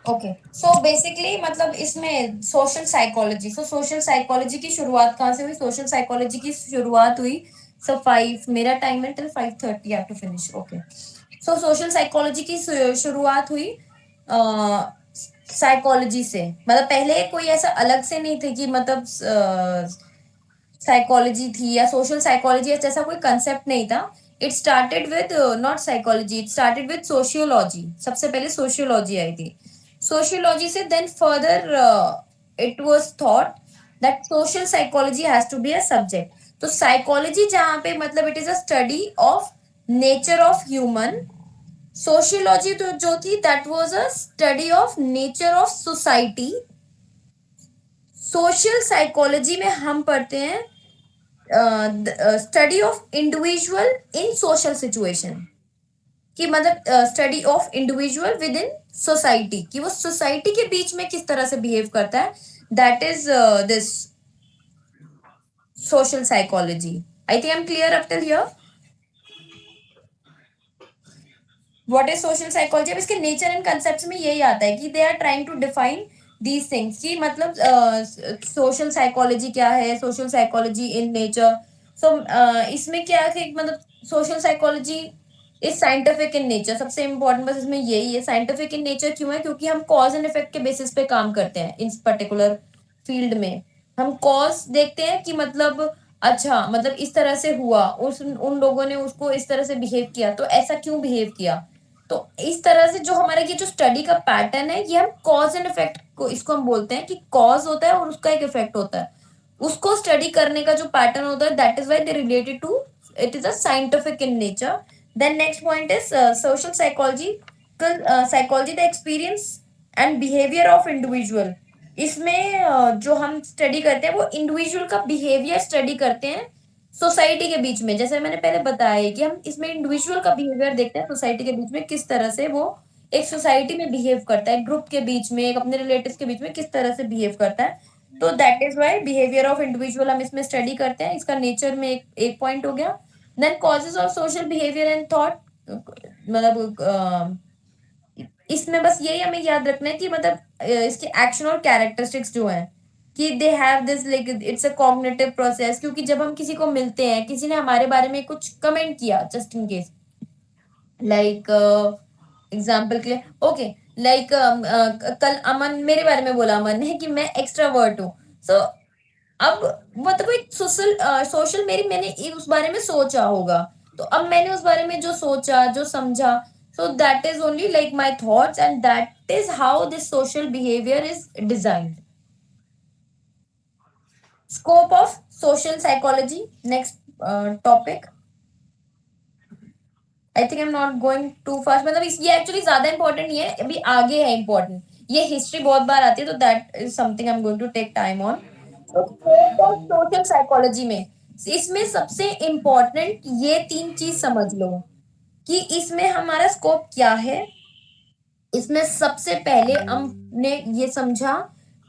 Okay, so basically मतलब इसमें social psychology, social psychology की शुरुआत कहाँ से हुई? सोशल साइकोलॉजी की शुरुआत हुई, सो 5, मेरा टाइम है till 5:30 have to finish. Okay, so social psychology की शुरुआत हुई साइकोलॉजी से। मतलब पहले कोई ऐसा अलग से नहीं थे कि मतलब साइकोलॉजी थी या सोशल साइकोलॉजी जैसा कोई कंसेप्ट नहीं था। It started with not psychology, it started with sociology. सबसे पहले सोशियोलॉजी आई थी। सोशियोलॉजी से then further it was thought that social psychology has to be a subject. तो साइकोलॉजी जहां पे मतलब it is a study of nature of human. Sociology तो जो थी that was a study of nature of society. Social psychology में हम पढ़ते हैं study of individual in social situation, कि मतलब study of individual with in society, कि वो सोसाइटी के बीच में किस तरह से बिहेव करता है। That is this social psychology. I think I M clear up till here what is social psychology. अब इसके नेचर एंड कंसेप्ट में यही आता है कि they are trying to define these things, कि मतलब सोशल साइकोलॉजी क्या है, social psychology in nature. So इसमें क्या है कि मतलब social psychology is scientific in nature. सबसे इम्पोर्टेंट बस इसमें यही है, साइंटिफिक इन नेचर क्यों है? क्योंकि हम कॉज एंड इफेक्ट के बेसिस पे काम करते हैं इस पर्टिकुलर फील्ड में। हम कॉज देखते हैं कि मतलब अच्छा मतलब इस तरह से हुआ, उस उन लोगों ने उसको इस तरह से बिहेव किया, तो ऐसा क्यों बिहेव किया। तो इस तरह से जो हमारा ये जो स्टडी का पैटर्न है, ये हम कॉज एंड इफेक्ट को इसको हम बोलते हैं, कि कॉज होता है और उसका एक इफेक्ट होता है। उसको स्टडी करने का जो पैटर्न होता है that is why they related to, it is a scientific in nature. Then next point is social psychology, psychology the experience and behaviour of individual. इसमें जो हम स्टडी करते हैं वो इंडिविजुअल का बिहेवियर स्टडी करते हैं सोसाइटी के बीच में। जैसे मैंने पहले बताया कि हम इसमें इंडिविजुअल का बिहेवियर देखते हैं सोसाइटी के बीच में, किस तरह से वो एक सोसाइटी में बिहेव करता है, ग्रुप के बीच में, एक अपने रिलेटिव्स के बीच में किस तरह से बिहेव करता है। तो that is why behaviour of individual हम इसमें स्टडी करते हैं। इसका नेचर में एक पॉइंट हो गया। Then causes of social behaviour and thought, मतलब इसमें बस यही हमें याद रखना है कि मतलब इसके एक्शन और कैरेक्टरिस्टिक्स जो हैं, कि they have this like it's a cognitive process. क्योंकि जब हम किसी को मिलते हैं, किसी ने हमारे बारे में कुछ कमेंट किया just in case, like example के लिए ओके, लाइक कल अमन मेरे बारे में बोला, अमन ने, कि मैं एक्स्ट्रावर्ट हूँ। सो अब मतलब एक सोशल सोशल मेरी मैंने उस बारे में सोचा होगा। तो अब मैंने उस बारे में जो सोचा, जो समझा, so that is only like my thoughts and that is how this social behaviour is designed. Scope of social psychology, next topic. I think I am not going too fast, मतलब ये एक्चुअली ज्यादा important नहीं है, अभी आगे है important. ये history बहुत बार आती है, तो that is something I am going to take time on. Social psychology में इसमें सबसे इम्पोर्टेंट ये 3 चीज समझ लो, कि इसमें हमारा स्कोप क्या है। इसमें सबसे पहले हमने ये समझा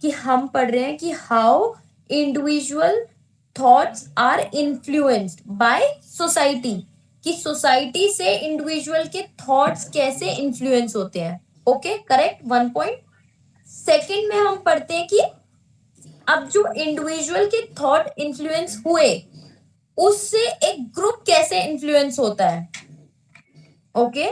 कि हम पढ़ रहे हैं कि how individual thoughts are influenced by society, कि सोसाइटी से इंडिविजुअल के थॉट्स कैसे इन्फ्लुएंस होते हैं। Okay, correct, 1 point. सेकंड में हम पढ़ते हैं कि अब जो इंडिविजुअल के थॉट इन्फ्लुएंस हुए, उससे एक ग्रुप कैसे इन्फ्लुएंस होता है। ओके,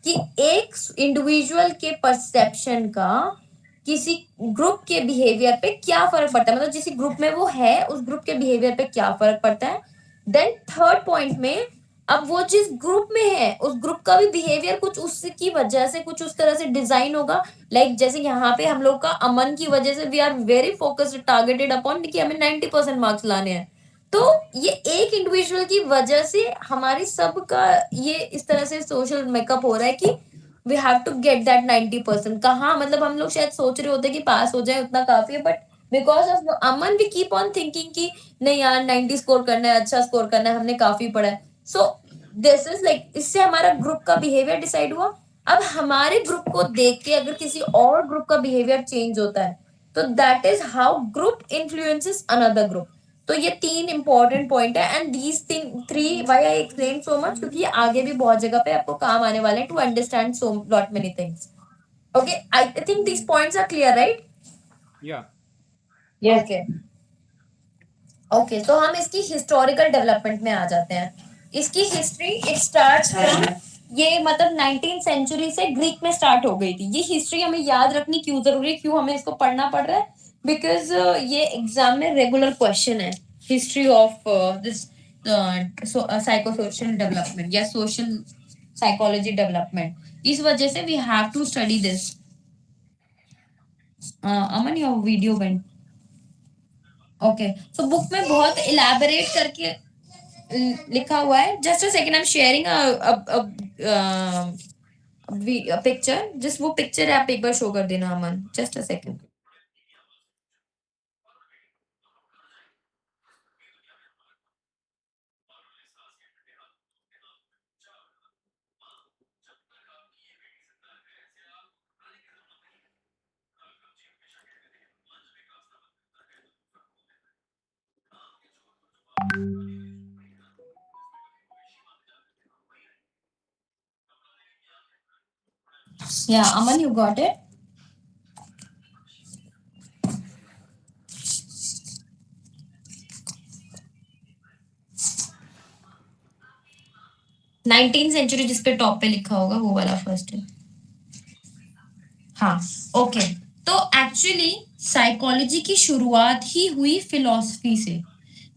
कि एक इंडिविजुअल के परसेप्शन का किसी ग्रुप के बिहेवियर पे क्या फर्क पड़ता है, मतलब जिस ग्रुप में वो है उस ग्रुप के बिहेवियर पे क्या फर्क पड़ता है। देन थर्ड पॉइंट में, अब वो जिस ग्रुप में है उस ग्रुप का भी बिहेवियर कुछ उसकी वजह से कुछ उस तरह से डिजाइन होगा। लाइक जैसे यहाँ पे हम लोग का अमन की वजह से we are very focused targeted upon कि हमें 90% मार्क्स लाने हैं। तो ये एक इंडिविजुअल की वजह से हमारी सबका ये इस तरह से सोशल मेकअप हो रहा है कि we have to get that 90%। कहाँ मतलब हम लोग शायद सोच रहे होते कि पास हो जाए उतना काफी है, but because of Aman we keep on thinking कि नहीं यार 90 स्कोर करना है, अच्छा स्कोर करना है, हमने काफी पढ़ा है। सो दिस इज लाइक इससे हमारा ग्रुप का बिहेवियर डिसाइड हुआ। अब हमारे ग्रुप को देख के अगर किसी और ग्रुप का बिहेवियर चेंज होता है, तो that is how group influences another group. तो ये 3 इंपॉर्टेंट पॉइंट है, and these three why I explain so much, क्योंकि ये आगे भी बहुत जगह पे आपको काम आने वाले हैं to understand so lot many things. Okay, I think these points are clear, right? Yeah. Yes. Okay. Okay, तो हम इसकी हिस्टोरिकल डेवलपमेंट में आ जाते हैं. इसकी हिस्ट्री इट स्टार्ट्स फ्रॉम, ये मतलब 19th सेंचुरी से ग्रीक में स्टार्ट हो गई थी. ये हिस्ट्री हमें याद रखनी क्यों जरूरी है, क्यों हमें इसको पढ़ना पड़ रहा है? बिकॉज ये एग्जाम में रेगुलर क्वेश्चन है. History of this psycho social development या सोशल साइकोलॉजी डेवलपमेंट, इस वजह से we have to study this. Aman, your video bent. Okay, so book में बहुत इलैबोरेट करके लिखा हुआ है. Just a second, I am sharing picture. Just वो पिक्चर आप एक बार शो कर देना अमन. Just a second. Yeah Aman, you got it? 19th century जिस पे टॉप पे लिखा होगा वो वाला फर्स्ट है. हाँ. ओके, तो एक्चुअली साइकोलॉजी की शुरुआत ही हुई फिलॉसफी से.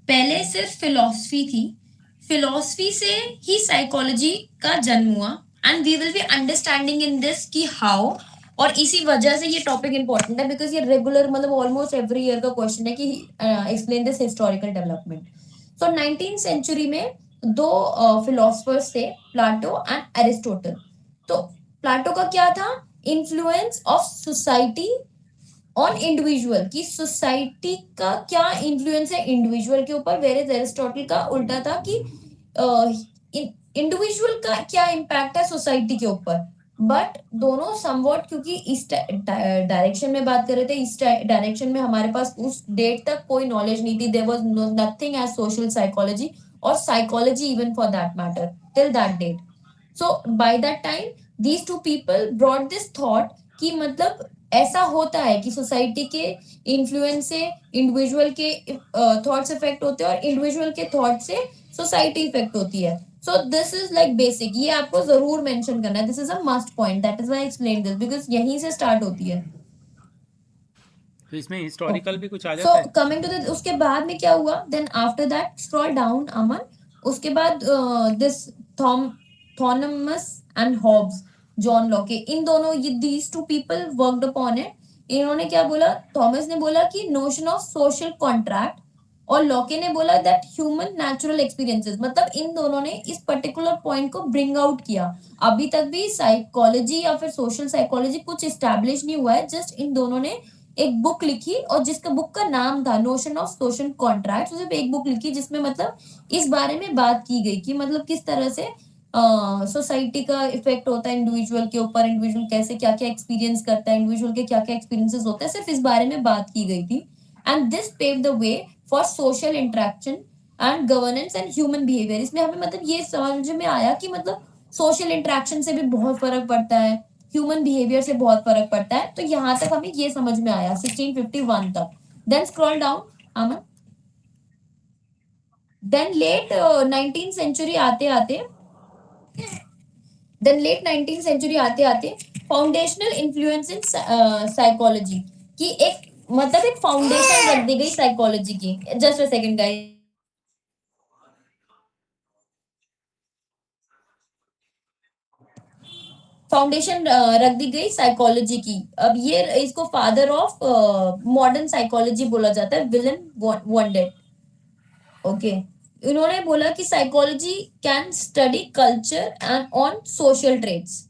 पहले सिर्फ फिलॉसफी थी. फिलॉसफी से ही साइकोलॉजी का जन्म हुआ. And we will be understanding in this कि हाउ. और इसी वजह से ये टॉपिक इंपॉर्टेंट है, बिकॉज ये रेगुलर मतलब ऑलमोस्ट एवरी ईयर का क्वेश्चन है कि explain this historical development. So 19th century में दो फिलोसफर्स थे, प्लाटो एंड एरिस्टोटल. तो प्लाटो का क्या था? Influence of society on individual, की सोसाइटी का क्या इन्फ्लुएंस है इंडिविजुअल के ऊपर. वेयर एरिस्टोटल का उल्टा था कि इंडिविजुअल का क्या इम्पैक्ट है सोसाइटी के ऊपर. बट दोनों समवॉट, क्योंकि इस डायरेक्शन में बात कर रहे थे, इस डायरेक्शन में हमारे पास उस डेट तक कोई नॉलेज नहीं थी. There was nothing as social psychology और psychology even for that matter till that date. So by that time these two people brought this thought कि मतलब ऐसा होता है कि सोसाइटी के इन्फ्लुएंस से इंडिविजुअल के थॉट्स इफेक्ट होते हैं और इंडिविजुअल के थॉट से सोसाइटी इफेक्ट होती है. So this is like basic, ये आपको जरूर मेंशन करना है. This is a must point, that is why I explain this, because यहीं से स्टार्ट होती है. तो इसमें हिस्टोरिकल भी कुछ आ सो जाता है? कमिंग टू द, उसके बाद में क्या हुआ? Then after that scroll down Aman. उसके बाद this Thom Thomas and Hobbes, John Locke, इन दोनों ये these two people worked upon it. इन्होंने क्या बोला? थॉमस ने बोला कि नोशन ऑफ सोशल कॉन्ट्रैक्ट, और लॉके ने बोला दैट ह्यूमन नेचुरल एक्सपीरियंसेस. मतलब इन दोनों ने इस पर्टिकुलर पॉइंट को ब्रिंग आउट किया. अभी तक भी साइकोलॉजी या फिर सोशल साइकोलॉजी कुछ स्टैब्लिश नहीं हुआ है. जस्ट इन दोनों ने एक बुक लिखी, और जिसका बुक का नाम था नोशन ऑफ सोशल कॉन्ट्रैक्ट. सिर्फ एक बुक लिखी जिसमें मतलब इस बारे में बात की गई कि मतलब किस तरह से सोसाइटी का इफेक्ट होता है इंडिविजुअल के ऊपर, इंडिविजुअल कैसे क्या क्या एक्सपीरियंस करता है, इंडिविजुअल के क्या क्या एक्सपीरियंसेस होते हैं, सिर्फ इस बारे में बात की गई थी. And this pave the way for social interaction and governance and human behaviour. इसमें हमें मतलब ये समझ में आया कि मतलब सोशल इंटरेक्शन से भी बहुत फर्क पड़ता है, ह्यूमन बिहेवियर से बहुत फर्क पड़ता है. तो यहां तक हमें ये समझ में आया 1651 तक. देन स्क्रॉल डाउन अमन. देन लेट 19th सेंचुरी आते आते, देन लेट 19th सेंचुरी आते आते फाउंडेशनल इन्फ्लुएंस इन साइकोलॉजी की एक मतलब एक फाउंडेशन रख दी गई साइकोलॉजी की. Just a second guys. Foundation रख दी गई साइकोलॉजी की. अब ये इसको फादर ऑफ मॉडर्न साइकोलॉजी बोला जाता है, विलियम वॉन्डेट. ओके, इन्होंने बोला कि psychology can study culture and on social traits.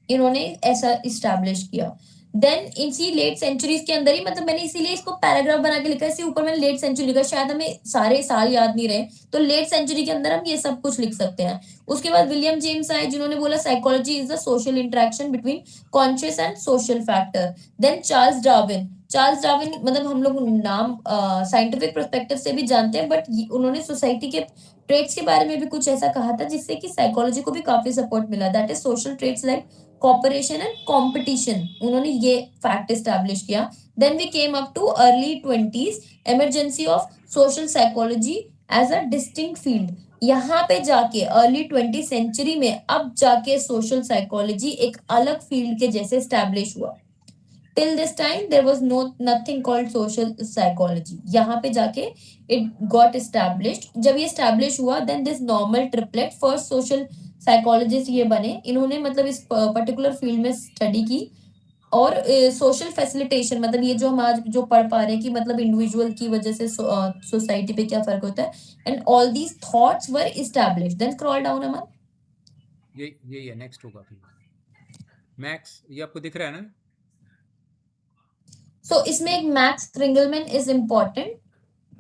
इन्होंने ऐसा इस्टेब्लिश किया. देन इसी लेट सेंचुरीज के अंदर ही, मतलब मैंने इसीलिए इसको पैराग्राफ बना के लिखा है. इसके ऊपर मैंने लेट सेंचुरी लिखा, शायद हमें सारे साल याद नहीं रहे, तो लेट सेंचुरी के अंदर हम ये सब कुछ लिख सकते हैं. उसके बाद विलियम जेम्स आए, जिन्होंने बोला psychology is the social interaction between conscious and social factor. Then Charles Darwin. Charles Darwin मतलब हम लोग नाम साइंटिफिक पर्सपेक्टिव से भी जानते हैं, बट उन्होंने सोसाइटी के ट्रेड्स के बारे में भी कुछ ऐसा कहा था जिससे कि साइकोलॉजी को भी काफी सपोर्ट मिला, that is social traits like cooperation and competition, उन्होंने ये फैक्ट एस्टैब्लिश किया। Then we came up to early 20s, emergency of social psychology as a distinct field. यहाँ पे जाके अर्ली 20 सेंचुरी में अब जाके सोशल साइकोलॉजी एक अलग फील्ड के जैसे स्टैब्लिश हुआ। Till this time there was no nothing called social psychology, यहाँ पे जाके इट गॉट एस्टैब्लिश्ड। जब ये एस्टैब्लिश हुआ then this Norman Triplett first social psychologist ये बने, इन्होंने मतलब इस पर्टिकुलर फील्ड में स्टडी की। और सोशल फैसिलिटेशन मतलब ये जो हम आज जो पढ़ पा रहे हैं कि मतलब इंडिविजुअल की वजह से सोसाइटी पे क्या फर्क होता है, and all these thoughts were established. Then scroll down Aman. ये है नेक्स्ट होगा फिर मैक्स, ये आपको दिख रहा है ना? सो इसमें एक max Ringelmann is important.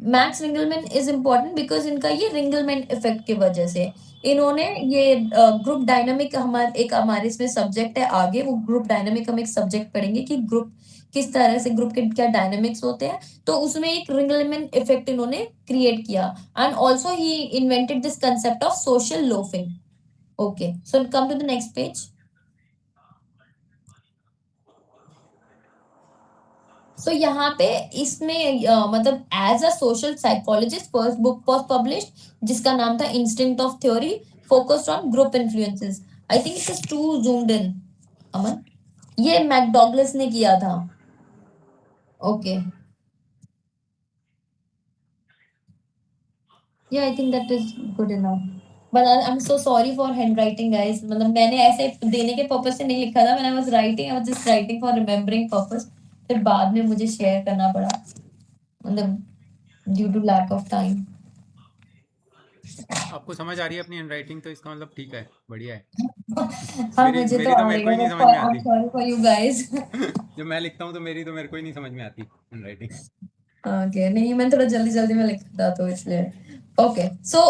Max Ringelmann is important because इनका ये रिंगलमैन इफेक्ट की वजह से इन्होंने ये ग्रुप डायनामिक, हमारे इसमें सब्जेक्ट है आगे, वो ग्रुप डायनामिक हम एक सब्जेक्ट पढ़ेंगे कि ग्रुप किस तरह से, ग्रुप के क्या डायनामिक्स होते हैं। तो उसमें एक रिंगलमैन इफेक्ट इन्होंने क्रिएट किया, and also he invented this concept of social loafing. Okay, so come to the next page. So यहाँ पे इसमें मतलब as a social psychologist first book was published जिसका नाम था instinct of theory, focused on group influences. I think it is too zoomed in, Aman. ये McDougall's ने किया था। Okay, yeah I think that is good enough, but I am so sorry for hand writing guys, मतलब मैंने ऐसे देने के purpose से नहीं लिखा था, मैंने was writing, I was just writing for remembering purpose, फिर बाद में मुझे शेयर करना पड़ा, मतलब due to lack of time. आपको समझ आ रही है अपनी हैंडराइटिंग, तो इसका मतलब ठीक है, बढ़िया है। हाँ, मेरी मुझे तो मेरी तो आ मेरे रही को ही है, नहीं बट समझ में आई एम आती। Sorry for you guys. जब मैं लिखता हूँ तो मेरी तो मेरे को ही नहीं समझ में आती हैंडराइटिंग। ओके, नहीं मैं थोड़ा जल्दी जल्दी में लिखता तो इसलिए। ओके, सो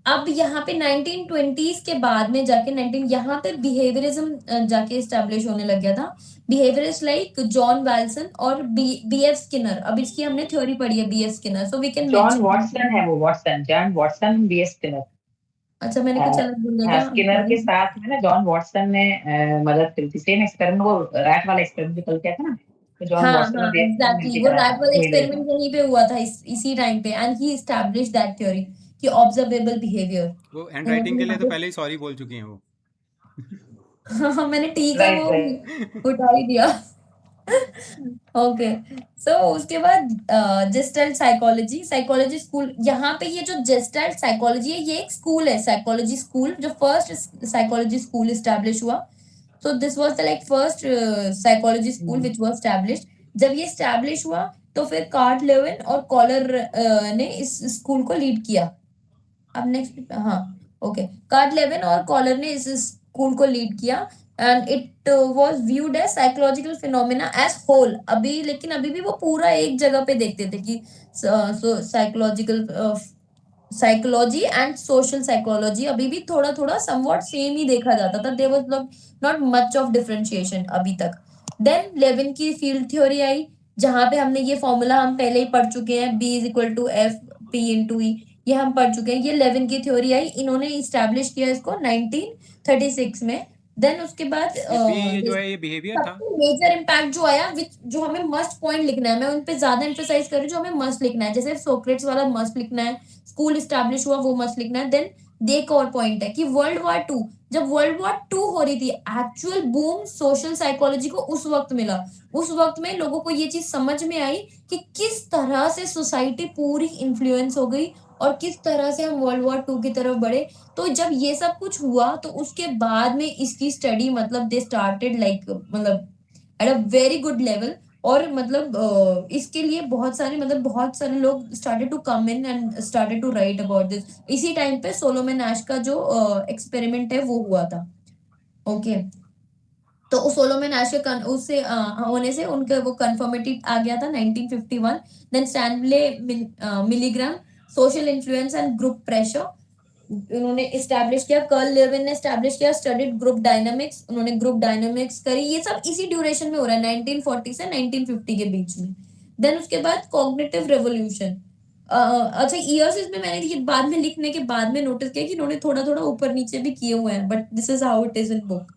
अब यहाँ पे 1920s के बाद में जाके 19 यहाँ पे बिहेवियरिज्म जाके एस्टेब्लिश होने लग गया था। बिहेवियरिस्ट लाइक जॉन वाल्सन और बी एफ स्किनर, अब इसकी हमने थ्योरी पढ़ी है, B F Skinner, so we can John mention. Watson है वो, Watson, John Watson, B S Skinner. अच्छा, मैंने कुछ अलग बोल दिया क्या, स्किनर सॉरी। के साथ में ना जॉन वॉटसन ने मदद करी थी, सेम एक्सपेरिमेंट, वो रैट वाला एक्सपेरिमेंट निकल के आया था ना, तो जॉन हाँ वॉटसन हाँ और बी एस स्किनर एग्जैक्टली, मिलके वो कराया रैट था वाला behaviorism। एक्सपेरिमेंट यहीं पे हुआ था, इसी टाइम पे, and he establish that theory कि ऑब्जर्वेबल बिहेवियर। वो हैंडराइटिंग के लिए तो पहले ही सॉरी बोल चुकी हैं वो। हाँ, मैंने टी का राइट वो राइट। उठा ही दिया। ओके, सो उसके बाद जेस्टल्ट साइकोलॉजी, साइकोलॉजी स्कूल, यहाँ पे ये जो जेस्टल्ट साइकोलॉजी है ये एक स्कूल है, साइकोलॉजी स्कूल, जो फर्स्ट साइकोलॉजी स्कूल इस्टेब्लिश हुआ। So this was the like first psychology school which was established. जब ये established हुआ तो फिर कार्ट लेविन और कॉलर ने इस स्कूल को लीड किया। अब नेक्स्ट, हाँ, ओके, कार्ट लेविन और कॉलर ने इस स्कूल को लीड किया, and it was viewed as psychological phenomena as whole. अभी लेकिन अभी भी वो पूरा एक जगह पे देखते थे कि psychological psychology and social psychology अभी भी थोड़ा थोड़ा समवॉट सेम ही देखा जाता था, there was not much of differentiation अभी तक। देन लेविन की फील्ड थ्योरी आई, जहां पे हमने ये फॉर्मूला हम पहले ही पढ़ चुके हैं, B is equal to F P into E, ये हम पढ़ चुके हैं। ये लेविन की थ्योरी आई, इन्होंने इस्टेब्लिश किया इसको 1936 में। देन उसके बाद ये जो है ये बिहेवियर था। सबसे मेजर इम्पैक्ट जो आया, विच जो हमें मस्ट पॉइंट लिखना है, मैं उन पे ज्यादा एम्फेसाइज कर रही हूँ, जो हमें मस्ट लिखना है, जैसे सोक्रेट्स वाला मस्ट लिखना है, स्कूल इस्टेब्लिश हुआ वो मस्ट लिखना है। देन एक और पॉइंट है कि वर्ल्ड वॉर टू, जब वर्ल्ड वॉर टू हो रही थी, एक्चुअल बूम सोशल साइकोलॉजी को उस वक्त मिला। उस वक्त में लोगों को ये चीज समझ में आई कि किस तरह से सोसाइटी पूरी इन्फ्लुएंस हो गई और किस तरह से हम वर्ल्ड वॉर टू की तरफ बढ़े। तो जब ये सब कुछ हुआ तो उसके बाद में इसकी स्टडी मतलब दे स्टार्टेड लाइक मतलब at a very good level, और मतलब इसके लिए बहुत सारे लोग started to come in and started to write about this. इसी टाइम पे सोलोमन एश का जो एक्सपेरिमेंट है वो हुआ था। ओके, तो सोलोमन एश के उससे होने से उनका वो कंफर्मेटी आ गया था 1951। Then Stanley Milgram, social influence and group pressure, उन्होंने एस्टैब्लिश किया। कर्ल लेविन ने एस्टैब्लिश किया स्टडीड ग्रुप डायनामिक्स, उन्होंने ग्रुप डायनामिक्स करी। ये सब इसी ड्यूरेशन में हो रहा है 1940 से 1950 के बीच में। देन उसके बाद कॉग्निटिव रेवोल्यूशन, अच्छा ईयर्स इसमें मैंने ये बाद में लिखने के बाद में नोटिस किया कि इन्होंने थोड़ा थोड़ा ऊपर नीचे भी किए हुए हैं, but this is how it is in book.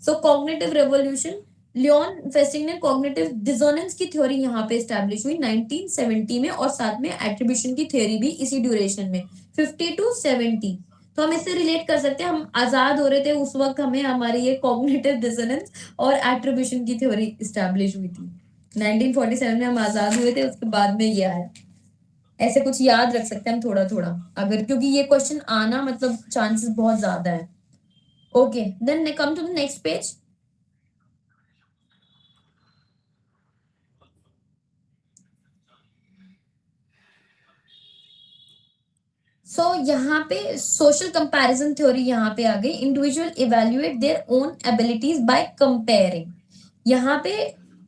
So cognitive revolution, Leon Festinger ने कॉग्निटिव डिसोनेंस की थ्योरी यहाँ पे एस्टैब्लिश हुई 1970 में, और साथ में एट्रीब्यूशन की थ्योरी भी इसी ड्यूरेशन में 50 to 70. तो हम इससे रिलेट कर सकते हैं, हम आजाद हो रहे थे उस वक्त, हमें हमारी ये कॉग्निटिव डिसोनेंस और एट्रीब्यूशन की थ्योरी एस्टैब्लिश हुई थी. 1947 में हम आजाद हुए थे, उसके बाद में ये आया. ऐसे कुछ याद रख सकते हैं हम थोड़ा थोड़ा, अगर, क्योंकि ये क्वेश्चन आना मतलब चांसेस बहुत ज्यादा है. Okay, then come to the next page. So यहाँ पे सोशल कंपैरिजन थ्योरी यहाँ पे आ गई. Individual evaluate their own abilities by comparing. यहाँ पे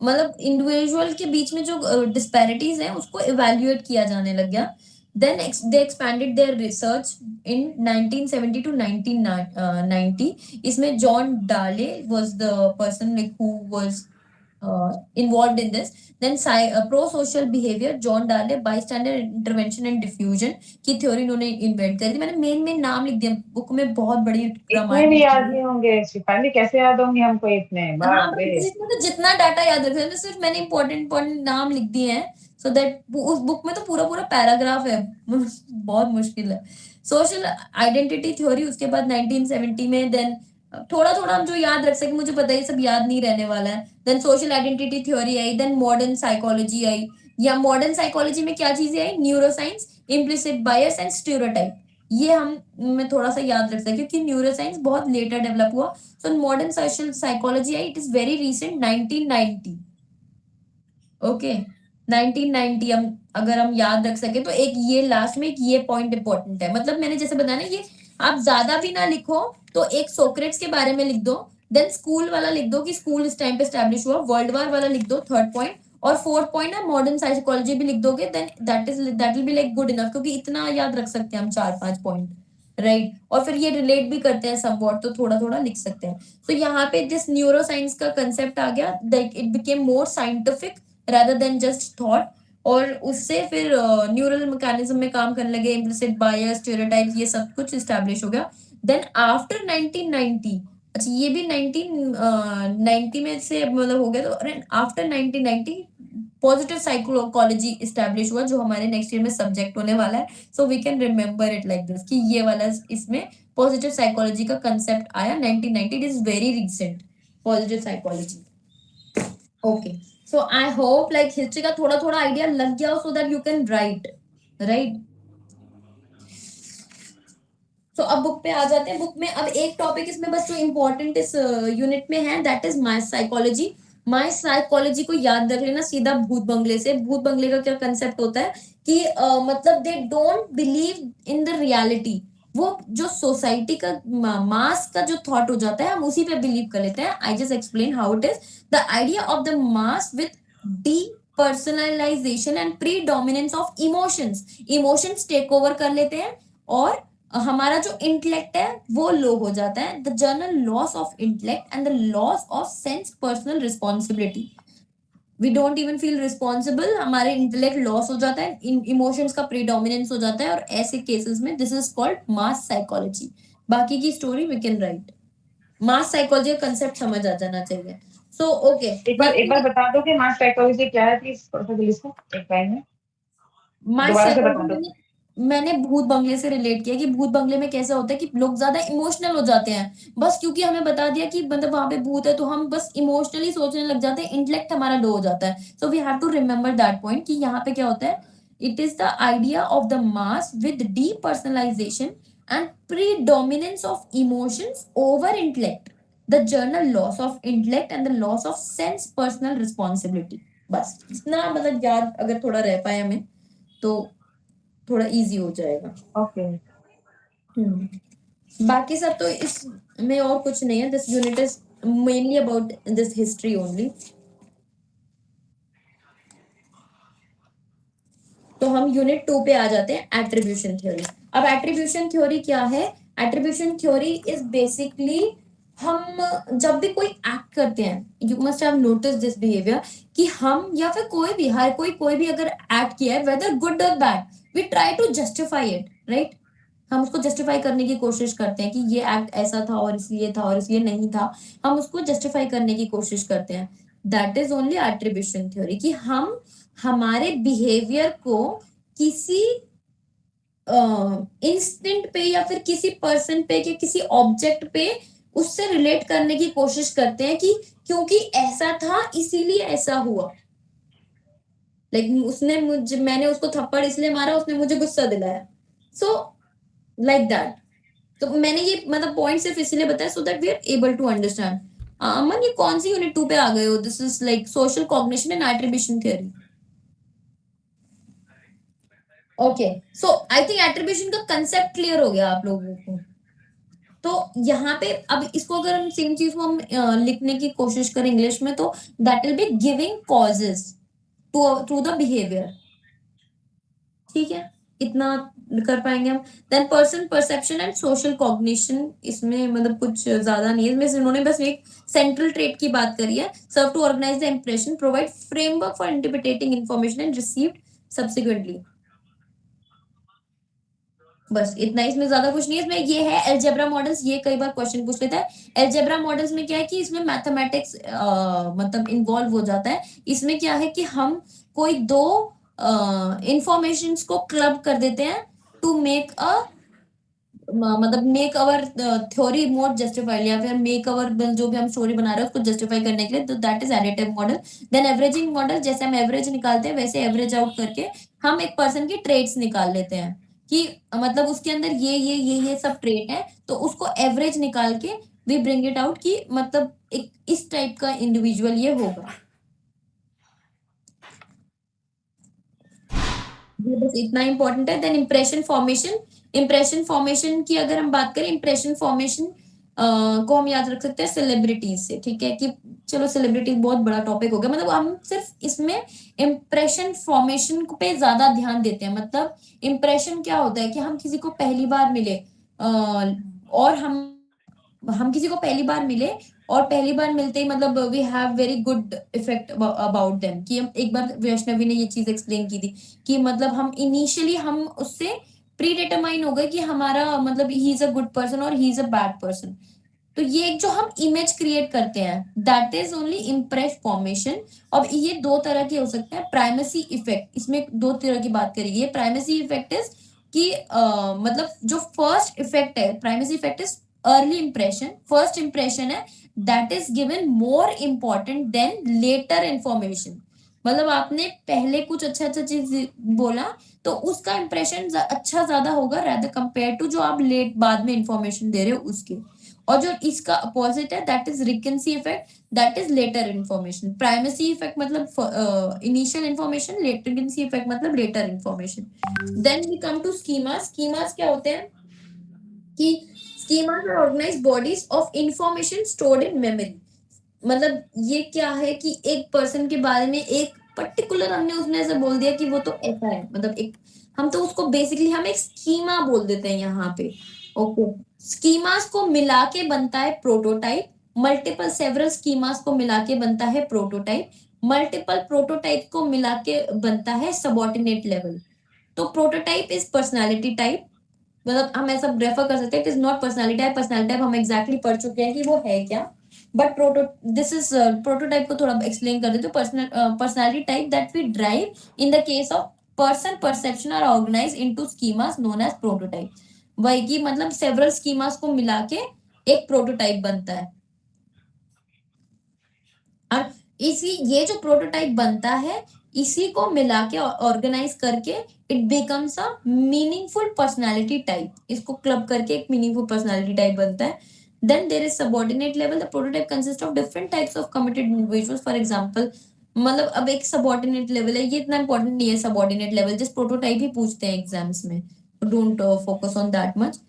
मतलब इंडिविजुअल के बीच में जो डिस्पैरिटीज हैं उसको इवेल्युएट किया जाने लग गया. Then they expanded their research in 1970 to 1990. इसमें John Darley was the person like who was involved in this. Then pro-social behavior, John Darley bystander intervention and diffusion की थ्योरी इन्होंने इन्वेंट करी थी. मैंने मेन नाम लिख दिया, बुक में बहुत बड़ी इतने भी रामायण याद नहीं होंगे शिफाली, कैसे याद होंगे हमको इतने, हाँ, बाप रे. इसमें तो जितना डाटा याद रखा है, सिर्फ मैंने इंपॉर्टेंट नाम लिख दिए हैं, सो दैट उस बुक में तो पूरा पूरा पैराग्राफ है. बहुत मुश्किल है. सोशल आइडेंटिटी थ्योरी उसके बाद 1970 में. देन थोड़ा थोड़ा हम जो याद रख सके, मुझे पता है ये सब याद नहीं रहने वाला है. देन सोशल आइडेंटिटी थ्योरी आई. देन मॉडर्न साइकोलॉजी आई. या मॉडर्न साइकोलॉजी में क्या चीजें आई? Neuroscience, implicit bias and stereotype. ये हम मैं थोड़ा सा याद रख सके क्योंकि न्यूरोसाइंस बहुत लेटर डेवलप हुआ. So modern social psychology, it is very recent, 1990. Okay, 1990. हम अगर हम याद रख सके तो एक ये लास्ट में एक ये पॉइंट इंपॉर्टेंट है. मतलब मैंने जैसे बताया ना, ये आप ज्यादा भी ना लिखो तो एक सोक्रेट्स के बारे में लिख दो. देन स्कूल वाला लिख दो कि स्कूल इस टाइम पे स्टैब्लिश हुआ. वर्ल्ड वार वाला लिख दो, थर्ड पॉइंट. और फोर्थ पॉइंट है मॉडर्न साइकोलॉजी भी लिख दोगे, then that will be like good enough, क्योंकि इतना याद रख सकते हैं हम 4-5 पॉइंट, राइट. और फिर ये रिलेट भी करते हैं समवॉट, तो थोड़ा थोड़ा लिख सकते हैं. तो यहाँ पे जिस न्यूरोसाइंस का कंसेप्ट आ गया, like it became more scientific rather than just thought. और उससे फिर न्यूरल मैकेनिज्म में काम करने लगे. इम्प्लिसिट बायस, स्टेरियोटाइप्स, ये सब कुछ एस्टैब्लिश हो गया. देन आफ्टर 1990, अच्छा ये भी 1990 में से मतलब हो गया. तो आफ्टर 1990 पॉजिटिव साइकोलॉजी एस्टैब्लिश हुआ, जो हमारे नेक्स्ट ईयर में सब्जेक्ट होने वाला है. So we can remember it like this कि ये वाला इसमें पॉजिटिव साइकोलॉजी का कंसेप्ट आया 1990. It is very recent, positive psychology. Okay, so I hope like history का थोड़ा थोड़ा आइडिया लग गया हो, सो that you can write, right. तो अब बुक पे आ जाते हैं. बुक में अब एक टॉपिक इसमें बस जो इम्पोर्टेंट इस यूनिट में है, that is my psychology. My psychology को याद रख लेना सीधा भूत बंगले से. भूत बंगले का क्या कंसेप्ट होता है कि मतलब they don't believe in the reality. वो जो सोसाइटी का मास का जो थॉट हो जाता है, हम उसी पे बिलीव कर लेते हैं. I just explain how it is. The idea of the mass with depersonalisation and predominance of emotions. Emotions take over कर लेते हैं और हमारा जो इंटेलेक्ट है वो लो हो जाता है. The general loss of intellect and the loss of sense personal responsibility. We don't even feel responsible. हमारे इंटेलेक्ट लॉस हो जाता है, इमोशंस का प्रीडोमिनेंस हो जाता है, और ऐसे केसेस में this is called mass psychology. बाकी की story we can write. Mass psychology का कंसेप्ट समझ आ जाना चाहिए. सो ओके, एक बार बता दो कि मास साइकोलॉजी क्या है प्लीज, इसको एक बार में मास दोबारा से बता दो. साइकोलॉजी मैंने भूत बंगले से रिलेट किया कि भूत बंगले में कैसा होता है कि लोग ज्यादा इमोशनल हो जाते हैं, बस क्योंकि हमें बता दिया कि मतलब वहां पे भूत है तो हम बस इमोशनली सोचने लग जाते हैं. इंटेलेक्ट हमारा लो हो जाता है. So we have to remember that point कि यहाँ पे क्या होता है. It is the idea of the mass with depersonalisation and predominance of emotions over intellect. The general loss of intellect and the loss of sense personal responsibility. बस इतना मतलब याद अगर थोड़ा रह पाए हमें तो थोड़ा इजी हो जाएगा. ओके. बाकी सब तो इसमें और कुछ नहीं है. This unit is mainly about this history only. तो हम यूनिट 2 पे आ जाते हैं, एट्रीब्यूशन थ्योरी. अब एट्रीब्यूशन थ्योरी क्या है? एट्रीब्यूशन थ्योरी इज बेसिकली हम जब भी कोई एक्ट करते हैं, you must have notice this behaviour कि हम या फिर कोई भी हर कोई भी अगर एक्ट किया है, वेदर गुड और bad, we try to justify it, right? हम उसको जस्टिफाई करने की कोशिश करते हैं कि ये एक्ट ऐसा था और इसलिए था और इसलिए नहीं था, हम उसको जस्टिफाई करने की कोशिश करते हैं। That is only attribution theory, कि हम हमारे बिहेवियर को किसी इंस्टेंट पे या फिर किसी पर्सन पे कि किसी ऑब्जेक्ट पे उससे रिलेट करने की कोशिश करते हैं कि क्योंकि ऐसा था इसीलिए ऐसा हुआ। लाइक उसने मुझे, मैंने उसको थप्पड़ इसलिए मारा, उसने मुझे गुस्सा दिलाया, सो लाइक दैट। तो मैंने ये मतलब पॉइंट सिर्फ इसलिए बताया so that we are able to understand. Aman, ये कौन सी यूनिट 2 पे आ गए हो? This is like social cognition and attribution theory. Okay, so I think attribution का कंसेप्ट क्लियर हो गया आप लोगों को। तो यहाँ पे अब इसको अगर हम सेम चीज को हम लिखने की कोशिश करें इंग्लिश में, तो that will be giving causes to the behaviour. ठीक है, इतना कर पाएंगे हम। देन person perception and social cognition, इसमें मतलब कुछ ज्यादा नहीं है, इसमें उन्होंने बस एक सेंट्रल ट्रेट की बात करी है। Serve to organize the impression, provide framework for interpreting information and received subsequently. बस इतना, इसमें ज्यादा कुछ नहीं है। इसमें ये है एल्जेब्रा मॉडल्स, ये कई बार क्वेश्चन पूछ लेता है। एल्जेब्रा मॉडल्स में क्या है कि इसमें मैथमेटिक्स मतलब इन्वॉल्व हो जाता है। इसमें क्या है कि हम कोई दो इंफॉर्मेशंस को क्लब कर देते हैं टू मेक अ मतलब make our theory more justified, या फिर मेक अवर जो भी हम स्टोरी बना रहे हैं उसको जस्टिफाई करने के लिए, तो that is additive model. Then averaging model, जैसे हम एवरेज निकालते हैं वैसे एवरेज आउट करके हम एक पर्सन की ट्रेड्स निकाल लेते हैं कि मतलब उसके अंदर ये सब ट्रेट है, तो उसको एवरेज निकाल के वी ब्रिंग इट आउट कि मतलब एक इस टाइप का इंडिविजुअल ये होगा। ये बस इतना इंपॉर्टेंट है। Then impression formation, impression formation की अगर हम बात करें, इंप्रेशन फॉर्मेशन को हम याद रख सकते हैं सेलिब्रिटीज से। ठीक है, कि चलो सेलिब्रिटीज बहुत बड़ा टॉपिक हो गया, मतलब हम सिर्फ इसमें इंप्रेशन फॉर्मेशन पे ज्यादा ध्यान देते हैं। मतलब इंप्रेशन क्या होता है कि हम किसी को पहली बार मिले और हम किसी को पहली बार मिले और पहली बार मिलते ही मतलब we have very good effect about them, कि हम एक बार वैष्णवी ने ये चीज एक्सप्लेन की थी कि मतलब हम इनिशियली हम उससे प्री डिटरमाइन हो गए कि हमारा मतलब he is a good person और he is a bad person. तो ये एक जो हम इमेज क्रिएट करते हैं that is only impress formation. अब ये दो तरह के हो सकते हैं। प्राइमेसी इफेक्ट, इसमें दो तरह की बात करेगी। ये प्राइमेसी इफेक्ट इज कि मतलब जो फर्स्ट इफेक्ट है, primacy effect is early impression, first impression है that is given more important than later information. मतलब आपने पहले कुछ अच्छा अच्छा चीज बोला तो उसका इंप्रेशन अच्छा ज्यादा होगा रेदर कंपेयर टू जो आप लेट बाद में इंफॉर्मेशन दे रहे हो उसके। और जो इसका अपोजिट है that is recency effect, that is later information. Primacy effect मतलब इनिशियल इंफॉर्मेशन, लेटेंसी इफेक्ट मतलब later information. Then we come to schemas. Schemas क्या होते हैं कि schemas are organized bodies of information stored in memory. मतलब ये क्या है कि एक पर्सन के बारे में एक पर्टिकुलर हमने उसने ऐसे बोल दिया कि वो तो ऐसा है, मतलब एक हम तो उसको बेसिकली हम एक स्कीमा बोल देते हैं यहाँ पे। ओके, स्कीमास को मिला के बनता है प्रोटोटाइप। मल्टीपल सेवरल स्कीमास को मिला के बनता है प्रोटोटाइप। मल्टीपल प्रोटोटाइप को मिला के बनता है सबऑर्डिनेट लेवल। तो प्रोटोटाइप इज पर्सनालिटी टाइप, मतलब हम ऐसा रेफर कर सकते हैं, it is not personality type. Personality type हम एग्जैक्टली पढ़ चुके हैं कि वो है क्या, बट दिस इज प्रोटोटाइप को थोड़ा एक्सप्लेन कर देते हैं। Personality type that we drive in the case of person perception are organise into schemas known as prototype. वही की मतलब सेवरल स्कीमास को मिला के एक प्रोटोटाइप बनता है। और इसी ये जो प्रोटोटाइप बनता है इसी को मिला के ऑर्गेनाइज करके it becomes a meaningful personality type. इसको क्लब करके एक मीनिंगफुल पर्सनालिटी टाइप बनता है। Then there is subordinate level, the prototype consist of different types of committed individuals. For example मतलब अब एक सबऑर्डिनेट लेवल है, ये इतना इंपॉर्टेंट नहीं है सबऑर्डिनेट लेवल, जस्ट प्रोटोटाइप ही पूछते हैं एग्जाम्स में, don't focus on that much.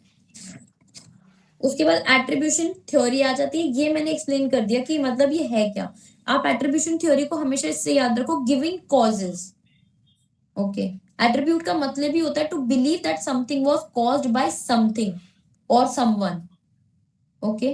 उसके बाद एट्रीब्यूशन थ्योरी आ जाती है। ये मैंने एक्सप्लेन कर दिया कि मतलब ये है क्या। आप एट्रीब्यूशन थ्योरी को हमेशा इससे याद रखो, गिविंग कॉजेज। ओके, एट्रीब्यूट का मतलब ही होता है to believe that something was caused by something और समवन। ओके,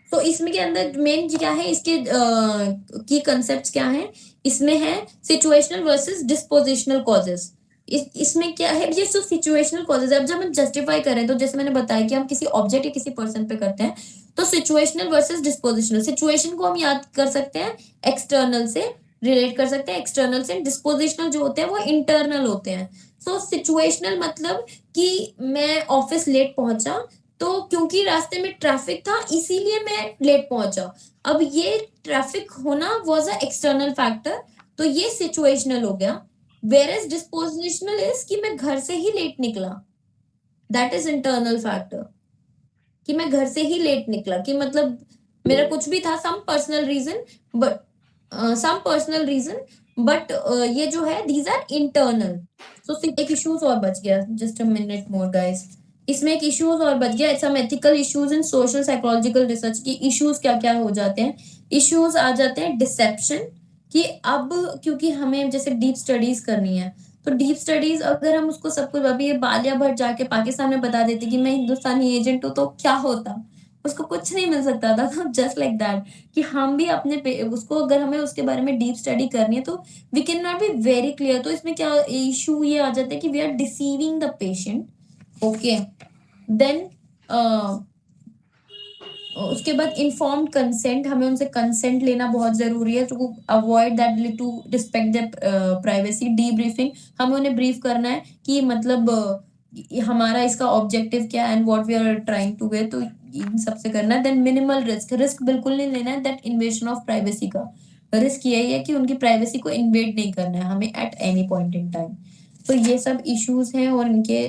तो इसमें के अंदर मेन क्या है, इसके की कंसेप्ट्स क्या है, इसमें है सिचुएशनल वर्सेस डिस्पोजिशनल कॉजेस। इसमें क्या है, ये सिर्फ सिचुएशनल कॉजेज है। अब जब हम जस्टिफाई करें तो जैसे मैंने बताया कि हम किसी ऑब्जेक्ट या किसी पर्सन पे करते हैं, तो सिचुएशनल वर्सेस डिस्पोजिशनल। सिचुएशन को हम याद कर सकते हैं एक्सटर्नल से, रिलेट कर सकते हैं एक्सटर्नल से। डिस्पोजिशनल जो होते हैं वो इंटरनल होते हैं। सो सिचुएशनल मतलब कि मैं ऑफिस लेट पहुंचा, तो क्योंकि रास्ते में ट्रैफिक था इसीलिए मैं लेट पहुंचा। अब ये ट्रैफिक होना वाज अ एक्सटर्नल फैक्टर, तो ये सिचुएशनल हो गया। वेयर डिस्पोजिशनल इज कि मैं घर से ही लेट निकला, दैट इज इंटरनल फैक्टर। कि मैं घर से ही लेट निकला, कि मतलब मेरा कुछ भी था, some personal reason, but but ये जो है दीज आर इंटरनल। सो एक इश्यूज और बच गया, just a minute more guys. इसमें एक इश्यूज और बच गया, some ethical issues in social psychological research. की इश्यूज क्या क्या हो जाते हैं? इश्यूज आ जाते हैं डिसेप्शन, कि अब क्योंकि हमें जैसे डीप स्टडीज करनी है, तो डीप स्टडीज अगर हम उसको सब कुछ, अभी ये बालिया भट्ट जाके पाकिस्तान में बता देती कि मैं हिंदुस्तानी एजेंट हूँ, तो क्या होता? उसको कुछ नहीं मिल सकता था। तो जस्ट लाइक दैट, कि हम भी उसको, अगर हमें उसके बारे में डीप स्टडी करनी है, तो we can not be very clear. तो इसमें क्या इशू ये आ जाता है कि we are deceiving the patient. Okay, then उसके बाद इन्फॉर्म्ड कंसेंट, हमें उनसे कंसेंट लेना बहुत जरूरी है to avoid that, to respect the privacy. Debriefing, हमें उन्हें ब्रीफ करना है कि मतलब हमारा इसका ऑब्जेक्टिव क्या है and what we are trying to get, तो इन सबसे करना है। देन मिनिमल रिस्क, रिस्क बिल्कुल नहीं लेना है, दैट इन्वेशन ऑफ प्राइवेसी का रिस्क यही है कि उनकी प्राइवेसी को इन्वेड नहीं करना है हमें at any point in time. तो ये सब इश्यूज हैं और इनके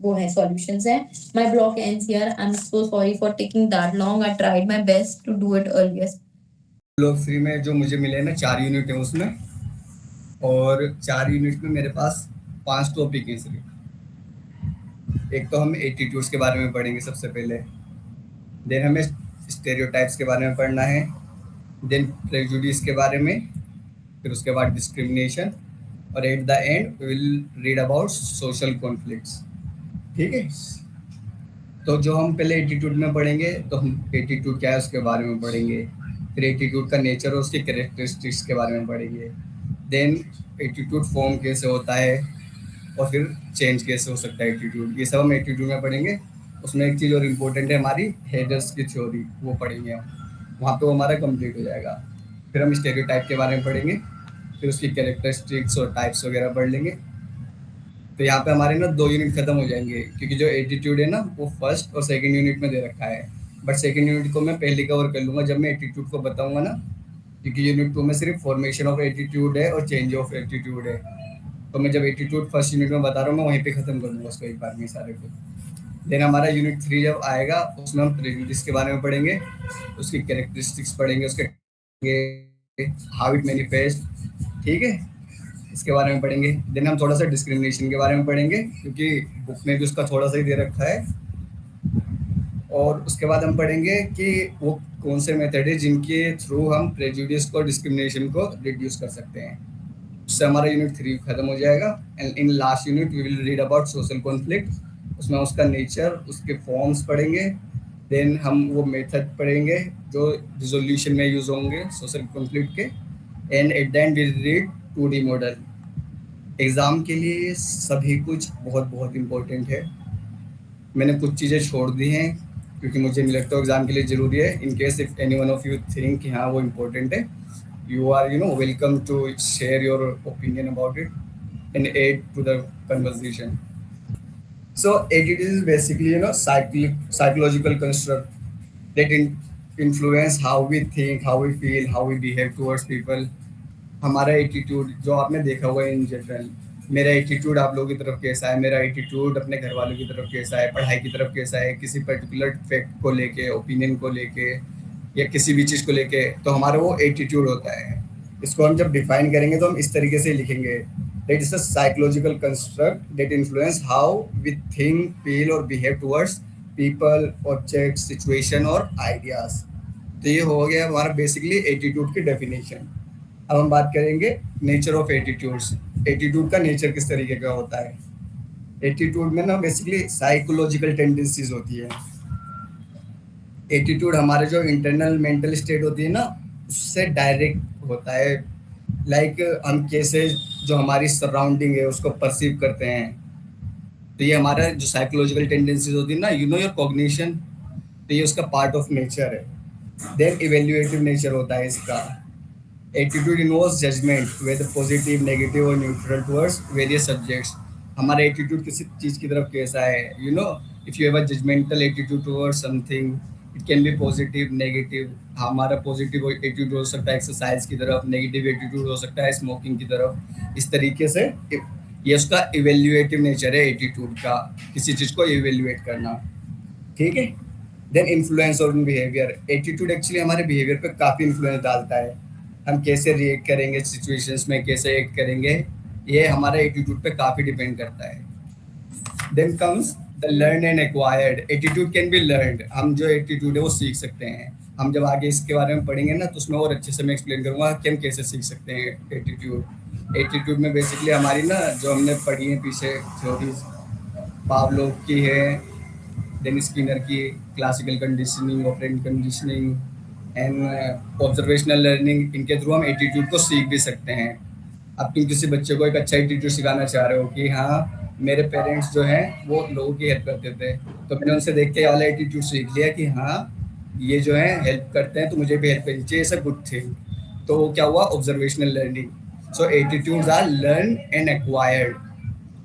वो है सॉल्यूशंस है। My block ends here. I'm so sorry for taking that long. I tried my best to do it earlier. Block 3 में जो मुझे मिले ना 4 यूनिट है उसमें, और 4 यूनिट में मेरे पास 5 टॉपिक हैं सिर्फ। एक तो हम एटीट्यूड्स के बारे में पढ़ेंगे सबसे पहले, देन हमें स्टेरियोटाइप्स के बारे में पढ़ना है, देन प्रेजुडिस के बारे में, फिर उसके बाद डिस्क्रिमिनेशन, और at the end we will read about social conflicts. ठीक है, तो जो हम पहले एटीट्यूड में पढ़ेंगे, तो हम एटीट्यूड क्या है उसके बारे में पढ़ेंगे, फिर एटीट्यूड का नेचर और उसकी कैरेक्टरिस्टिक्स के बारे में पढ़ेंगे, देन एटीट्यूड फॉर्म कैसे होता है, और फिर चेंज कैसे हो सकता है एटीट्यूड, ये सब हम एटीट्यूड में पढ़ेंगे। उसमें एक चीज़ और इम्पोर्टेंट है, हमारी हेडर्स की थ्योरी, वो पढ़ेंगे हम, वहाँ पे वो हमारा कंप्लीट हो जाएगा। फिर हम स्टेरियोटाइप के बारे में पढ़ेंगे, फिर उसकी कैरेक्टरिस्टिक्स और टाइप्स वगैरह पढ़ लेंगे। तो यहाँ पे हमारे ना 2 यूनिट खत्म हो जाएंगे, क्योंकि जो एटीट्यूड है ना वो फर्स्ट और सेकंड यूनिट में दे रखा है, बट सेकंड यूनिट को मैं पहले कवर कर लूँगा जब मैं एटीट्यूड को बताऊँगा ना, क्योंकि यूनिट 2 में सिर्फ फॉर्मेशन ऑफ एटीट्यूड है और चेंज ऑफ एटीट्यूड है। तो मैं जब एटीट्यूड फर्स्ट यूनिट में बता रहा हूँ, मैं वहीं पे खत्म कर दूँगा उसको एक बार में सारे को। देन हमारा यूनिट 3 जब आएगा, उसमें हम प्रेजुडिस के बारे में पढ़ेंगे, उसकी कैरेक्टरिस्टिक्स पढ़ेंगे, उसके हाउ इट मैनिफेस्ट, ठीक है, इसके बारे में पढ़ेंगे। देन हम थोड़ा सा डिस्क्रिमिनेशन के बारे में पढ़ेंगे, क्योंकि बुक में भी उसका थोड़ा सा ही दे रखा है। और उसके बाद हम पढ़ेंगे कि वो कौन से मेथड है जिनके थ्रू हम प्रेजुडिस को, डिस्क्रिमिनेशन को रिड्यूस कर सकते हैं। उससे हमारा यूनिट 3 खत्म हो जाएगा। And in last unit we will read about social conflict, उसमें उसका नेचर, उसके फॉर्म्स पढ़ेंगे, देन हम वो मेथड पढ़ेंगे जो रिजोल्यूशन में यूज होंगे सोशल कॉन्फ्लिक्ट के, and at the end we read 2D model. Exam के लिए सभी कुछ बहुत बहुत इम्पोर्टेंट है। मैंने कुछ चीज़ें छोड़ दी हैं क्योंकि मुझे नहीं लगता एग्ज़ाम के लिए ज़रूरी है। In case if any one of you think कि हाँ वो इम्पोर्टेंट है, you are welcome to share your opinion about it and add to the conversation. So attitude is basically psychological construct that influence how we think, how we feel, how we behave towards people. हमारा attitude जो आपने देखा हुआ है in general, मेरा attitude आप लोगों की तरफ कैसा है, मेरा एटीट्यूड अपने घर वालों की तरफ कैसा है, पढ़ाई की तरफ कैसा है, किसी पर्टिकुलर फैक्ट को लेके, ओपिनियन को लेके, या किसी भी चीज़ को लेके, तो हमारा वो एटीट्यूड होता है। इसको हम जब डिफाइन करेंगे तो हम इस तरीके से लिखेंगे, that is a psychological construct that influence how we think, feel और behave towards people, object, situation और आइडियाज। तो ये हो गया हमारा बेसिकली एटीट्यूड की डेफिनेशन। अब हम बात करेंगे नेचर ऑफ एटीट्यूड्स। एटीट्यूड का नेचर किस तरीके का होता है। एटीट्यूड में ना बेसिकली साइकोलॉजिकल टेंडेंसीज होती है। एटीट्यूड हमारे जो इंटरनल मेंटल स्टेट होती है ना, उससे डायरेक्ट होता है लाइक हम कैसे जो हमारी सराउंडिंग है उसको परसीव करते हैं। तो ये हमारा जो साइकोलॉजिकल टेंडेंसीज होती है ना, यू नो योर कॉग्निशन, तो ये उसका पार्ट ऑफ नेचर है। देन इवेल्युएटिव नेचर होता है इसका। Attitude involves judgement whether positive negative और न्यूट्रल टुवर्ड्स वेरियस सब्जेक्ट्स। हमारा एटीट्यूड किसी चीज की तरफ कैसा है, you know if you have a judgemental attitude towards something, it can be positive negative. हमारा पॉजिटिव एटीट्यूड हो सकता है एक्सरसाइज की तरफ, नेगेटिव एटीट्यूड हो सकता है स्मोकिंग की तरफ। इस तरीके से ये उसका इवेल्युएटिव नेचर है एटीट्यूड का, किसी चीज को इवेल्युएट करना। ठीक है। Then influence on behaviour. Attitude actually हमारे बिहेवियर पे काफ़ी इन्फ्लुएंस डालता है। हम कैसे रिएक्ट करेंगे सिचुएशंस में, कैसे एक्ट करेंगे, ये हमारा एटीट्यूड पे काफ़ी डिपेंड करता है। Then comes the learn and acquired. Attitude can be learned. हम जो एटीट्यूड है वो सीख सकते हैं। हम जब आगे इसके बारे में पढ़ेंगे ना, तो उसमें और अच्छे से मैं एक्सप्लेन करूँगा कि हम कैसे सीख सकते हैं एटीट्यूड। एटीट्यूड में बेसिकली हमारी ना जो हमने पढ़ी है पीछे थ्योरीज, पावलोव की है, देन स्किनर की classical conditioning, operant conditioning and observational learning, इनके थ्रू हम एटीट्यूड को सीख भी सकते हैं। अब तुम किसी बच्चे को एक अच्छा एटीट्यूड सिखाना चाह रहे हो कि हाँ मेरे पेरेंट्स जो हैं वो लोगों की हेल्प करते थे, तो मैंने उनसे देख के वाला एटीट्यूड सीख लिया कि हाँ ये जो है हेल्प करते हैं तो मुझे भी हेल्प करनी चाहिए, ऐसा गुड थिंग। तो वो क्या हुआ, observational learning. So attitudes are learn and acquired.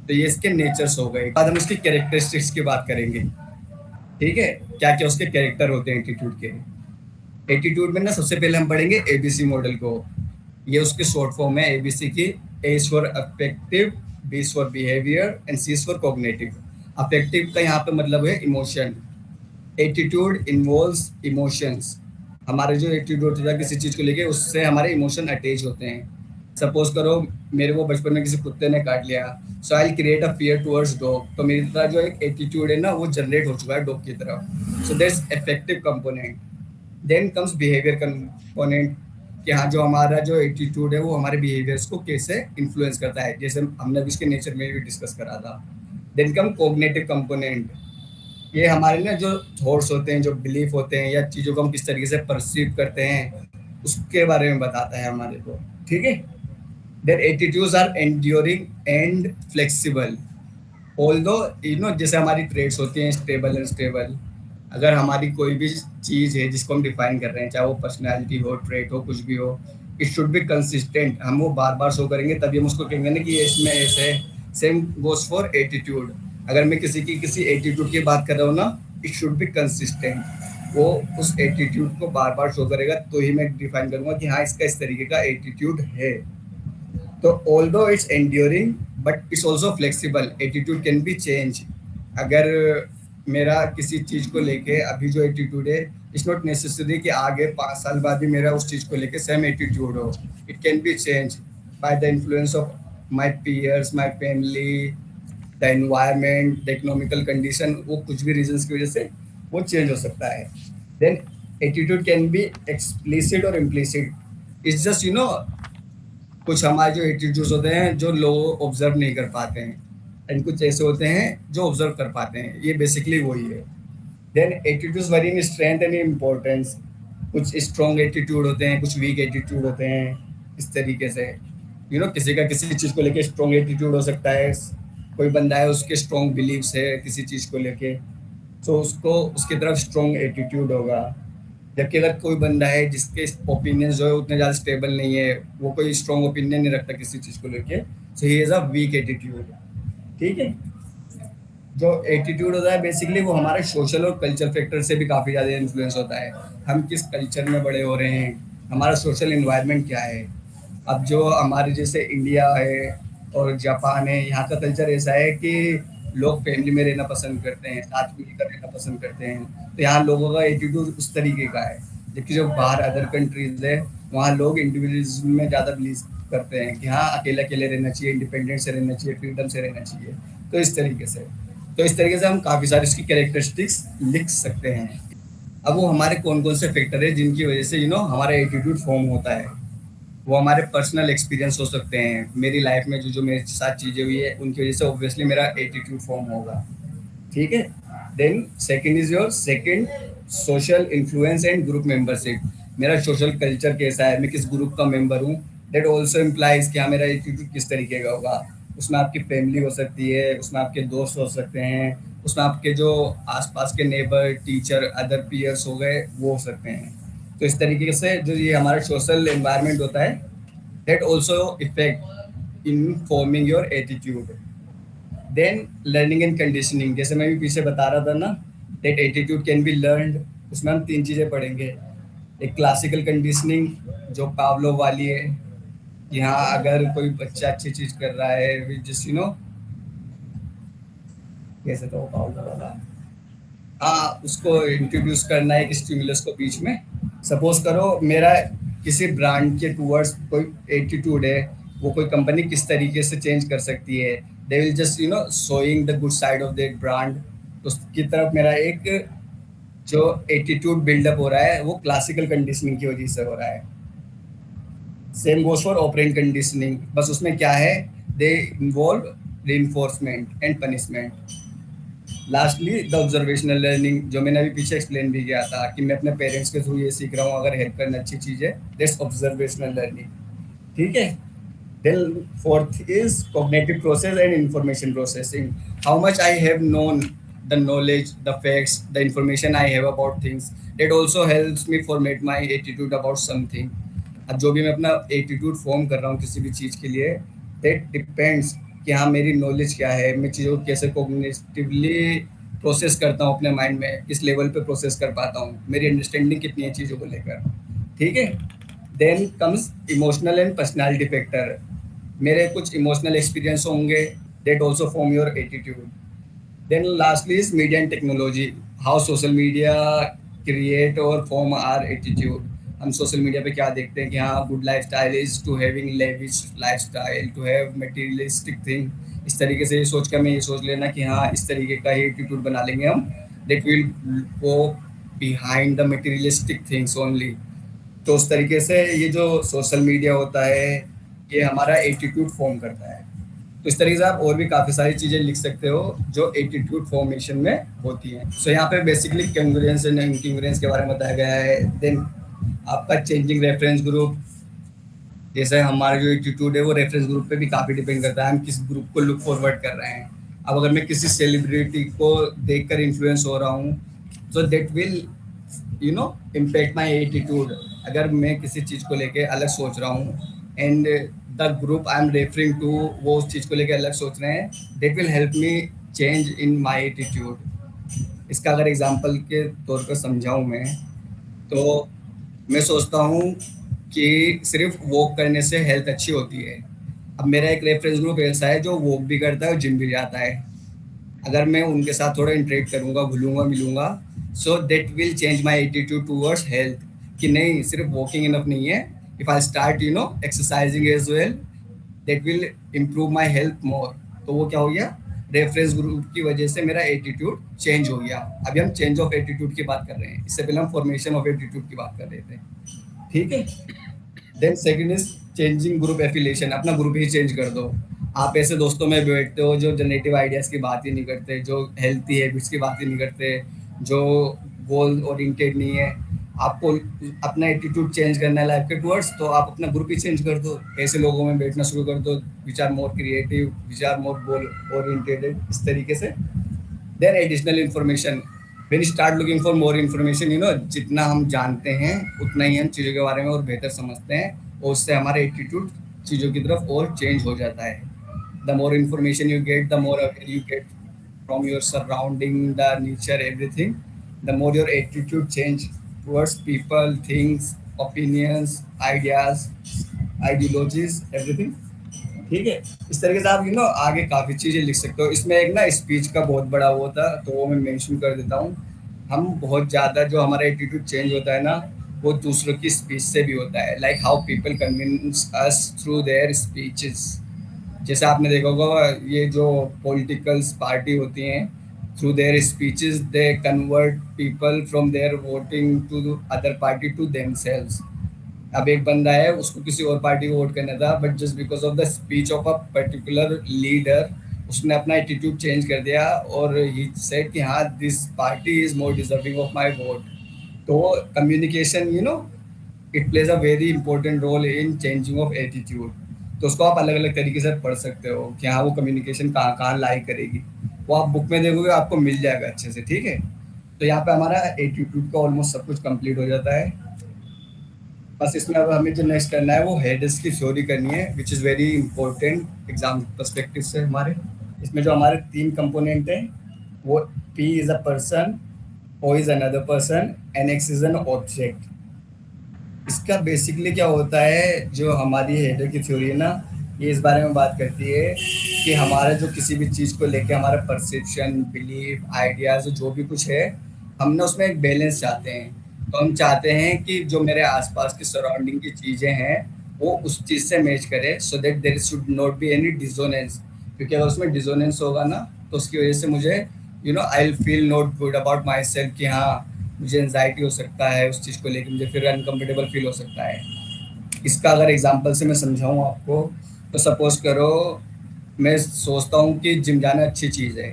तो ये इसके नेचर्स हो गए। बाद हम इसकी कैरेक्टरिस्टिक्स की बात करेंगे। ठीक है, क्या क्या उसके कैरेक्टर होते हैं एटीट्यूड के। एटीट्यूड में ना सबसे पहले हम पढ़ेंगे एबीसी मॉडल को। ये उसकी शॉर्ट फॉर्म है एबीसी की। A is for affective, B is for behaviour and C is for cognitive. Affective का यहाँ पे मतलब है इमोशन। Attitude involves emotions. हमारे जो एटीट्यूड होता है किसी चीज़ को लेके, उससे हमारे इमोशन अटैच होते हैं। सपोज करो मेरे को बचपन में किसी कुत्ते ने काट लिया, so I create a fear towards dog. तो मेरी तरह जो एक एटीट्यूड है ना वो जनरेट हो चुका है डॉग की तरफ। So that's effective component. Then comes behaviour component, कि हाँ जो हमारा जो एटीट्यूड है वो हमारे बिहेवियर्स को कैसे इन्फ्लुएंस करता है, जैसे हमने अभी इसके नेचर में भी डिस्कस करा था। Then come cognitive component. ये हमारे ना जो थॉट्स होते हैं, जो बिलीफ होते हैं, या चीज़ों को हम किस तरीके से परसीव करते हैं, उसके बारे में बताता है हमारे को। ठीक है। Their attitudes are enduring and flexible. Although you know जैसे हमारी traits होती हैं स्टेबल एंड स्टेबल, अगर हमारी कोई भी चीज़ है जिसको हम डिफाइन कर रहे हैं, चाहे वो पर्सनैलिटी हो, ट्रेट हो, कुछ भी हो, इट शुड बी कंसिस्टेंट। हम वो बार बार शो करेंगे तभी हम उसको कहेंगे ना कि ये इसमें ऐसे है। Same goes for attitude. अगर मैं किसी एटीट्यूड की बात कर रहा हूँ ना, इट शुड बी कंसिस्टेंट। वो उस एटीट्यूड को बार बार शो करेगा तो ही मैं डिफाइन करूँगा कि हाँ इसका इस तरीके का एटीट्यूड है। तो although it's enduring but it's also flexible. Attitude can be change. अगर मेरा किसी चीज़ को लेके अभी जो एटीट्यूड है, इट्स नॉट नेसेसरी कि आगे 5 साल बाद भी मेरा उस चीज़ को लेके सेम एटीट्यूड हो। It can be change by the influence of my peers, my family, the environment, the economical condition. वो कुछ भी रीजंस की वजह से वो चेंज हो सकता है। Then attitude can be explicit और implicit. It's just you know कुछ हमारे जो एटीट्यूड्स होते हैं जो लोग ऑब्जर्व नहीं कर पाते हैं, एंड कुछ ऐसे होते हैं जो ऑब्जर्व कर पाते हैं। ये बेसिकली वही है। Then attitudes vary in strength and importance. कुछ स्ट्रॉन्ग एटीट्यूड होते हैं, कुछ वीक एटीट्यूड होते हैं। इस तरीके से यू नो किसी का किसी चीज़ को लेके स्ट्रॉन्ग एटीट्यूड हो सकता है। कोई बंदा है उसके स्ट्रॉन्ग बिलीव्स है किसी चीज़ को लेके, तो उसको उसकी तरफ स्ट्रॉन्ग एटीट्यूड होगा। जबकि अगर कोई बंदा है जिसके ओपिनियन जो है उतने ज़्यादा स्टेबल नहीं है, वो कोई स्ट्रॉन्ग ओपिनियन नहीं रखता किसी चीज़ को लेके, so he is a weak attitude. ठीक है। जो एटीट्यूड होता है बेसिकली वो हमारे सोशल और कल्चर फैक्टर से भी काफ़ी ज़्यादा इन्फ्लुएंस होता है। हम किस कल्चर में बड़े हो रहे हैं, हमारा सोशल इन्वायरमेंट क्या है। अब जो हमारे जैसे इंडिया है और जापान है, यहाँ का कल्चर ऐसा है कि लोग फैमिली में रहना पसंद करते हैं, साथ मिलकर रहना पसंद करते हैं। तो यहाँ लोगों का एटीट्यूड उस तरीके का है। जबकि जो बाहर अदर कंट्रीज है वहाँ लोग इंडिविजुअलिज्म में ज़्यादा बिलीव करते हैं कि हाँ अकेले अकेले रहना चाहिए, इंडिपेंडेंट से रहना चाहिए, फ्रीडम से रहना चाहिए। तो इस तरीके से हम काफ़ी सारी इसकी कैरेक्टरिस्टिक्स लिख सकते हैं। अब वो हमारे कौन कौन से फैक्टर है जिनकी वजह से हमारा एटीट्यूड फॉर्म होता है। वो हमारे पर्सनल एक्सपीरियंस हो सकते हैं। मेरी लाइफ में जो मेरे साथ चीज़ें हुई है उनकी वजह से ऑब्वियसली मेरा एटीट्यूड फॉर्म होगा। ठीक है। Then second is your social influence and group membership. मेरा सोशल कल्चर कैसा है, मैं किस ग्रुप का मेंबर हूँ, दैट ऑल्सो इम्प्लाइज कि हाँ मेरा एटीट्यूड किस तरीके का होगा। उसमें आपकी फैमिली हो सकती है, उसमें आपके दोस्त हो सकते हैं, उसमें आपके जो आसपास के नेबर, टीचर, अदर पीयर्स हो गए, वो हो सकते हैं। तो इस तरीके से जो ये हमारा सोशल एनवायरनमेंट होता है, that also effect in forming your attitude. Then learning and conditioning, जैसे मैं भी पीछे बता रहा था ना, that attitude can be learned. उसमें हम 3 चीज़ें पढ़ेंगे। एक क्लासिकल कंडीशनिंग जो पावलोव वाली है, कि हाँ अगर कोई बच्चा अच्छी चीज़ कर रहा है, जस्ट यू नो, कैसे तो पावलोव वाला, हाँ उसको इंट्रोड्यूस करना है एक स्टिमुलस को बीच में। सपोज करो मेरा किसी ब्रांड के टूवर्ड्स कोई एटीट्यूड है, वो कोई कंपनी किस तरीके से चेंज कर सकती है, they will just you know showing the good side of that brand. तो उसकी तरफ मेरा एक जो एटीट्यूड बिल्डअप हो रहा है, वो क्लासिकल कंडीशनिंग की वजह से हो रहा है। Same goes for operant conditioning, बस उसमें क्या है, they involve reinforcement and punishment. Lastly the observational learning, जो मैंने अभी पीछे एक्सप्लेन भी किया था कि मैं अपने पेरेंट्स के थ्रू ये सीख रहा हूँ, अगर हेल्प करना अच्छी चीज़ है, दैट्स ऑब्जर्वेशनल लर्निंग। ठीक है। Then fourth is cognitive process and information processing. How much I have known, the knowledge, the facts, the information I have about things, that also helps me formate my attitude about something. अब जो भी मैं अपना attitude form कर रहा हूँ किसी भी चीज़ के लिए, दैट डिपेंड्स कि हाँ मेरी नॉलेज क्या है, मैं चीज़ों को कैसे कोग्निटिवली प्रोसेस करता हूँ अपने माइंड में, किस लेवल पे प्रोसेस कर पाता हूँ, मेरी अंडरस्टैंडिंग कितनी है चीज़ों को लेकर। ठीक है। Then comes emotional and personality factor. मेरे कुछ इमोशनल एक्सपीरियंस होंगे, that also form your attitude. Then lastly is media and technology, how social media create और फॉर्म आर एटीट्यूड। हम सोशल मीडिया पे क्या देखते हैं कि हाँ good lifestyle is to having lavish lifestyle, to have materialistic thing. इस तरीके से ये सोच कर मैं ये सोच लेना कि हाँ इस तरीके का ही एटीट्यूड बना लेंगे हम, that will go behind the materialistic things only. तो उस तरीके से ये जो सोशल मीडिया होता है, ये हमारा एटीट्यूड फॉर्म करता है। तो इस तरीके से आप और भी काफ़ी सारी चीज़ें लिख सकते हो जो एटीट्यूड फॉर्मेशन में होती हैं। सो यहाँ पे बेसिकली कंग्रुएंस एंड इनकंग्रुएंस के बारे में बताया गया है। देन आपका चेंजिंग रेफरेंस ग्रुप, जैसे हमारा जो एटीट्यूड है वो रेफरेंस ग्रुप पे भी काफ़ी डिपेंड करता है, हम किस ग्रुप को लुक फॉरवर्ड कर रहे हैं। अब अगर मैं किसी सेलिब्रिटी को देखकर इन्फ्लुएंस हो रहा हूँ, सो that will you know impact my attitude. अगर मैं किसी चीज़ को लेके अलग सोच रहा हूँ and the group I am referring to वो उस चीज़ को लेके अलग सोच रहे हैं, that will help me change in my attitude. इसका अगर एग्जाम्पल के तौर पर समझाऊँ मैं, तो मैं सोचता हूँ कि सिर्फ वॉक करने से हेल्थ अच्छी होती है। अब मेरा एक रेफरेंस ग्रुप ऐसा है जो वॉक भी करता है और जिम भी जाता है। अगर मैं उनके साथ थोड़ा इंटरेक्ट करूँगा, घुलूँगा मिलूँगा, so that will change my attitude towards health, कि नहीं सिर्फ वॉकिंग इनफ नहीं है, if I start you know exercising as well, that will improve my health more. तो वो क्या हो गया, रेफरेंस ग्रुप की वजह से मेरा एटीट्यूड चेंज हो गया। अभी हम चेंज ऑफ एटीट्यूड की बात कर रहे हैं, इससे पहले हम फॉर्मेशन ऑफ एटीट्यूड की बात कर रहे थे। ठीक है। Then second is changing group affiliation, अपना ग्रुप ही चेंज कर दो। आप ऐसे दोस्तों में बैठते हो जो जनरेटिव आइडियाज़ की बात ही नहीं करते, जो हेल्थी हैबिट्स की बात ही नहीं करते, जो गोल ओरिएंटेड नहीं है। आपको अपना एटीट्यूड चेंज करना है लाइफ के टुवर्ड्स, तो आप अपना ग्रुप ही चेंज कर दो, ऐसे लोगों में बैठना शुरू कर दो which are more creative, which are more goal oriented, इस तरीके से। Then additional information, when you start looking for more information, you know जितना हम जानते हैं उतना ही हम चीज़ों के बारे में और बेहतर समझते हैं, और उससे हमारा एटीट्यूड चीज़ों की तरफ और चेंज हो जाता है। The more information you get, the more aware you get from your surrounding, the nature, everything, the more your attitude change towards people, things, opinions, ideas, ideologies, everything। ठीक है। इस तरीके से आप आगे काफ़ी चीज़ें लिख सकते हो। इसमें एक ना स्पीच का बहुत बड़ा वो था, तो वो मैं मेंशन कर देता हूँ। हम बहुत ज़्यादा जो हमारा एटीट्यूड चेंज होता है ना, वो दूसरों की स्पीच से भी होता है, like how people convince us through their speeches. जैसे आपने देखा होगा ये जो पॉलिटिकल्स पार्टी होती हैं, through their speeches they convert people from their voting to the other party to themselves। अब एक बंदा है, उसको किसी और पार्टी को वोट करना था, but just because of the speech of a particular leader उसने अपना एटीट्यूड चेंज कर दिया और ही सेड कि हाँ this party is more deserving of my vote. तो communication it plays a very important role in changing of attitude. तो उसको आप अलग अलग तरीके से पढ़ सकते हो कि हाँ वो कम्युनिकेशन कहाँ कहाँ लाई करेगी, वो आप बुक में देखोगे आपको मिल जाएगा अच्छे से, ठीक है। तो यहाँ पे हमारा एटीट्यूड का ऑलमोस्ट सब कुछ कंप्लीट हो जाता है। बस इसमें अब हमें जो नेक्स्ट करना है वो हेडर्स की थ्योरी करनी है, which is very important exam perspective से हमारे। इसमें जो हमारे 3 कंपोनेंट हैं वो P is a person, O is another person and X is an object. इसका बेसिकली क्या होता है, जो हमारी हेडर की थ्योरी है ना, ये इस बारे में बात करती है कि हमारा जो किसी भी चीज़ को लेके हमारा परसेप्शन, बिलीफ, आइडियाज जो भी कुछ है, हम ना उसमें एक बैलेंस चाहते हैं। तो हम चाहते हैं कि जो मेरे आसपास की सराउंडिंग की चीज़ें हैं वो उस चीज़ से मैच करे, so that there should not be any dissonance. क्योंकि अगर उसमें डिसोनेंस होगा ना तो उसकी वजह से मुझे I will feel not good about my self, कि हाँ मुझे एंजाइटी हो सकता है उस चीज़ को लेकर, मुझे फिर अनकंफर्टेबल फील हो सकता है। इसका अगर एग्जांपल से मैं समझाऊँ आपको, तो सपोज करो मैं सोचता हूँ कि जिम जाना अच्छी चीज़ है,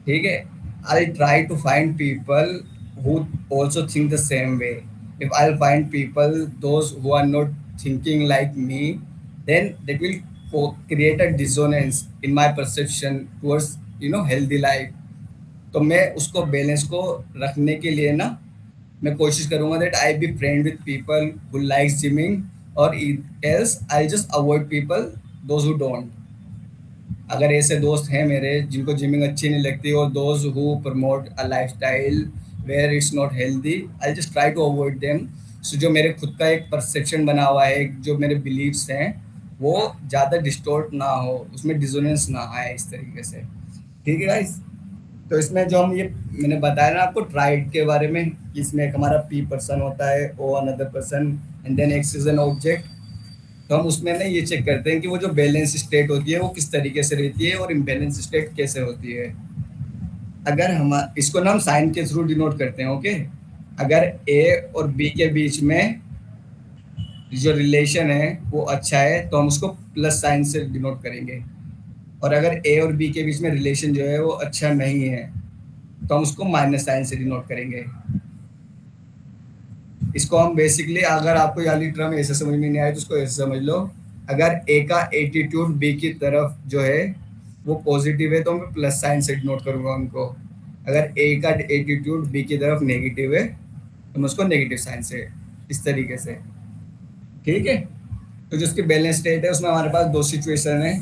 ठीक है। I try to find people who also think the same way. If I'll find people those who are not thinking like me, then that will create a dissonance in my perception towards healthy life. तो मैं उसको balance को रखने के लिए ना मैं कोशिश करूंगा that I be friend with people who likes gymming, और else I just avoid people those who don't. अगर ऐसे दोस्त हैं मेरे जिनको जिमिंग अच्छी नहीं लगती, और those who promote a lifestyle where it's not healthy, I just try to avoid them. So जो मेरे खुद का एक परसेप्शन बना हुआ है, जो मेरे बिलीव्स हैं वो ज़्यादा डिस्टोर्ट ना हो, उसमें डिसोनेंस ना आए इस तरीके से, ठीक है गाइस। तो इसमें जो हम ये मैंने बताया ना आपको ट्राइड के बारे में, इसमें एक हमारा P पर्सन होता है, O another person and then X is an object. तो हम उसमें ना ये चेक करते हैं कि वो जो बैलेंस स्टेट होती है वो किस तरीके से रहती है और इम्बैलेंस स्टेट कैसे होती है। अगर हम इसको ना हम साइन के थ्रू डिनोट करते हैं, ओके। अगर A और B के बीच में जो रिलेशन है वो अच्छा है तो हम उसको प्लस साइन से डिनोट करेंगे, और अगर A और B के बीच में रिलेशन जो है वो अच्छा नहीं है तो हम उसको माइनस साइन से डिनोट करेंगे। इसको हम बेसिकली, अगर आपको वाली टर्म ऐसे समझ में नहीं आए तो उसको ऐसे समझ लो, अगर A का एटीट्यूड B की तरफ जो है वो पॉजिटिव है तो मैं प्लस साइन से डिनोट करूंगा उनको। अगर A का एटीट्यूड B की तरफ नेगेटिव है तो मैं उसको नेगेटिव साइन से, इस तरीके से, ठीक है। तो जो उसकी बैलेंस स्टेट है उसमें हमारे पास 2 सिचुएशन है,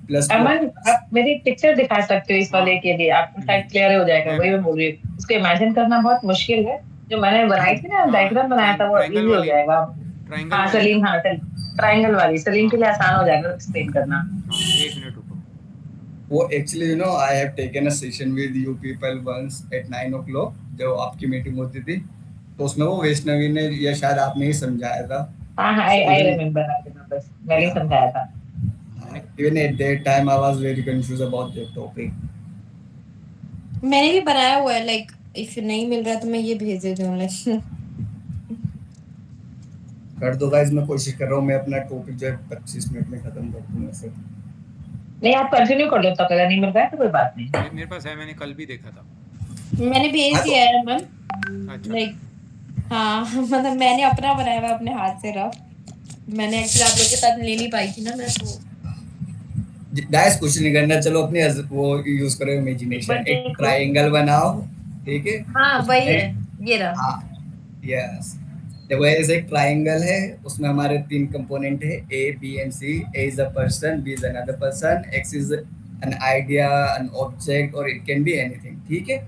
प्लस अमन, आप मेरी पिक्चर दिखा सकते हो इस वाले के लिए, आपको शायद क्लियर हो जाएगा। वही मैं बोल रही हूँ, इसको इमेजिन करना बहुत मुश्किल है। जो मैंने बनाई थी ना, डायग्राम बनाया था, वो triangle इजी हो वाली, जाएगा। ट्रायंगल हाँ सलीम, हाँ ट्रायंगल वाली सलीम के लिए आसान हो जाएगा एक्सप्लेन करना। 1 मिनट रुको। वो actually I have taken a session with you people once at 9 o'clock, जो आपकी मीटिंग होती थी, तो उसमें वो वैष्णवी ने या शायद आपने ही समझाया था। हाँ हाँ, आई रिमेम्बर, बस मैंने समझाया था। Even at that time I was very confused about that topic. मैंने भी बनाया हुआ है, लाइक इफ नहीं मिल रहा तो मैं ये भेज देती हूँ लाइक। कर दो गाइस, मैं कोशिश कर रहा हूँ मैं अपना टॉपिक जो है 25 मिनट में खत्म कर दूँ ऐसे। नहीं, आप कंटिन्यू कर लो, तो अगर नहीं मिल रहा है तो कोई बात नहीं। मेरे पास है, मैंने कल भी देखा था। मैंने भेज हाँ, तो- दिया है मन, अच्छा, लाइक हाँ मतलब मैंने अपना बनाया हुआ है अपने हाथ से रफ। मैंने एक्चुअली आप लोग के साथ ले नहीं पाई थी ना मैं, तो गाइस कुछ नहीं करना, चलो अपनी वो यूज करो इमेजिनेशन, एक ट्रायंगल बनाओ, ठीक है। हाँ वही है, ये रहा। हाँ यस, देखो ऐसे एक ट्रायंगल है, उसमें हमारे 3 कंपोनेंट है A B and C। A is a person, B is another person, X is an idea, an object और it can be anything, ठीक है।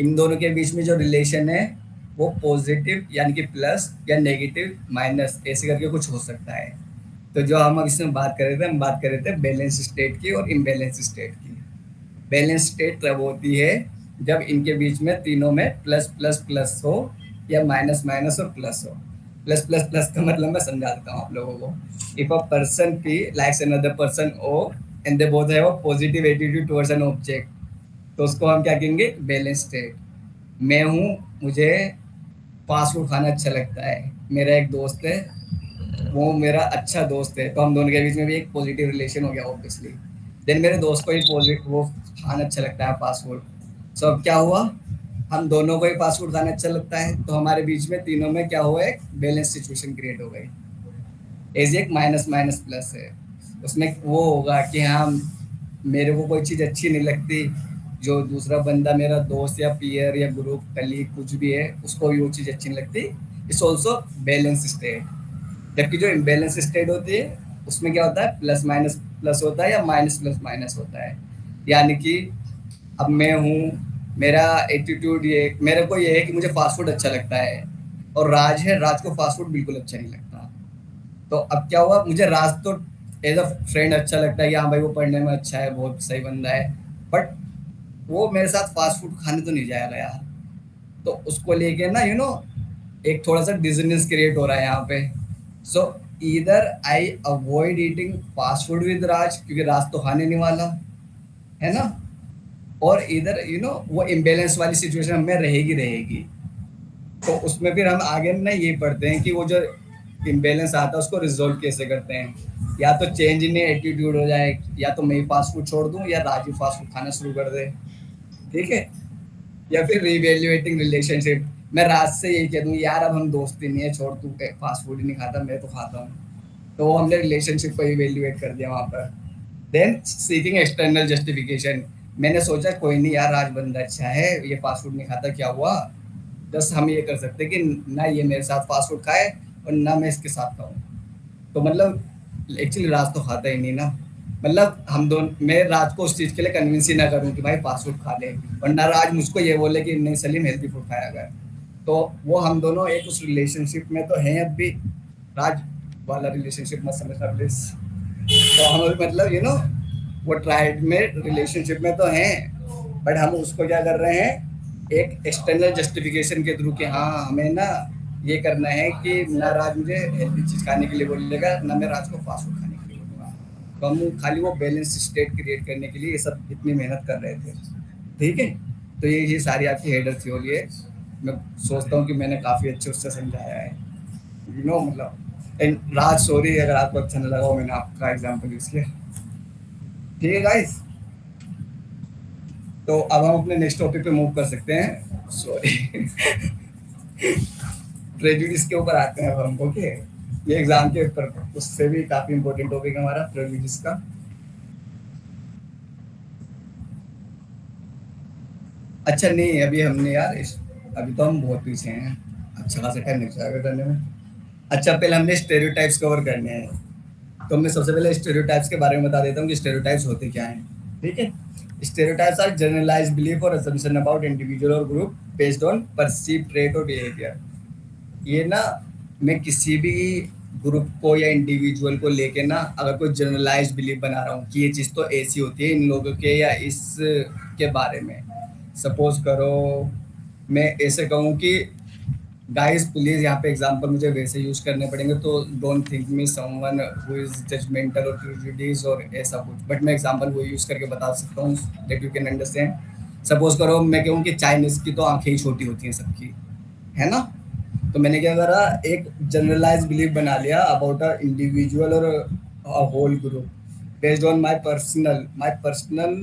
इन दोनों के बीच में जो रिलेशन है वो पॉजिटिव यानी कि प्लस या नेगेटिव माइनस ऐसे करके कुछ हो सकता है। तो जो हम अब इसमें बात कर रहे थे, हम बात कर रहे थे बैलेंस स्टेट की और इम्बैलेंस स्टेट की। बैलेंस स्टेट तब होती है जब इनके बीच में तीनों में प्लस प्लस प्लस हो या माइनस माइनस और प्लस हो। प्लस प्लस प्लस का मतलब मैं समझा देता हूँ आप लोगों को। If a person P likes another person O and they both have a positive attitude towards an object, तो उसको हम क्या कहेंगे, बैलेंस स्टेट। मैं हूँ, मुझे फास्ट फूड खाना अच्छा लगता है, मेरा एक दोस्त है वो मेरा अच्छा दोस्त है, तो हम दोनों के बीच में भी एक पॉजिटिव रिलेशन हो गया ऑब्वियसली। देन मेरे दोस्त को ही वो खाना अच्छा लगता है फास्ट फूड। सो अब क्या हुआ, हम दोनों को ही फास्ट फूड खाना अच्छा लगता है, तो हमारे बीच में तीनों में क्या हुआ, एक बैलेंस सिचुएशन क्रिएट हो गई। एज एक माइनस माइनस प्लस है, उसमें वो होगा कि हाँ मेरे को कोई चीज़ अच्छी नहीं लगती, जो दूसरा बंदा मेरा दोस्त या पीयर या ग्रुप कलीग कुछ भी है उसको भी वो चीज़ अच्छी नहीं लगती। It's also balance state. जबकि जो इम्बैलेंस स्टेट होती है उसमें क्या होता है, प्लस माइनस प्लस होता है या माइनस प्लस माइनस होता है। यानी कि अब मैं हूँ, मेरा एटीट्यूड ये, मेरे को ये है कि मुझे फास्ट फूड अच्छा लगता है, और राज है, राज को फास्ट फूड बिल्कुल अच्छा नहीं लगता। तो अब क्या हुआ, मुझे राज तो एज अ फ्रेंड अच्छा लगता है कि हाँ भाई वो पढ़ने में अच्छा है, बहुत सही बंदा है, बट वो मेरे साथ फास्ट फूड खाने तो नहीं जाएगा यार। तो उसको लेके ना एक थोड़ा सा डिजनेस क्रिएट हो रहा है यहाँ पे। So either I avoid eating fast food with Raj, क्योंकि राज तो खाने नहीं वाला है ना, और इधर वो इम्बेलेंस वाली सिचुएशन हमें रहेगी रहेगी। तो उसमें फिर हम आगे ना ये पढ़ते हैं कि वो जो इम्बेलेंस आता है उसको रिजोल्व कैसे करते हैं। या तो चेंज इन एटीट्यूड हो जाए, या तो मैं फास्ट फूड छोड़ दूं या राजू फास्ट फूड खाना शुरू कर दे, ठीक है। या फिर रिवैल्यूएटिंग रिलेशनशिप, मैं राज से यही कह दूं यार अब हम दोस्ती नहीं है, छोड़, तू फास्ट फूड ही नहीं खाता, मैं तो खाता हूँ। तो वो हमने रिलेशनशिप को इवेल्युएट कर दिया वहाँ पर। देन सीकिंग एक्सटर्नल जस्टिफिकेशन, मैंने सोचा कोई नहीं यार आज बंदा अच्छा है, ये फास्ट फूड नहीं खाता, क्या हुआ, बस हम ये कर सकते कि ना ये मेरे साथ फास्ट फूड खाए और ना मैं इसके साथ खाऊं। तो मतलब एक्चुअली राज तो खाता ही नहीं ना, मतलब हम दोनों, मैं राज को उस चीज़ के लिए कन्विंस ही ना करूं कि भाई फास्ट फूड खा ले, वरना राज मुझको ये बोले कि नहीं सलीम हेल्दी फूड खाया कर। तो वो हम दोनों एक उस रिलेशनशिप में तो हैं अब भी, राज वाला रिलेशनशिप मत समझना प्लीज। तो हम मतलब वो ट्राइड में रिलेशनशिप में तो हैं, बट हम उसको क्या कर रहे हैं, एक एक्सटर्नल जस्टिफिकेशन के थ्रू कि हाँ हमें ना ये करना है कि ना राज मुझे हेल्दी चीज़ खाने के लिए बोलेगा, ना मैं राज को फास्ट फूड खाने के लिए बोलूँगा। तो हम खाली वो बैलेंस स्टेट क्रिएट करने के लिए ये सब इतनी मेहनत कर रहे थे, ठीक है। तो ये सारी आपकी हेडर थ्योरी है। मैं सोचता हूँ कि मैंने काफ़ी अच्छे उससे समझाया है, मतलब एंड राज सॉरी अगर आपको अच्छा नहीं लगा वो मैंने आपका एग्जाम्पल यूज़ किया, ठीक है गाइस। तो अब हम अपने नेक्स्ट टॉपिक पे मूव कर सकते हैं, सॉरी प्रेजुडिस के ऊपर आते हैं अब हम, ओके। ये एग्जाम के ऊपर उससे भी काफी इंपॉर्टेंट टॉपिक है हमारा प्रेजुडिस का। अच्छा नहीं अभी हमने यार अभी तो हम बहुत पीछे हैं, अच्छा खासा टाइम लग जाएगा करने में। अच्छा पहले हमने स्टेरियोटाइप्स कवर करने हैं, तो मैं सबसे पहले स्टेरियोटाइप्स के बारे में बता देता हूँ कि स्टेरियोटाइप्स होते क्या हैं, ठीक है। Stereotypes are generalized belief or assumption about individual or group based on perceived trait or behavior। ये ना मैं किसी भी ग्रुप को या इंडिविजुअल को लेके ना अगर कोई जनरलाइज बिलीफ बना रहा हूँ कि ये चीज़ तो ऐसी होती है इन लोगों के या इस के बारे में। सपोज करो मैं ऐसे कहूँ कि गाइस प्लीज यहाँ पे एग्जांपल मुझे वैसे यूज करने पड़ेंगे, तो don't think me someone who is judgemental और प्रेजुडिस और ऐसा कुछ, बट मैं एग्जांपल वो यूज करके बता सकता हूँ that you can understand. Suppose करो मैं कहूँ कि चाइनीज की तो आंखें ही छोटी होती हैं सबकी, है ना। तो मैंने क्या करा, एक जनरलाइज बिलीफ बना लिया अबाउट अ इंडिविजुअल और a whole group based on my personal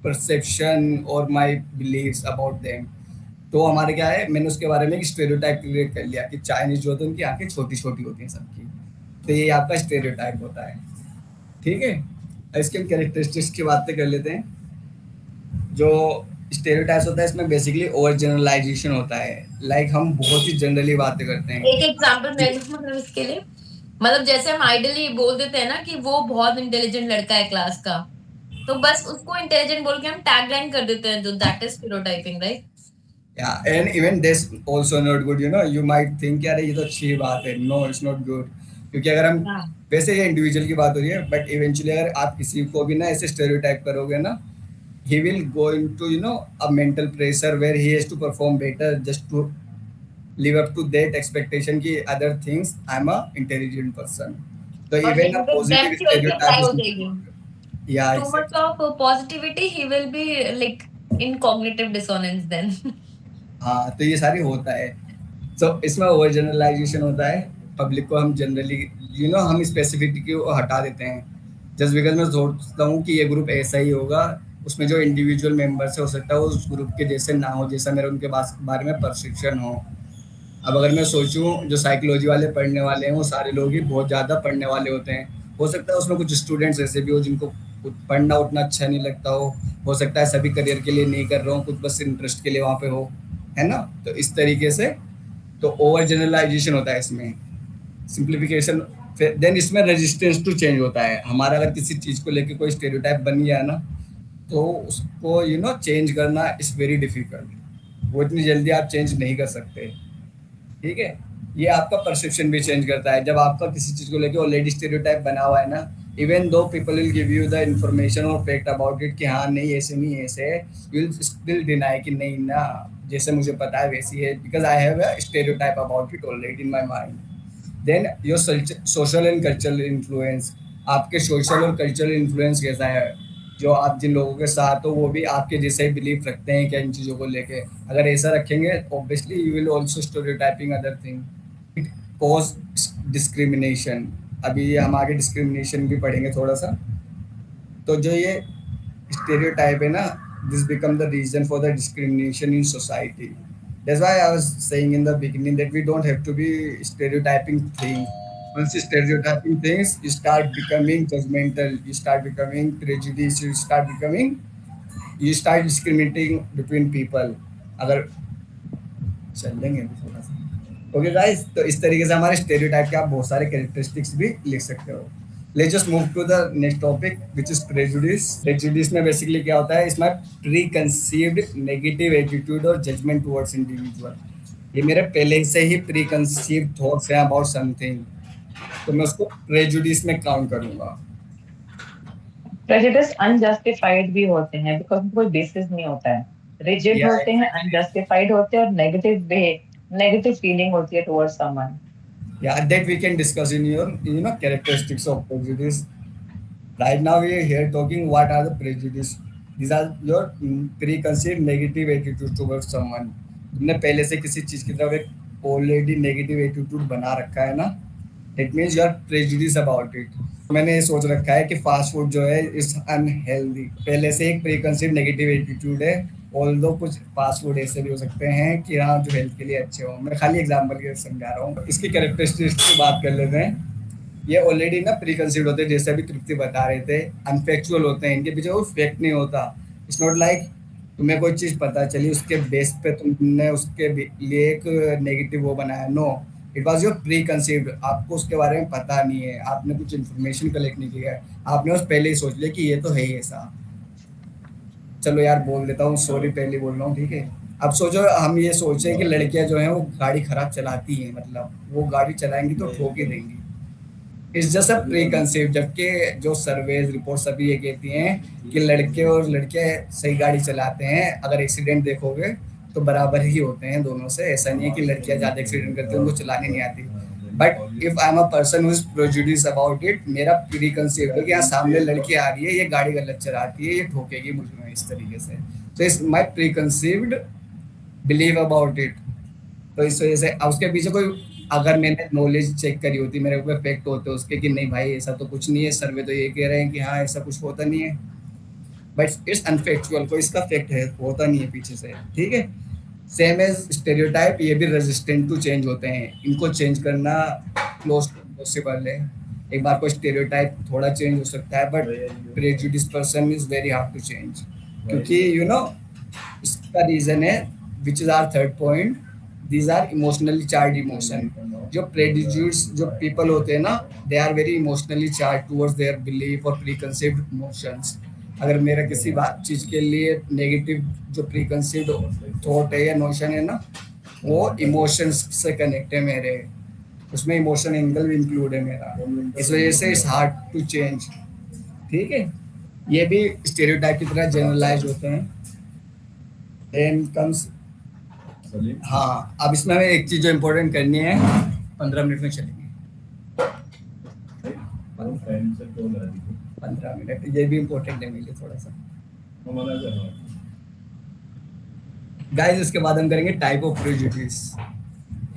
perception और माय बिलीव्स अबाउट देम। तो हमारे क्या है, मैंने उसके बारे में एक स्टेरियोटाइप क्रिएट कर लिया कि चाइनीज जो होते हैं उनकी आंखें छोटी छोटी होती हैं सबकी, तो ये आपका स्टेरियोटाइप होता है, ठीक है। इसके हम कैरेक्टरिस्टिक्स की बातें कर लेते हैं। जो स्टेरियोटाइप्स होता है इसमें बेसिकली ओवर जनरलाइजेशन होता है, लाइक हम बहुत ही जनरली बातें करते हैं। एक एग्जांपल मैं दूं मतलब इसके लिए, मतलब जैसे हम आइडली बोल देते हैं ना कि वो बहुत इंटेलिजेंट लड़का है क्लास का, तो बस उसको इंटेलिजेंट बोल के हम टैगलाइन कर देते हैं, तो that is stereotyping, right. Yeah, and even this also not good, you might think यार ये तो अच्छी बात है, no it's not good, क्योंकि अगर हम हाँ। वैसे ये इंडिविजुअल की बात हो रही है, बट इवेंचुअली अगर आप किसी को भी ना ऐसे स्टेरियोटाइप करोगे ना, he will go into a mental pressure where he has to perform better just to live up to that expectation कि other things I'm a intelligent person। तो और even a लेकिन positive डेप्थ की apply stereotype हो is जाएगी, yeah too much exactly। Of positivity ही will be like in cognitive dissonance then. हाँ तो ये सारी होता है। तो इसमें ओवर जनरलाइजेशन होता है, पब्लिक को हम जनरली हम स्पेसिफिसिटी को हटा देते हैं, जस्ट बिकॉज मैं सोचता हूँ कि ये ग्रुप ऐसा ही होगा, उसमें जो इंडिविजुअल मेंबर्स है हो सकता है वो उस ग्रुप के जैसे ना हो जैसा मेरा उनके बारे में परसेप्शन हो। अब अगर मैं सोचूं जो साइकोलॉजी वाले पढ़ने वाले हैं वो सारे लोग ही बहुत ज़्यादा पढ़ने वाले होते हैं। हो सकता है उसमें कुछ स्टूडेंट्स ऐसे भी हो जिनको पढ़ना उतना अच्छा नहीं लगता हो सकता है सभी करियर के लिए नहीं कर रहा हूँ, कुछ बस इंटरेस्ट के लिए वहाँ पे हो, है ना। तो इस तरीके से तो ओवर जनरलाइजेशन होता है इसमें, सिंप्लीफिकेशन, देन इसमें रेजिस्टेंस टू चेंज होता है। हमारा अगर किसी चीज़ को लेके कोई स्टेरियोटाइप बन गया ना तो उसको चेंज करना इज़ वेरी डिफिकल्ट, वो इतनी जल्दी आप चेंज नहीं कर सकते, ठीक है। ये आपका परसेप्शन भी चेंज करता है। जब आपका किसी चीज़ को लेके ऑलरेडी स्टेरियोटाइप बना हुआ है ना, even though people will give you the information और फैक्ट अबाउट इट कि हाँ नहीं ऐसे नहीं ऐसे है, यू विल स्टिल डिनाई कि नहीं ना जैसे मुझे पता है वैसी है, because I have a stereotype about it already in my mind. Then your social and cultural influence, आपके सोशल और कल्चरल इन्फ्लुएंस कैसा है, जो आप जिन लोगों के साथ हो वो भी आपके जैसे ही बिलीव रखते हैं क्या इन चीज़ों को लेके। अगर ऐसा रखेंगे obviously you will also stereotyping other thing. It cause discrimination, अभी ये हम आगे डिस्क्रिमिनेशन भी पढ़ेंगे थोड़ा सा। तो जो ये स्टेरियोटाइप है ना, this become the reason for the discrimination in society. That's why I was saying in the beginning that we don't have to be stereotyping things. Once you stereotyping things, you start becoming judgmental, you start becoming prejudiced, you start discriminating between people. अगर चल लेंगे अभी थोड़ा सा। Okay guys, तो इस तरीके से हमारे स्टेरियोटाइप के आप बहुत सारे कैरेक्टरिस्टिक्स भी लिख सकते हो। Let's just move to the next topic which is prejudice. Prejudice में बेसिकली क्या होता है, इसमें प्री कंसीव्ड नेगेटिव एटीट्यूड और जजमेंट टुवर्ड्स इंडिविजुअल। ये मेरे पहले से ही प्री कंसीव्ड थॉट्स हैं अबाउट समथिंग, तो मैं उसको प्रेजुडिस में काउंट करूंगा। प्रेजुडिस अनजस्टिफाइड भी होते हैं बिकॉज कोई बेसिस नहीं होता है, रिजिड होते हैं, अनजस्टिफाइड होते हैं और नेगेटिव फीलिंग होती है towards someone. Yeah, that we can discuss in your characteristics of prejudice. Right now we are here talking what are the prejudice. These are your preconceived negative attitude towards someone. तुमने पहले से किसी चीज की तरफ एक ऑलरेडी नेगेटिव एटीट्यूड बना रखा है ना, it means you are prejudice about it. मैंने ये सोच रखा है कि फास्ट फूड जो है इज अनहेल्दी, पहले से एक प्रीकंसीव नेगेटिव एटीट्यूड है। ऑल्दो कुछ फास्ट फूड ऐसे भी हो सकते हैं कि हाँ जो हेल्थ के लिए अच्छे हो, मैं खाली एग्जांपल के समझा रहा हूँ। इसकी कैरेक्टरिस्टिक्स की बात कर लेते हैं। ये ऑलरेडी ना प्रीकंसीव्ड होते हैं, जैसे अभी तृप्ति बता रहे थे, अनफैक्चुअल होते हैं, इनके पीछे कोई फैक्ट नहीं होता। इट्स नॉट लाइक तुम्हें कोई चीज़ पता चली उसके बेस पे तुमने उसके लिए एक नेगेटिव वो बनाया, no, it was your preconceived. आपको उसके बारे में पता नहीं है, आपने कुछ इन्फॉर्मेशन कलेक्ट नहीं किया है, आपने उस पहले ही सोच लिया कि ये तो है ही ऐसा। चलो यार बोल देता हूँ, सॉरी पहले बोल रहा हूँ, ठीक है। अब सोचो हम ये सोचें कि लड़कियां जो हैं वो गाड़ी खराब चलाती हैं, मतलब वो गाड़ी चलाएंगी तो ठोक ही देंगी, it's just a pre conceive. जबकि जो सर्वेज रिपोर्ट्स अभी ये कहती हैं कि लड़के और लड़कियां सही गाड़ी चलाते हैं, अगर एक्सीडेंट देखोगे तो बराबर ही होते हैं दोनों से। ऐसा नहीं है कि लड़कियां ज़्यादा एक्सीडेंट करती हैं, उनको चलाने नहीं आती। But if I am a person who is prejudice about it, मेरा प्री कंसीव है कि यहाँ सामने लड़की आ रही है, ये गाड़ी गलत चलाती है, ये ठोकेगी मुझे इस तरीके से। तो इस my pre conceived believe about it. तो इस वजह से उसके पीछे कोई अगर मैंने नॉलेज चेक करी होती, मेरे ऊपर फैक्ट होते उसके कि नहीं भाई ऐसा तो कुछ नहीं है, सर्वे तो ये कह रहे हैं कि हाँ ऐसा कुछ होता नहीं है, बट इट्स अनफैक्चुअल, कोई इसका फैक्ट है होता नहीं है पीछे से, ठीक है। सेम एज स्टेरियोटाइप, ये भी रेजिस्टेंट टू चेंज होते हैं, इनको चेंज करना क्लोज पॉसिबल है। एक बार कोई स्टेरियोटाइप थोड़ा चेंज हो सकता है, but prejudice person is very hard to change, क्योंकि इसका रीजन है which is our third point, these are emotionally charge emotion. जो प्रेजुडिस जो पीपल होते हैं ना, they are very emotionally charge towards their belief और प्रीकंसीव्ड इमोशंस। अगर मेरा किसी बात चीज़ के लिए नेगेटिव जो प्रीकंसीव्ड थॉट है या नोशन है ना, वो इमोशंस से कनेक्ट है मेरे, उसमें इमोशन एंगल भी इंक्लूड है मेरा, इस वजह से इट्स हार्ड टू चेंज, ठीक है। ये भी स्टेरियोटाइप की तरह जनरलाइज होते हैं। देन कम्स, हाँ अब इसमें हमें एक चीज़ जो इम्पोर्टेंट करनी है, 15 मिनट में चलेंगे, 15 मिनट, ये भी इम्पोर्टेंट है मेरे लिए थोड़ा सा गाइस। इसके बाद हम करेंगे टाइप ऑफ प्रेजुडिस,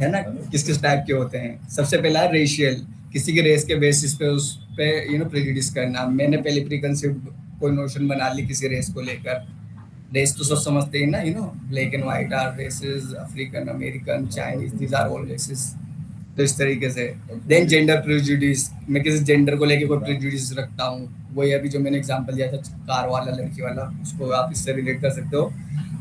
है ना, किस किस टाइप के होते हैं। सबसे पहला रेशियल, किसी के रेस के बेसिस पे उस पे प्रेजुडिस करना। मैंने पहले प्रीकंसीव्ड कोई नोशन बना ली किसी रेस को लेकर। रेस तो सब समझते हैं ना, black and white are races, African, American, Chinese, these are all races. तो इस तरीके से। देन जेंडर प्रेजुडिस, मैं किसी जेंडर को लेके कोई प्रेजुडिस रखता हूँ, वही अभी जो मैंने एग्जांपल दिया था कार वाला, लड़की वाला, उसको आप इससे रिलेट कर सकते हो।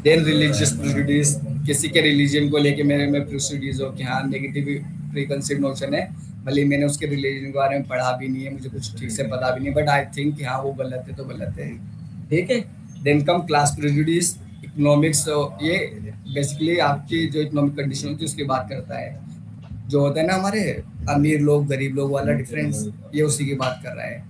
देन रिलीजियस प्रेजुडिस, किसी के रिलीजन को लेके मेरे में प्रेजुडिस हो कि हाँ नेगेटिव प्रीकंसीव नोशन है, भले मैंने उसके रिलीजन के बारे में पढ़ा भी नहीं है, मुझे कुछ ठीक से पता भी नहीं, बट आई थिंक कि हाँ वो गलत है तो गलत है, ठीक है। Then come class prejudice, economics, ये बेसिकली आपकी जो इकोनॉमिक कंडीशन होती है उसकी बात करता है। जो होता है ना हमारे अमीर लोग गरीब लोग वाला डिफरेंस, ये उसी की बात कर रहा है।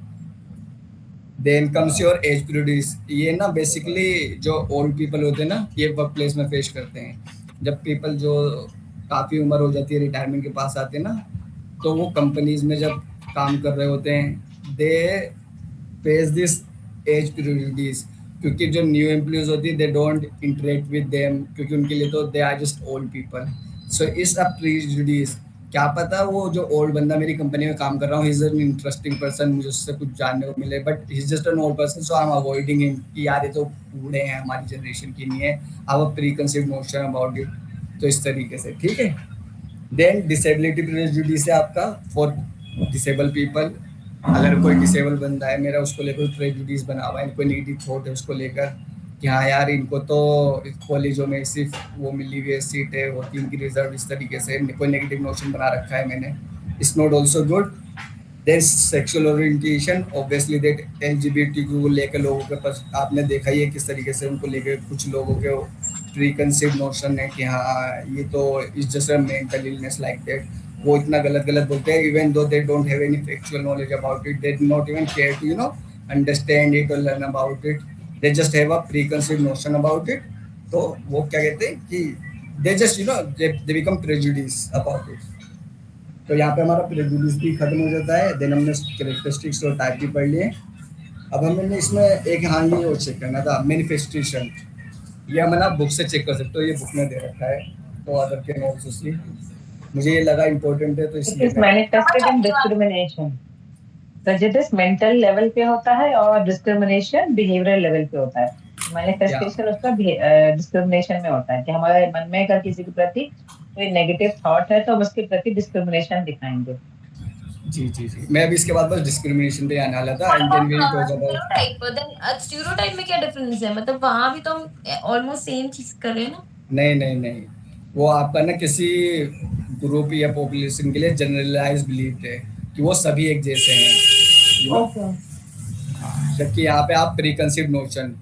Then comes your age prejudice, ये ना बेसिकली जो ओल्ड पीपल होते हैं ना, ये वर्क प्लेस में फेस करते हैं। जब पीपल जो काफ़ी उम्र हो जाती है, रिटायरमेंट के पास आते हैं ना, तो वो कंपनीज में जब काम कर रहे होते हैं, they face this as prejudice, क्योंकि जो न्यू एम्प्लॉयज होती है they don't interact with them, क्योंकि उनके लिए तो they are just old people. So is a prejudice, क्या पता वो जो ओल्ड बंदा मेरी कंपनी में काम कर रहा हूँ, he is an interesting person, मुझे उससे कुछ जानने को मिले, but he is just an old person, so I am avoiding him कि यार ये तो बूढ़े हैं, हमारी जनरेशन की नहीं है, I have pre conceived notion about it. तो इस तरीके से, ठीक है। देन डिसेबिलिटी प्रेजुडिस है आपका फॉर डिसेबल पीपल। अगर कोई डिसेबल बंदा है मेरा, उसको लेकर प्रेजुडिस बना हुआ है, कोई नेगेटिव थॉट है उसको लेकर कि हाँ यार इनको तो कॉलेजों में सिर्फ वो मिली हुई है सीट है, होती है उनकी रिजर्व, इस तरीके से कोई नेगेटिव नोशन बना रखा है मैंने। It's not also good. Then sexual orientation, obviously that LGBT को लेकर लोगों के पास आपने देखा ही है किस तरीके से उनको लेकर कुछ लोगों के प्री कंसीव्ड नोशन है कि हाँ ये तो is just a mental illness like that. वो इतना गलत गलत बोलते हैं, even though they don't have any factual knowledge about it, they do not even care to understand it और learn about it, they just have a preconceived notion about it. तो वो क्या कहते हैं कि they just they become prejudice about it. तो यहाँ पे हमारा प्रेजुडिस भी खत्म हो जाता है। देन हमने कैरेक्टरिस्टिक्स और टाइप भी पढ़ लिए। अब हमने इसमें एक हाँ ये और चेक करना था, मैनिफेस्टेशन। ये हम ना बुक से चेक कर सकते हो, ये बुक में दे रखा है, तो अदर के नोट्स उसकी मुझे ये लगा इम्पोर्टेंट है तो इट इसलिए is manifested in discrimination. Prejudice mental level पे होता है और डिस्क्रिमिनेशन बिहेवियरल लेवल पे होता है। मैनिफेस्टेशन उसका डिस्क्रिमिनेशन में होता है कि हमारे मन में अगर किसी के प्रति कोई नेगेटिव थॉट है तो हम उसके प्रति डिस्क्रिमिनेशन दिखाएंगे। जी जी जी, मैं अभी इसके बाद बस डिस्क्रिमिनेशन पे आने वाला था। And then we talk about stereotype में क्या डिफरेंस है? मतलब वहां भी तो हम ऑलमोस्ट सेम चीज कर रहे हैं ना। नहीं नहीं नहीं, वो आपका ना किसी ग्रुप या पॉपुलेशन के लिए जनरलाइज बिलीव है कि वो सभी एक जैसे हैं, ओके। जबकि यहाँ पे आप प्री कंसीव्ड नोशन,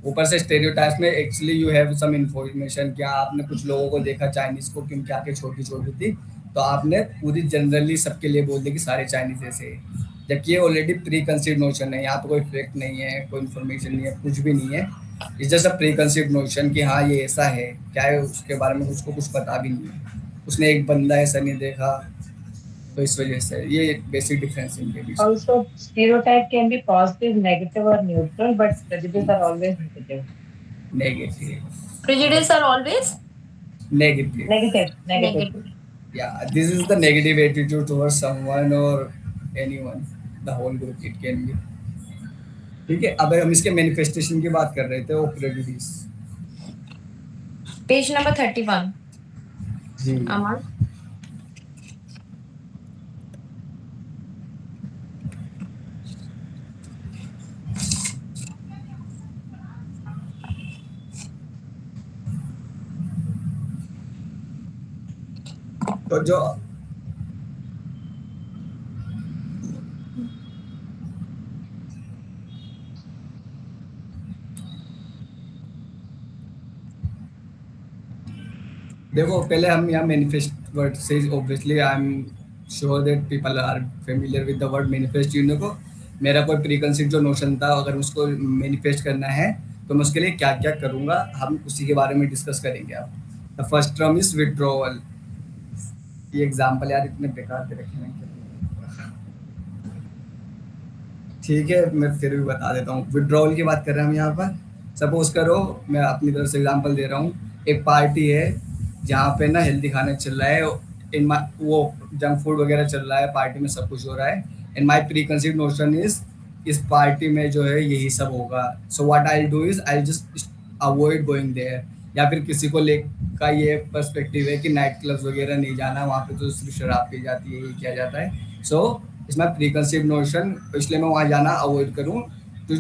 ऊपर से स्टेरियोटाइप्स में actually you have some information. क्या आपने कुछ लोगों को देखा चाइनीज को कि उनकी आंखें छोटी छोटी थी, तो आपने पूरी जनरली सबके लिए बोल दिया कि सारे चाइनीज ऐसे हैं, जबकि ये ऑलरेडी प्री कंसीव्ड नोशन है। यहाँ पे कोई फैक्ट नहीं है, कोई इन्फॉर्मेशन नहीं है, कुछ भी नहीं है। It's just a preconceived notion कि हाँ ये ऐसा है, क्या है उसके बारे में उसको कुछ पता भी नहीं है, उसने एक बंदा ऐसा नहीं देखा। तो इस वजह से ये बेसिक डिफरेंस है इनके बीच। Also, stereotype can be positive, negative, or neutral, but prejudice are always negative. Negative Prejudice are always negative Negative. yeah, this is the negative attitude towards someone or anyone, the whole group it can be। ठीक है, अब हम इसके manifestation की बात कर रहे थे, वो prejudice. Page number 31 ji Aman. तो जो देखो पहले हम यहाँ मैनिफेस्ट वर्ड से, obviously I am sure that people are familiar with the word manifest. You know को मेरा कोई प्रीकंसीव जो नोशन था, अगर उसको मैनिफेस्ट करना है तो मैं उसके लिए क्या क्या करूँगा, हम उसी के बारे में डिस्कस करेंगे। आप the first term is withdrawal. ये एग्जाम्पल यार इतने बेकार के रखे हैं, ठीक है मैं फिर भी बता देता हूँ। विड्रॉवल की बात कर रहे हैं हम यहाँ पर। सपोज करो मैं अपनी तरफ से एग्जांपल दे रहा हूँ, एक पार्टी है जहाँ पे ना हेल्दी खाना चल रहा है, वो जंक फूड वगैरह चल रहा है, पार्टी में सब कुछ हो रहा है, and my preconceived notion is इस पार्टी में जो है यही सब होगा, so what I do is I just avoid going there. या फिर किसी को ले का ये पर्सपेक्टिव है कि नाइट क्लब्स वगैरह नहीं जाना, वहाँ पे तो सिर्फ शराब पी जाती है, ये किया जाता है, so it's my preconceived notion, इसलिए मैं वहाँ जाना अवॉइड करूँ to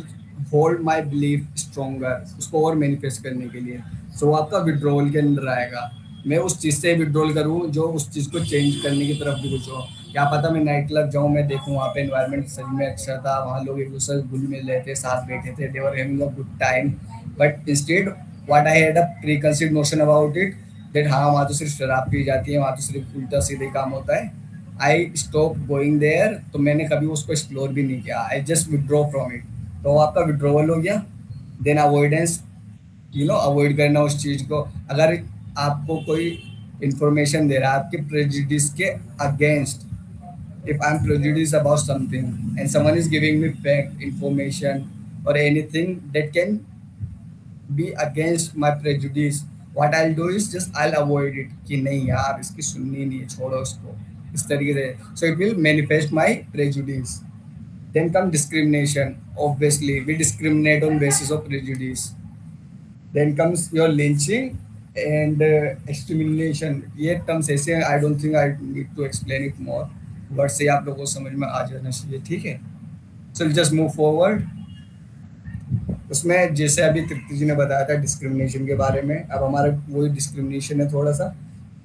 hold my belief stronger, उसको और मैनिफेस्ट करने के लिए। सो आपका विड्रॉल के अंदर आएगा, मैं उस चीज़ से विड्रॉल करूँ जो उस चीज़ को चेंज करने की तरफ भी कुछ हो। क्या पता मैं नाइट क्लब जाऊँ, मैं देखूँ वहाँ पे एनवायरनमेंट सच में अच्छा था, वहाँ लोग एक दूसरे से घुल मिल रहे थे, साथ बैठे थे, they were having a good time, but instead what I had a preconceived notion about it that हाँ वहाँ तो सिर्फ शराब पी जाती है, वहाँ तो सिर्फ उल्टा सीधे काम होता है, आई स्टॉप गोइंग देयर, तो मैंने कभी उसको एक्सप्लोर भी नहीं किया, I just withdraw from it. तो आपका विड्रॉवल हो गया। देन अवॉइडेंस, अवॉइड करना उस चीज़ को। अगर आपको कोई इंफॉर्मेशन दे रहा है आपके प्रेजुडिस के against, if I'm prejudiced about something and someone is giving me fact information or anything that can be against my prejudice, what I'll do is just I'll avoid it कि नहीं यार इसकी सुननी नहीं है, छोड़ो उसको, इस तरीके से, so it will manifest my prejudice। Then come discrimination, obviously we discriminate on basis of prejudice। Then comes your lynching and extermination, ये terms ऐसे I don't think I need to explain it more, word से आप लोगों को समझ में आ जाना चाहिए, ठीक है। So just move forward. उसमें जैसे अभी तृप्ति जी ने बताया था डिस्क्रिमिनेशन के बारे में, अब हमारा वही डिस्क्रिमिनेशन है थोड़ा सा,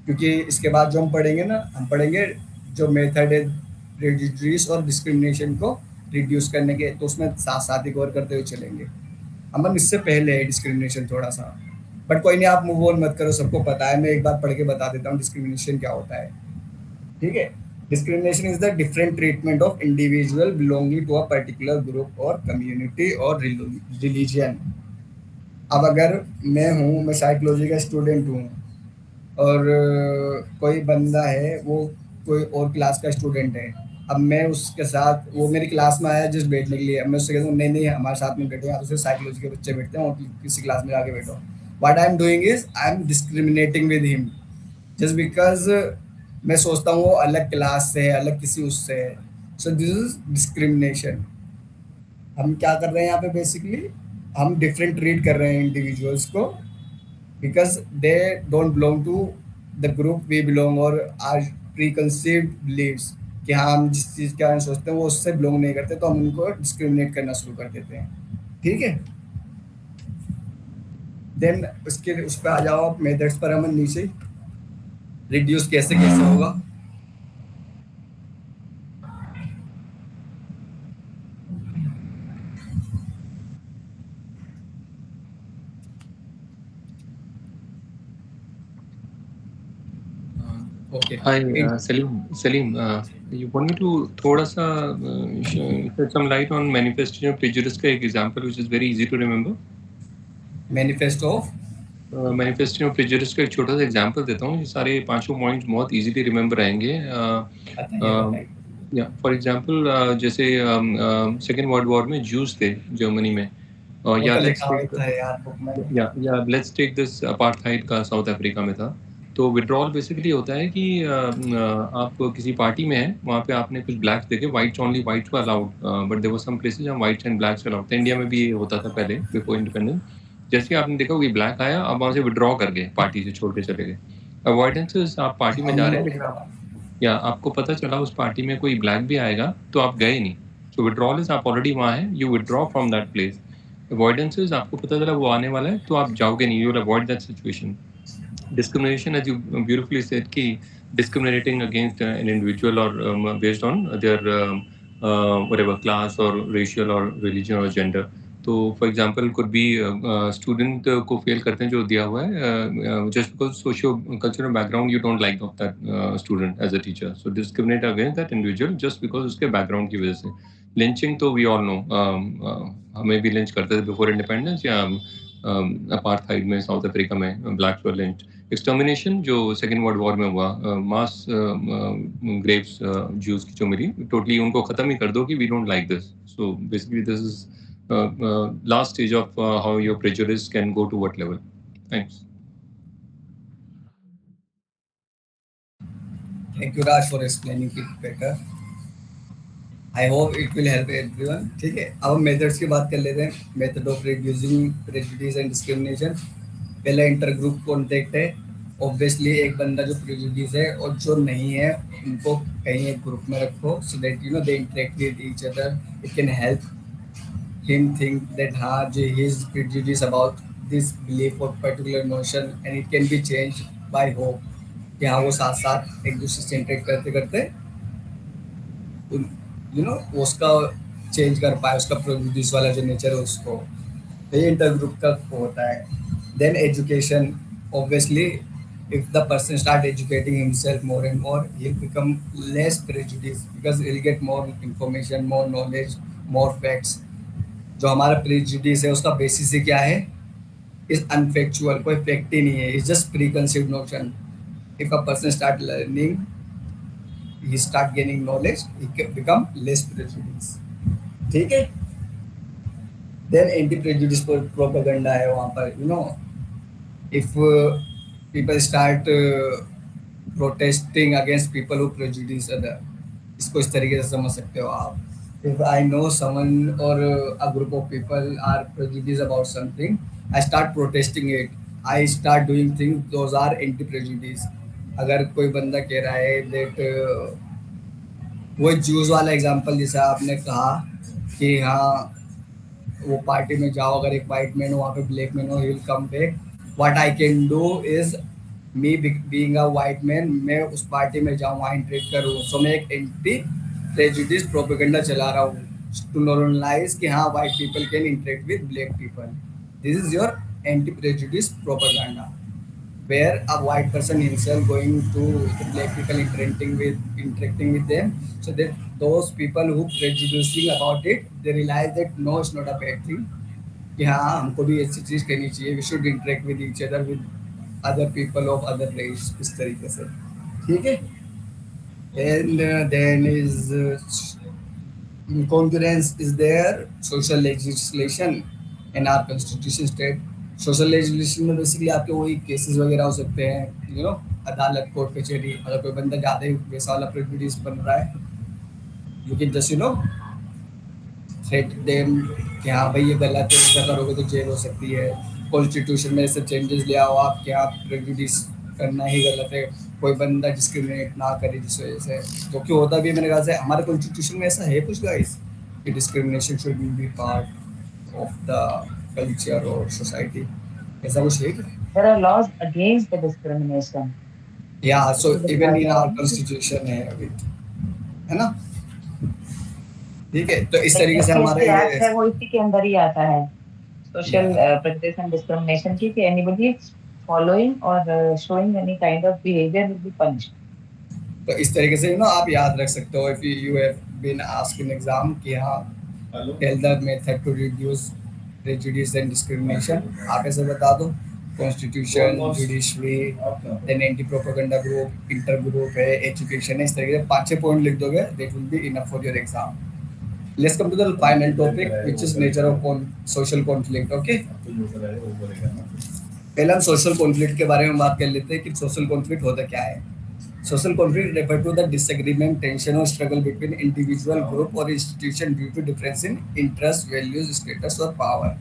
क्योंकि इसके बाद जो हम पढ़ेंगे ना, हम पढ़ेंगे जो मेथड है प्रेजुडिस और डिस्क्रिमिनेशन को रिड्यूस करने के, तो उसमें साथ साथ ही कवर करते हुए चलेंगे। हम इससे पहले है डिस्क्रिमिनेशन थोड़ा सा, बट कोई नहीं, आप मूव ऑन मत करो, सबको पता है, मैं एक बार पढ़ के बता देता हूँ डिस्क्रिमिनेशन क्या होता है, ठीक है। Discrimination is the different treatment of individual belonging to a particular group or community or religion। अब अगर मैं साइकोलॉजी का स्टूडेंट हूँ और कोई बंदा है वो कोई और क्लास का स्टूडेंट है, अब मैं उसके साथ, वो मेरी क्लास में आया जस्ट बैठने के लिए, अब मैं उससे कहता हूँ नहीं नहीं हमारे साथ में बैठो, यहाँ तो सिर्फ साइकोलॉजी के बच्चे बैठते हैं और किसी क्लास में जाके बैठो, what I am doing is I am discriminating with him just because मैं सोचता हूँ वो अलग क्लास से है, अलग किसी उससे है, सो दिस इज डिस्क्रिमिनेशन। हम क्या कर रहे हैं यहाँ पे, बेसिकली हम डिफरेंट ट्रीट कर रहे हैं इंडिविजुअल्स को because they don't belong to the group we belong, और आर प्री कंसीव्ड बिलीव्स कि हाँ हम जिस चीज़ के बारे में सोचते हैं वो उससे बिलोंग नहीं करते, तो हम उनको डिस्क्रिमिनेट करना शुरू कर देते हैं, ठीक है। देन उसके उस पर आ जाओ आप मेथड्स पर, हम नीचे रिड्यूस कैसे कैसे होगा। Okay Salim, you want me to थोड़ा सा shed some light on manifestation of prejudice का एक example which is very easy to remember? Manifesto of manifestation of prejudice का एक छोटा सा एग्जांपल देता हूँ, ये सारे पांचों पॉइंट्स बहुत इजीली रिमेंबर रहेंगे। या फॉर एग्जांपल जैसे सेकेंड वर्ल्ड वॉर में जूस थे जर्मनी में, या लेट्स टेक दिस अपार्थाइड का साउथ अफ्रीका में था। तो विड्रॉल बेसिकली होता है कि आप किसी पार्टी में हैं, वहाँ पे आपने कुछ ब्लैक्स देखे, whites only whites were allowed, but there were some places जहाँ वाइट्स एंड ब्लैक्स अलाउड थे। इंडिया में भी ये होता था पहले बिफोर इंडिपेंडेंस। जैसे आपने देखा कोई ब्लैक आया, आप वहाँ से विड्रॉ कर गए, पार्टी से छोड़ के चले गए। अवॉइडेंसेस, आप पार्टी में जा रहे हैं लेकिन या आपको पता चला उस पार्टी में कोई ब्लैक भी आएगा तो आप गए नहीं। सो विड्रॉल इज आप ऑलरेडी वहाँ हैं, you withdraw from that place. Avoidances, आपको पता चला वो आने वाला है तो आप जाओगे नहीं, you will avoid that situation. Discrimination, as you beautifully said, ki discriminating against an individual or based on their whatever class or racial or religion or gender. तो for example could be student को fail करते हैं जो दिया हुआ है just because socio cultural background you don't like of that student as a teacher, so discriminate against that individual just because उसके background की वजह से। लिंचिंग तो वी ऑल नो, हमें भी लिंच करते थे बिफोर इंडिपेंडेंस या अपार्थाइड में साउथ अफ्रीका में ब्लैक्स वर लिंच्ड। एक्सटर्मिनेशन जो सेकेंड वर्ल्ड वॉर में हुआ, मास ग्रेव्स ज्यूज की जो मिली, टोटली उनको खत्म ही कर दो कि we don't like this. So basically this is last stage of how your prejudice can go to what level. Thanks. Thank you, Raj, for explaining it better. I hope it will help everyone. ठीक है, अब हम methods की बात कर लेते हैं। Method of reducing prejudice and discrimination. पहला इंटर ग्रुप कॉन्टेक्ट है। ऑब्वियसली एक बंदा जो प्रेजुडिस है और जो नहीं है उनको कहीं एक ग्रुप में रखो, सो that you know they interact with each other. It can help him think that he is prejudiced about this belief or particular notion and it can be changed by hope कि हाँ वो साथ साथ एक दूसरे से इंटरेक्ट करते करते यू नो उसका चेंज कर पाए, उसका प्रेजुडिस वाला जो नेचर है उसको। तो ये इंटर ग्रुप का होता है। Then education, obviously if the person start educating himself more and more, he'll become less prejudiced because he'll get more information, more knowledge, more facts। जो हमारा प्रेजुडिस है उसका बेसिस ही क्या है, इज अनफैक्चुअल, कोई फैक्ट ही नहीं है, is just pre conceived notion. If a person start learning, he start gaining knowledge, he become less prejudice. ठीक है। देन एंटी प्रेजुडिस प्रोपेगेंडा है वहाँ पर, you know if people start protesting against people who prejudice other. इसको इस तरीके से समझ सकते हो आप। If I know someone or a group of people are prejudiced about something, I start protesting it. I start doing things those are anti-prejudice। अगर कोई बंदा कह रहा है that वो जूस वाला एग्जांपल जैसा आपने कहा कि हाँ वो पार्टी में जाओ, अगर एक वाइट मैन हो वहाँ पे ब्लैक मैन हो, he will come back. What I can do is me being a white man, मैं उस पार्टी में जाऊँ, वहाँ इंटरेक्ट करूँ। सो मैं एक एंटी प्रेजुडिस प्रोपेगेंडा चला रहा हूँ टू नॉर्मलाइज कि हाँ white people can interact with black people. This is your anti prejudice propaganda, where a white person himself going to the black people interacting with them, so that those people who prejudicing about it, they realize that no, it's not a bad thing कि हाँ हमको भी ऐसी चीज करनी चाहिए, we should interact with each other with other people of other race, इस तरीके से। ठीक है। and then is incongruence is there, social legislation and our constitution state। Social legislation में बेसिकली आपके वही केसेस वगैरह हो सकते हैं, यू नो अदालत, कोर्ट कचहरी। अगर कोई बंदा ज़्यादा ही वैसा वाला प्रेजुडिस बन रहा है, you can just you no threat them कि हाँ भाई ये गलत है, ऐसा करोगे तो जेल हो सकती है। कॉन्स्टिट्यूशन में ऐसे चेंजेस ले आओ आप कि आप प्रेजुडिस करना ही गलत है, कोई बंदा डिस्क्रिमिनेट ना करे जिस वजह से, जो कि होता भी है मेरे ख्याल से। हमारे कॉन्स्टिट्यूशन में ऐसा है कुछ गाइस कि discrimination should be part of the culture और सोसाइटी, ऐसा कुछ है क्या? There are laws against the discrimination. Yeah, so even in our constitution है अभी, है ना? ठीक है, तो इस तरीके से हमारे एक्ट है वो इसी के अंदर ही आता है, सोशल prejudice and discrimination की, कि anybody following or showing any kind of behavior will be punished। तो इस तरीके से ना आप याद रख सकते हो, if you have been asked in exam कि हाँ tell the method to reduce prejudice and discrimination, आप ऐसे बता दो। Constitution, judiciary, then anti propaganda group, inter group है, एजुकेशन है, इस तरीके से 5-6 पॉइंट लिख दोगे, that will be enough for your exam. Let's come to the final topic which is nature of social conflict. Okay, पहले हम सोशल कॉन्फ्लिक्ट के बारे में बात कर लेते हैं कि सोशल कॉन्फ्लिक्ट होता क्या है। Social conflict refer to the disagreement, tension और स्ट्रगल बिटवीन इंडिविजुअल, ग्रुप और institution due to difference in interest, values, status और पावर।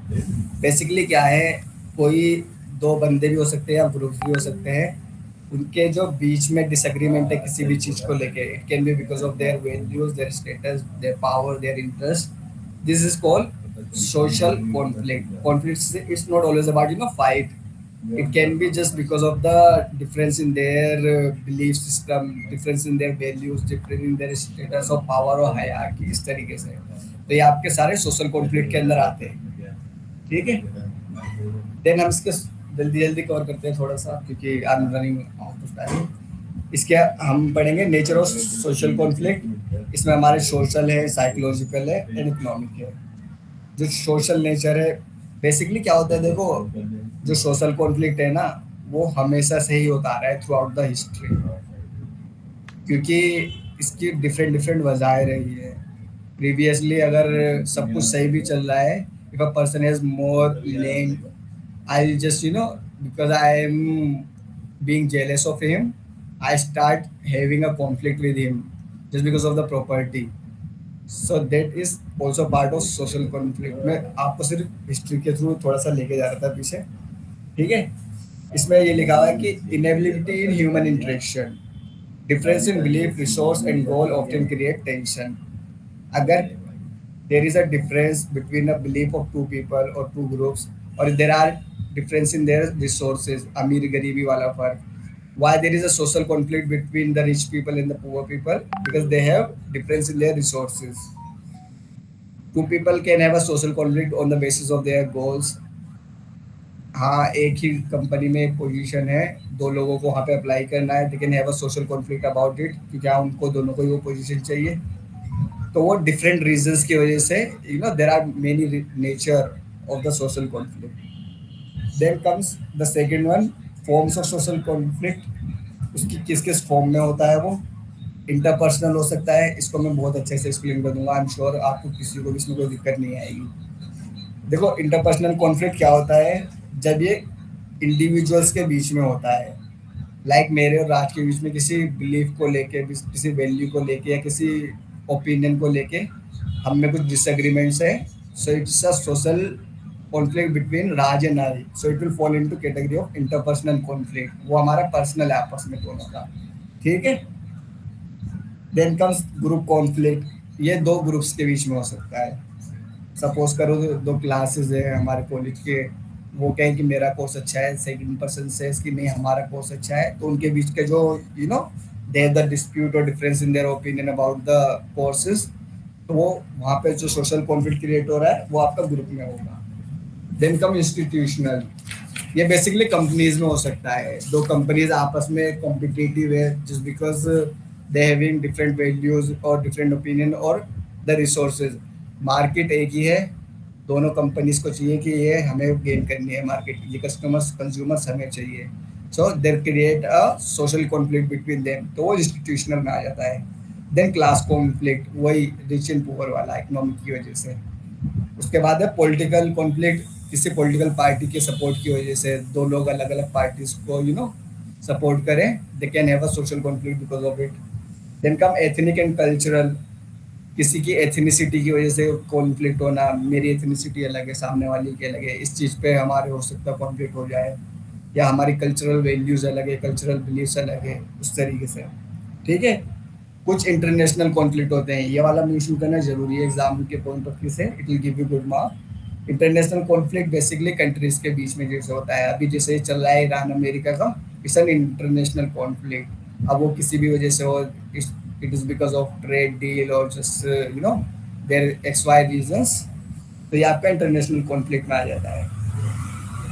बेसिकली क्या है, कोई दो बंदे भी हो सकते हैं या ग्रुप्स भी हो सकते हैं, उनके जो बीच में डिसएग्रीमेंट है किसी भी चीज को लेके, it can B because of their values, their status, their power, their interest. This is called social conflict। Conflict is not always about fight, it can be just because of the difference in their belief system, difference in their values, difference in their status of power or hierarchy, इस तरीके से। तो ये आपके सारे social conflict के अंदर आते हैं। ठीक है, देन हम इसके जल्दी जल्दी कवर करते हैं थोड़ा सा, क्योंकि I am running out of time. इसके हम पढ़ेंगे नेचर ऑफ सोशल कॉन्फ्लिक्ट। इसमें हमारे सोशल है, साइकोलॉजिकल है एंड इकोनॉमिक है। जो सोशल नेचर है, बेसिकली क्या होता है, देखो जो सोशल कॉन्फ्लिक्ट है ना, वो हमेशा से ही होता आ रहा है थ्रू आउट द हिस्ट्री, क्योंकि इसकी डिफरेंट डिफरेंट वजहें रही है। प्रीवियसली अगर सब कुछ सही भी चल रहा है, if a person has more land, I just because I am being jealous of him, I start having a conflict with him just because of the property। So that is also part of social conflict. मैं आपको सिर्फ history के through थोड़ा सा लेके जा रहा था पीछे, ठीक है। इसमें ये लिखा हुआ है कि inability in human interaction, difference in belief, resource and goal often create tension. अगर there is a difference between a belief of two people or two groups, or there are difference in their resources, अमीर गरीबी वाला फर्क, why there is a social conflict between the rich people and the poor people, because they have difference in their resources. Two people can have a social conflict on the basis of their goals. हाँ, एक ही company में एक position है, दो लोगों को वहाँ पे अप्लाई करना है, दे can have a social conflict about it कि क्या उनको दोनों को ही वो पोजीशन चाहिए। तो वो डिफरेंट रीजंस की वजह से there are many nature of the social conflict. Then comes the second one, forms of social conflict. उसकी किस किस फॉर्म में होता है वो। इंटरपर्सनल हो सकता है, इसको मैं बहुत अच्छे से एक्सप्लेन कर दूंगा, आई एम श्योर आपको किसी को भी इसमें कोई दिक्कत नहीं आएगी। देखो, इंटरपर्सनल कॉन्फ्लिक्ट क्या होता है, जब ये इंडिविजुअल्स के बीच में होता है, लाइक मेरे और राज के बीच में किसी बिलीफ को लेके, किसी वैल्यू को लेके या किसी ओपिनियन को लेके हम में कुछ डिसएग्रीमेंट्स है, so it's a social conflict between Raj and I, so it will fall into category of interpersonal conflict. वो हमारा पर्सनल है आपस में दोनों का, ठीक है। देन कम्स ग्रुप कॉन्फ्लिक्ट, ये दो ग्रुप्स के बीच में हो सकता है। सपोज करो दो क्लासेस है हमारे कॉलेज के, वो कहें कि मेरा कोर्स अच्छा है, सेकंड पर्सन सेज कि नहीं हमारा कोर्स अच्छा है, तो उनके बीच के जो दे हैव द डिस्प्यूट और difference in their opinion about the courses, तो वो वहाँ पे जो सोशल कॉन्फ्लिक्ट क्रिएट हो रहा है वो आपका ग्रुप में होगा। देन कम इंस्टीट्यूशनल, ये बेसिकली कंपनीज में हो सकता है। दो कंपनीज आपस में कॉम्पिटिटिव है just because they having different values और डिफरेंट ओपिनियन और द रिसोर्सेज। मार्केट एक ही है, दोनों कंपनीज को चाहिए कि ये हमें गेन करनी है मार्केट, ये कस्टमर्स कंज्यूमर्स हमें चाहिए, so there create a social conflict between them, तो वो इंस्टीट्यूशनल में आ जाता है। देन क्लास कॉन्फ्लिक्ट, वही रिच एंड पुअर वाला इकोनॉमिक की वजह से। उसके बाद है पॉलिटिकल कॉन्फ्लिक्ट, किसी पॉलिटिकल पार्टी के सपोर्ट की वजह से दो लोग अलग अलग पार्टीज को सपोर्ट करें, they can have a social conflict because of it. Then come ethnic and cultural, किसी की एथनिसिटी की वजह से कॉन्फ्लिक्ट होना, मेरी एथनिसिटी अलग है, सामने वाली की अलग है, इस चीज़ पे हमारे हो सकता है कॉन्फ्लिक्ट हो जाए, या हमारी कल्चरल वैल्यूज अलग है, कल्चरल बिलीव्स अलग है, उस तरीके से, ठीक है। कुछ इंटरनेशनल कॉन्फ्लिक्ट होते हैं, ये वाला मेंशन करना जरूरी है एग्जाम के पॉइंट ऑफ व्यू से, it will give you good mark. International conflict basically countries के बीच में जैसे होता है, अभी जैसे चल रहा है ईरान अमेरिका का, इट्स एन इंटरनेशनल कॉन्फ्लिक्ट। अब वो किसी भी वजह से हो, it is because of trade deal or just their XY reasons, तो ये आपका इंटरनेशनल कॉन्फ्लिक्ट में आ जाता है।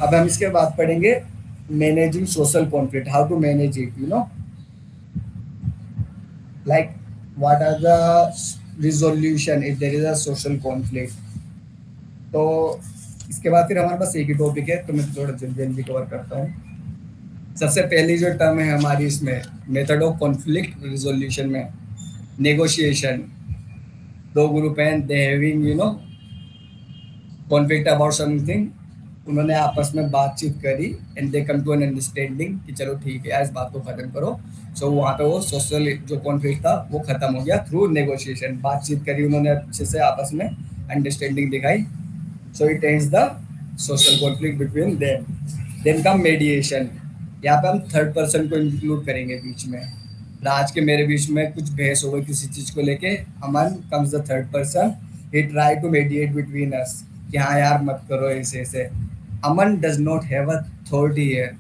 अब हम इसके बाद पढ़ेंगे managing social conflict, how to manage it, like what are the resolution if there is a social conflict. तो इसके बाद फिर हमारे पास एक ही टॉपिक है, तो मैं थोड़ा जल्दी जल्दी कवर करता हूँ। सबसे पहली जो टर्म है हमारी इसमें मेथड ऑफ कॉन्फ्लिक्ट रिजोल्यूशन में, नेगोशिएशन। दो ग्रुप हैं, they having conflict about something, उन्होंने आपस में बातचीत करी and they come to an understanding कि चलो ठीक है यार इस बात को खत्म करो। सो वहाँ पे वो सोशल जो कॉन्फ्लिक्ट था वो खत्म हो गया थ्रू नेगोशिएशन, बातचीत करी उन्होंने अच्छे से, आपस में अंडरस्टैंडिंग दिखाई, so it ends the social conflict between them. Then come mediation, यहाँ पे हम थर्ड पर्सन को इंक्लूड करेंगे बीच में। राज के मेरे बीच में कुछ बहस हो गई किसी चीज को लेके, Aman comes the third person, he try to mediate between us कि हाँ यार मत करो ऐसे ऐसे। Aman does not have a authority here,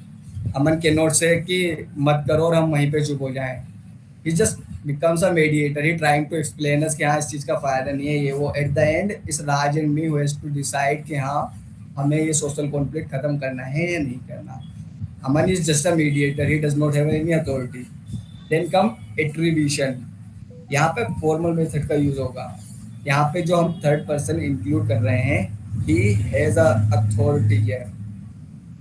Aman can not say कि मत करो और हम वहीं पे चुप हो जाएं। He just becomes a mediator, he trying to explain us कि हाँ इस चीज का फायदा नहीं है ये वो। Eight the end is Raj and me who has to decide कि हाँ हमें ये सोशल कॉन्फ्लिक्ट खत्म करना है या नहीं करना। Aman is just a mediator, he does not have any authority. Then come attribution, यहाँ पे फॉर्मल मेथड का यूज होगा। यहाँ पे जो हम थर्ड पर्सन इंक्लूड कर रहे हैं, he has a authority है।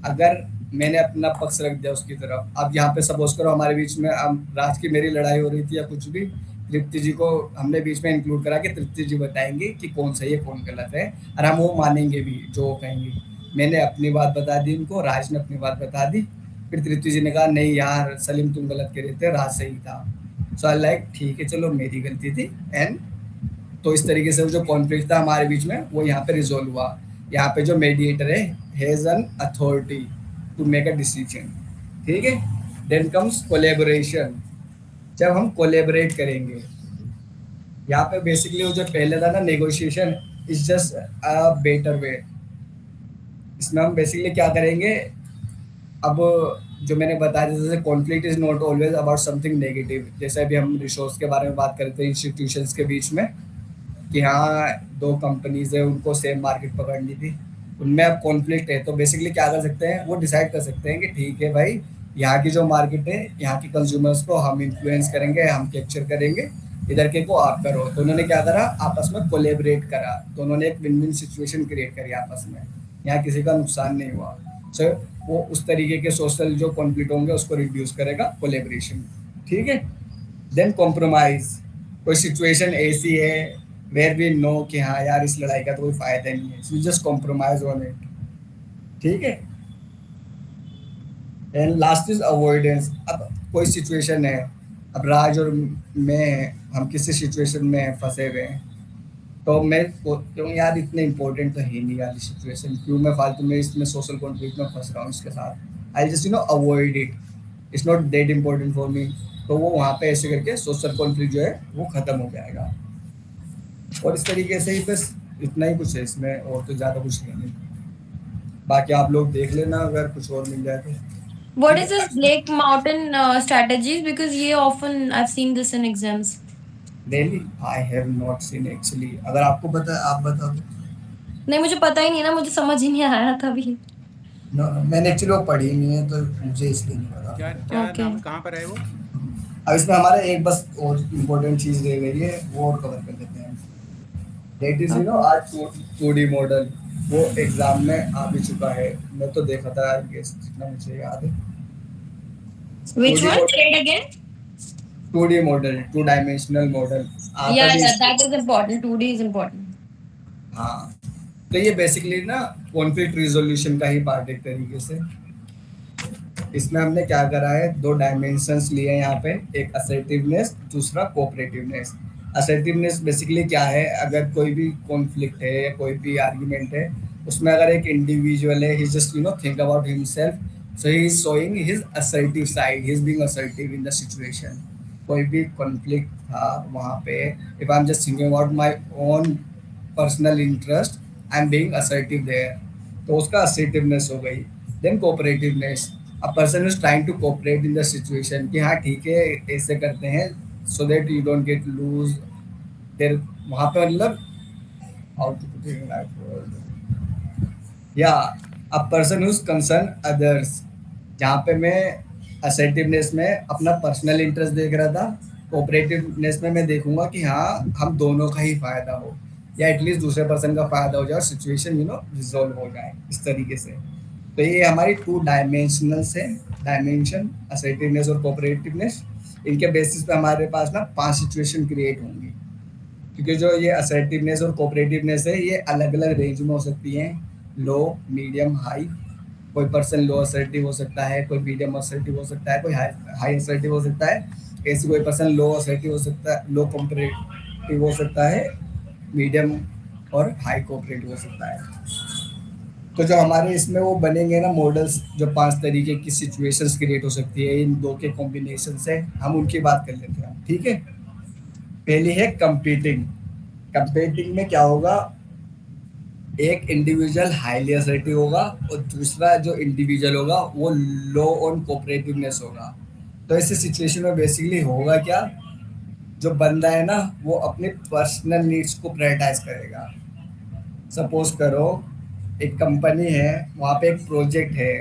अगर मैंने अपना पक्ष रख दिया उसकी तरफ, अब यहाँ पे सपोज करो हमारे बीच में राज की मेरी लड़ाई हो रही थी या कुछ भी, तृप्ति जी को हमने बीच में इंक्लूड करा कि तृप्ति जी बताएंगे कि कौन सही है कौन गलत है, और हम वो मानेंगे भी जो वो कहेंगे। मैंने अपनी बात बता दी उनको, राज ने अपनी बात बता दी, फिर तृप्ति जी ने कहा नहीं यार सलीम तुम गलत कह रहे थे, राज सही था। सो आई लाइक ठीक है चलो मेरी गलती थी एंड तो इस तरीके से वो जो कॉन्फ्लिक्ट था हमारे बीच में वो यहाँ पे रिजोल्व हुआ। यहाँ पे जो मेडिएटर है has an authority to make a decision, ठीक है। देन कम्स कोलेबोरेशन, जब हम कोलेबोरेट करेंगे। यहाँ पे बेसिकली वो जो पहले था ना negotiation is just a better way. इसमें हम बेसिकली क्या करेंगे, अब जो मैंने बताया जैसे conflict is not always about something negative, जैसे अभी हम रिसोर्स के बारे में बात करते हैं इंस्टीट्यूशंस के बीच में कि हाँ 2 कंपनीज है उनको सेम मार्केट पकड़नी थी, उनमें अब कॉन्फ्लिक्ट है, तो बेसिकली क्या कर सकते हैं वो डिसाइड कर सकते हैं कि ठीक है भाई यहाँ की जो मार्केट है यहाँ की कंज्यूमर्स को हम इन्फ्लुएंस करेंगे, हम कैप्चर करेंगे, इधर के को आप करो। तो उन्होंने क्या करा, आपस में कोलेबरेट करा, तो उन्होंने एक विन विन सिचुएशन क्रिएट करी आपस में, यहाँ किसी का नुकसान नहीं हुआ। सो वो उस तरीके के सोशल जो कॉन्फ्लिक्ट होंगे उसको रिड्यूस करेगा कोलेबरेशन, ठीक है। देन कॉम्प्रोमाइज, कोई सिचुएशन ऐसी है वेयर वी नो कि हाँ यार इस लड़ाई का तो कोई फायदा नहीं है, so just compromise on it, ठीक है। एंड लास्ट इज अवॉइडेंस, अब कोई सिचुएशन है, अब राज और मैं हम किसी सिचुएशन में फंसे हुए हैं, तो मैं क्यों यार इतने इंपॉर्टेंट तो है नहीं वाली सिचुएशन, क्यों मैं फालतू में इसमें सोशल कॉन्फ्लिक्ट में फंस रहा हूँ इसके साथ, आई just avoid it, it's not that important for me. तो वो वहाँ पे ऐसे करके सोशल कॉन्फ्लिक्ट जो है वो खत्म हो जाएगा। और इस तरीके से ही बस इतना ही कुछ है इसमें, और तो ज़्यादा कुछ नहीं। बाकी आप लोग देख लेना अगर कुछ और मिल जाए तो। What is this Blake Mountain strategies? Because ये often I've seen this in exams. Really, I have not seen actually. अगर आपको पता है आप बता दो। नहीं मुझे पता ही नहीं ना, मुझे समझ ही नहीं आया था अभी। No, मैंने एक्चुअली वो पढ़ी नहीं है तो मुझे इसलिए नहीं पता। क्या क्या Okay. नाम कहाँ पर है वो? अब इसमें हमारा एक बस और इम्पोर्टेंट चीज रह गई है, वो और कवर कर देते हैं। That is आज 2D मॉडल, वो एग्जाम में आ भी चुका है, मैं तो देखा था आई गेस जितना मुझे याद है। Which 2D one? model- Say it again. 2D model, 2 dimensional model Yeah, that is important. 2D is important. हाँ, तो ये बेसिकली ना कॉन्फ्लिक्ट रिजोल्यूशन का ही पार्ट एक तरीके से। इसमें हमने क्या करा है, 2 डायमेंशंस लिए हैं यहाँ पे, एक असर्टिवनेस, दूसरा कोऑपरेटिवनेस। असर्टिवनेस बेसिकली क्या है, अगर कोई भी कॉन्फ्लिक्ट है या कोई भी आर्ग्यूमेंट है, उसमें अगर एक इंडिविजुअल है, he just think about himself, so he is showing his assertive side, he is being assertive in the situation. कोई भी कॉन्फ्लिक्ट था वहाँ पे, if I am just thinking about my own personal interest, I am being assertive there, तो उसका assertiveness हो गई। Then cooperativeness, a person is trying to cooperate in the situation कि हाँ ठीक है ऐसे करते हैं so that you don't get lose there, वहाँ पे मतलब how to put it in that word, या a person who is concern others, जहाँ पे मैं असर्टिवनेस में अपना पर्सनल इंटरेस्ट देख रहा था, कोऑपरेटिवनेस में मैं देखूंगा कि हाँ हम दोनों का ही फायदा हो या एटलीस्ट दूसरे पर्सन का फायदा हो जाए और सिचुएशन रिजॉल्व हो जाए इस तरीके से। तो ये हमारी 2 डायमेंशनल्स है, डायमेंशन, असर्टिवनेस और कोऑपरेटिवनेस। इनके बेसिस पे हमारे पास ना 5 सिचुएशन क्रिएट होंगी, क्योंकि जो ये असर्टिवनेस और कोऑपरेटिवनेस है ये अलग अलग रेंज में हो सकती हैं, लो, मीडियम, हाई। कोई पर्सन लो असर्टिव हो सकता है, कोई मीडियम असर्टिव हो सकता है, कोई हाई असर्टिव हो सकता है, ऐसे कोई पर्सन लो असर्टिव हो सकता है, लो कोऑपरेटिव हो सकता है, मीडियम और हाई कोऑपरेटिव हो सकता है। तो जो हमारे इसमें वो बनेंगे ना मॉडल्स, जो 5 तरीके की सिचुएशंस क्रिएट हो सकती है इन 2 के कॉम्बिनेशन से, हम उनकी बात कर लेते हैं, ठीक है। पहली है कंपीटिंग। कंपीटिंग में क्या होगा, एक इंडिविजुअल हाईली असर्टिव होगा और दूसरा जो इंडिविजुअल होगा वो लो ऑन कोऑपरेटिवनेस होगा। तो ऐसे सिचुएशन में बेसिकली होगा क्या, जो बंदा है ना वो अपने पर्सनल नीड्स को प्रायोरिटाइज करेगा। सपोज करो एक कंपनी है, वहाँ पे एक प्रोजेक्ट है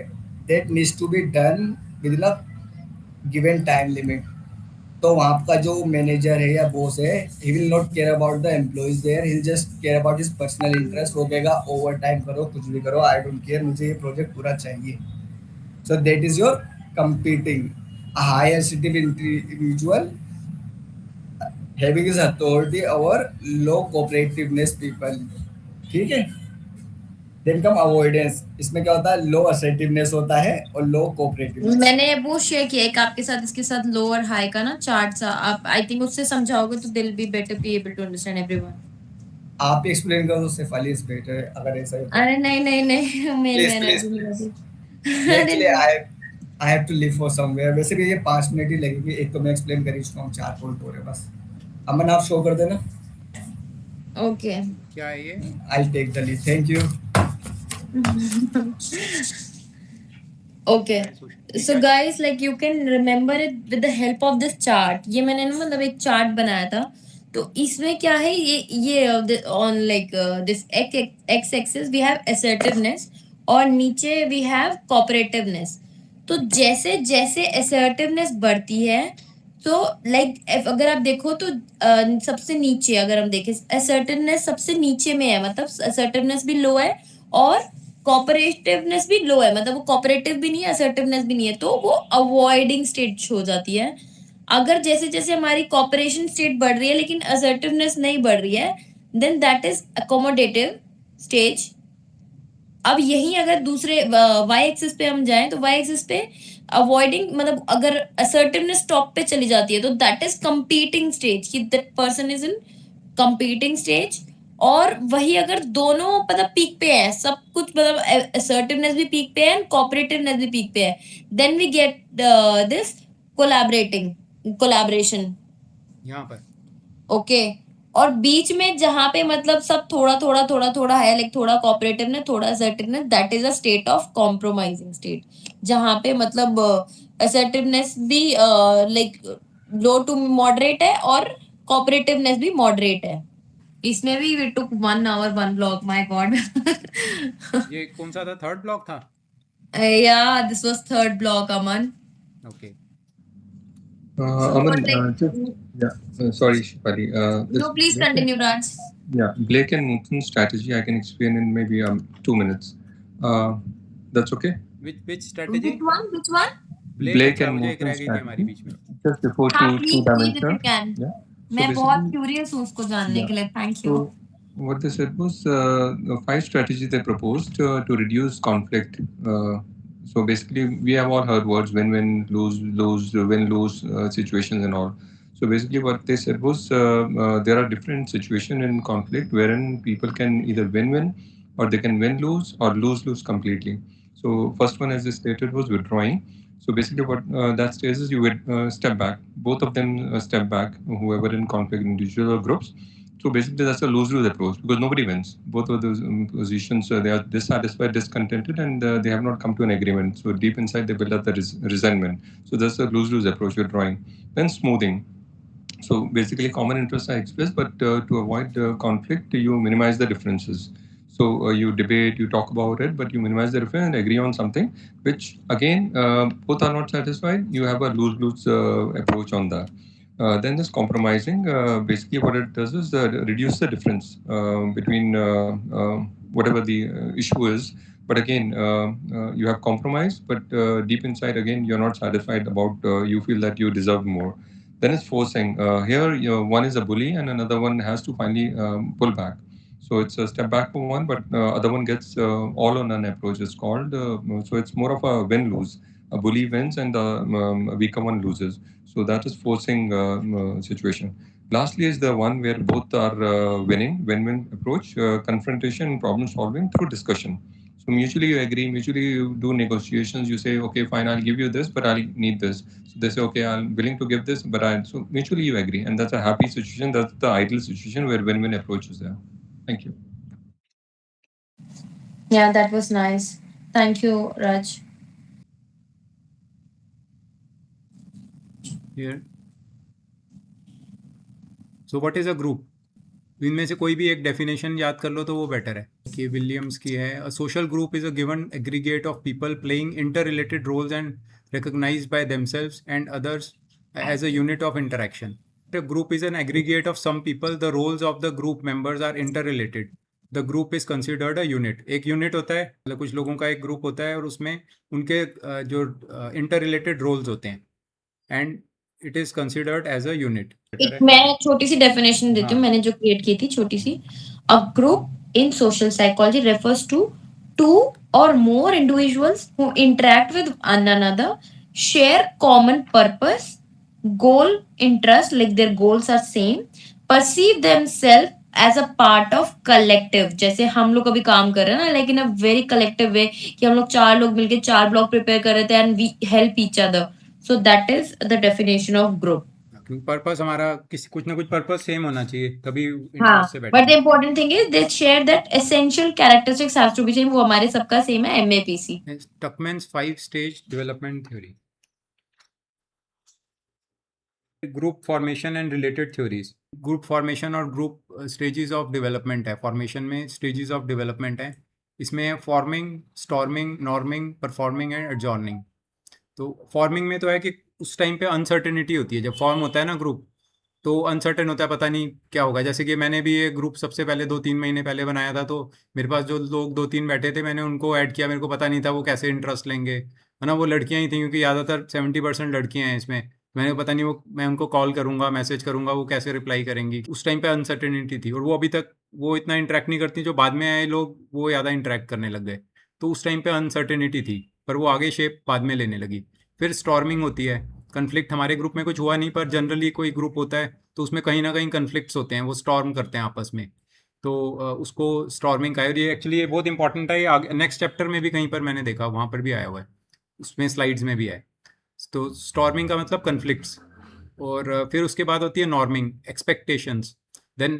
that needs to be done within given time limit, तो वहाँ का जो मैनेजर है या बॉस है, he will not care about the employees there, he will just care about his personal interest. वो कहेगा ओवर टाइम करो, कुछ भी करो, आई डोंट केयर, मुझे ये प्रोजेक्ट पूरा चाहिए। सो that is your competing. A high assertive individual having his authority over low cooperativeness people, ठीक है। देन कम अवॉइडेंस, इसमें क्या होता है, लो असर्टिवनेस होता है और लो कोऑपरेटिवनेस। मैंने वो शेयर किया एक आपके साथ, इसके साथ लो और हाई का ना चार्ट सा, आप आई थिंक उससे समझाओगे तो they'll be better be able to understand everyone. आप एक्सप्लेन करो, शेफाली इज बेटर अगर ऐसा है तो। अरे नहीं नहीं नहीं मेरी प्लीज प्लीज एनर्जी नहीं प्लीज। होती। नहीं, अरे actually I have to leave for somewhere. वैसे भी ये 5 मिनट ही लगेंगे, एक तो मैं एक्सप्लेन कर ही चुका हूँ, 4 पॉइंट हो रहे हैं बस। अमन आप शो कर देना। ओके। क्या है ये? I take the lead, thank you. Okay ये सो क्या? Guys like you can remember it with the help of this chart. ये मैंने ना मतलब एक चार्ट बनाया था, तो इसमें क्या है, ये on like this X axis we have assertiveness और नीचे वी हैव कोऑपरेटिवनेस। तो जैसे जैसे असर्टिवनेस बढ़ती है, तो लाइक अगर आप देखो तो सबसे नीचे अगर हम देखें असर्टिवनेस सबसे नीचे में है, मतलब असर्टिवनेस भी लो है और कॉपरेटिवनेस भी लो है, मतलब वो कॉपरेटिव भी नहीं है असर्टिवनेस भी नहीं है, तो वो अवॉइडिंग स्टेट हो जाती है। अगर जैसे जैसे हमारी कॉपरेशन स्टेट बढ़ रही है लेकिन असर्टिवनेस नहीं बढ़ रही है, then that is accommodative stage. अब यही अगर दूसरे वाई एक्सिस पे हम जाएं तो वाई एक्सिस पे अवॉइडिंग, मतलब अगर असर्टिवनेस टॉप पे चली जाती है तो दैट इज कंपीटिंग स्टेज, कि that person is in competing stage. और वही अगर दोनों मतलब पीक पे है सब कुछ, मतलब असर्टिवनेस भी पीक पे है एंड कोऑपरेटिवनेस भी पीक पे है, then we get this collaboration. यहाँ पर ओके। और बीच में जहां पे मतलब सब थोड़ा थोड़ा थोड़ा थोड़ा है, लाइक थोड़ा कोऑपरेटिवनेस थोड़ा assertiveness, that is a state of compromising state, जहां पे मतलब असर्टिवनेस भी लाइक लो टू मॉडरेट है और कोऑपरेटिवनेस भी मॉडरेट है। इसमें भी we took 1 hour 1 block, my god. ये कौन सा था? थर्ड ब्लॉक था? या this was third block, Aman. Okay. So Aman, like, sorry, Shifali. This no, please continue, Raj. Blake and Moulton strategy I can explain in maybe 2 minutes. That's okay. Which strategy? Which one? Which one? Blake, Blake अच्छा and मुझे एक Moulton रह गई थी हमारी strategy, बीच में। just before हाँ two please please if you dimensional. Can. Yeah. So मैं बहुत basically, क्यूरियस हूँ उसको जानने के लिए, thank you. so what they said was the 5 strategies they proposed to reduce conflict. So basically, we have all heard words win-win, lose-lose, win-lose situations and all. So basically, what they said was there are different situations in conflict wherein people can either win-win or they can win-lose or lose-lose completely. So first one, as they stated, was withdrawing. So basically, what that says is you would step back. Both of them step back, whoever in conflict, individual or groups. So basically, that's a lose-lose approach because nobody wins. Both of those positions, they are dissatisfied, discontented, and they have not come to an agreement. So deep inside, they build up the resentment. So that's a lose-lose approach we're drawing. Then smoothing. So basically, common interests are expressed, but to avoid conflict, you minimize the differences. So you debate, you talk about it, but you minimize the difference and agree on something, which again, both are not satisfied. You have a lose-lose approach on that. Then there's compromising. Basically, what it does is reduce the difference between whatever the issue is. But again, you have compromise, but deep inside, again, you're not satisfied about. You feel that you deserve more. Then it's forcing. Here, one is a bully, and another one has to finally pull back. So it's a step back for one, but other one gets all or none approach. It's called. So it's more of a win lose. A bully wins, and the weaker one loses. So that is forcing situation. Lastly, is the one where both are winning, win-win approach, confrontation, and problem solving through discussion. So mutually you agree, mutually you do negotiations. You say, okay, fine, I'll give you this, but I'll need this. So they say, okay, I'm willing to give this, but so mutually you agree, and that's a happy situation. That's the ideal situation where win-win approach is there. Thank you. Yeah, that was nice. Thank you, Raj. Here. So what is a group? इनमें से कोई भी एक definition याद कर लो तो वो better है। कि विलियम्स की है, a social group is a given aggregate of people playing interrelated roles and recognized by themselves and others as a unit of interaction. A group is an aggregate of some people. The roles of the group members are interrelated. The group is considered a unit. एक unit होता है, मतलब कुछ लोगों का एक group होता है और उसमें उनके जो इंटररिलेटेड रोल्स होते हैं, and it is considered as a unit. एक मैं छोटी सी डेफिनेशन देती हूँ, मैंने जो क्रिएट की थी छोटी सी। A group in social psychology refers to two or more individuals who interact with one another, share common purpose, goal, interest, like their goals are same, perceive themselves as a part of collective, जैसे हम लोग अभी काम कर रहे हैं ना, like in a very collective way, कि हम लोग 4 लोग मिलके 4 ब्लॉग प्रिपेयर कर रहे थे and we help each other. So that is the definition of group. क्योंकि पर्पस हमारा किसी कुछ ना कुछ पर्पस सेम होना चाहिए, तभी हाँ, इंटरेस्ट से बट द बैठेंगे। Important thing is they share that essential characteristics have to be same. वो हमारे सबका सेम है, MAPC. Tuckman's 5 stage development theory, group formation and related theories. Group formation और ग्रुप स्टेजेस ऑफ डेवलपमेंट है। Formation में stages of development है, इसमें forming, storming, norming, performing and adjourning. तो फॉर्मिंग में तो है कि उस टाइम पे अनसर्टेनिटी होती है, जब फॉर्म होता है ना ग्रुप, तो अनसर्टेन होता है, पता नहीं क्या होगा। जैसे कि मैंने भी ये ग्रुप सबसे पहले 2-3 महीने पहले बनाया था, तो मेरे पास जो लोग 2-3 बैठे थे, मैंने उनको ऐड किया, मेरे को पता नहीं था वो कैसे इंटरेस्ट लेंगे, है ना। वो लड़कियां ही थी, क्योंकि ज़्यादातर 70% लड़कियां हैं इसमें। मैंने पता नहीं वो, मैं उनको कॉल करूंगा, मैसेज करूंगा, वो कैसे रिप्लाई करेंगी। उस टाइम पे अनसर्टेनिटी थी, और वो अभी तक वो इतना इंटरेक्ट नहीं करती। जो बाद में आए लोग वो ज़्यादा इंटरेक्ट करने लग गए, तो उस टाइम पे अनसर्टेनिटी थी, पर वो आगे शेप बाद में लेने लगी। फिर स्टॉर्मिंग होती है। कन्फ्लिक्ट हमारे ग्रुप में कुछ हुआ नहीं, पर जनरली कोई ग्रुप होता है तो उसमें कहीं ना कहीं कन्फ्लिक्ट्स होते हैं, वो स्टॉर्म करते हैं आपस में, तो उसको स्टॉर्मिंग का है। और ये एक्चुअली ये बहुत इंपॉर्टेंट है, ये आगे नेक्स्ट चैप्टर में भी कहीं पर मैंने देखा, वहाँ पर भी आया हुआ है, उसमें स्लाइड्स में भी है। तो स्टॉर्मिंग का मतलब कन्फ्लिक्ट्स। और फिर उसके बाद होती है norming, expectations. Then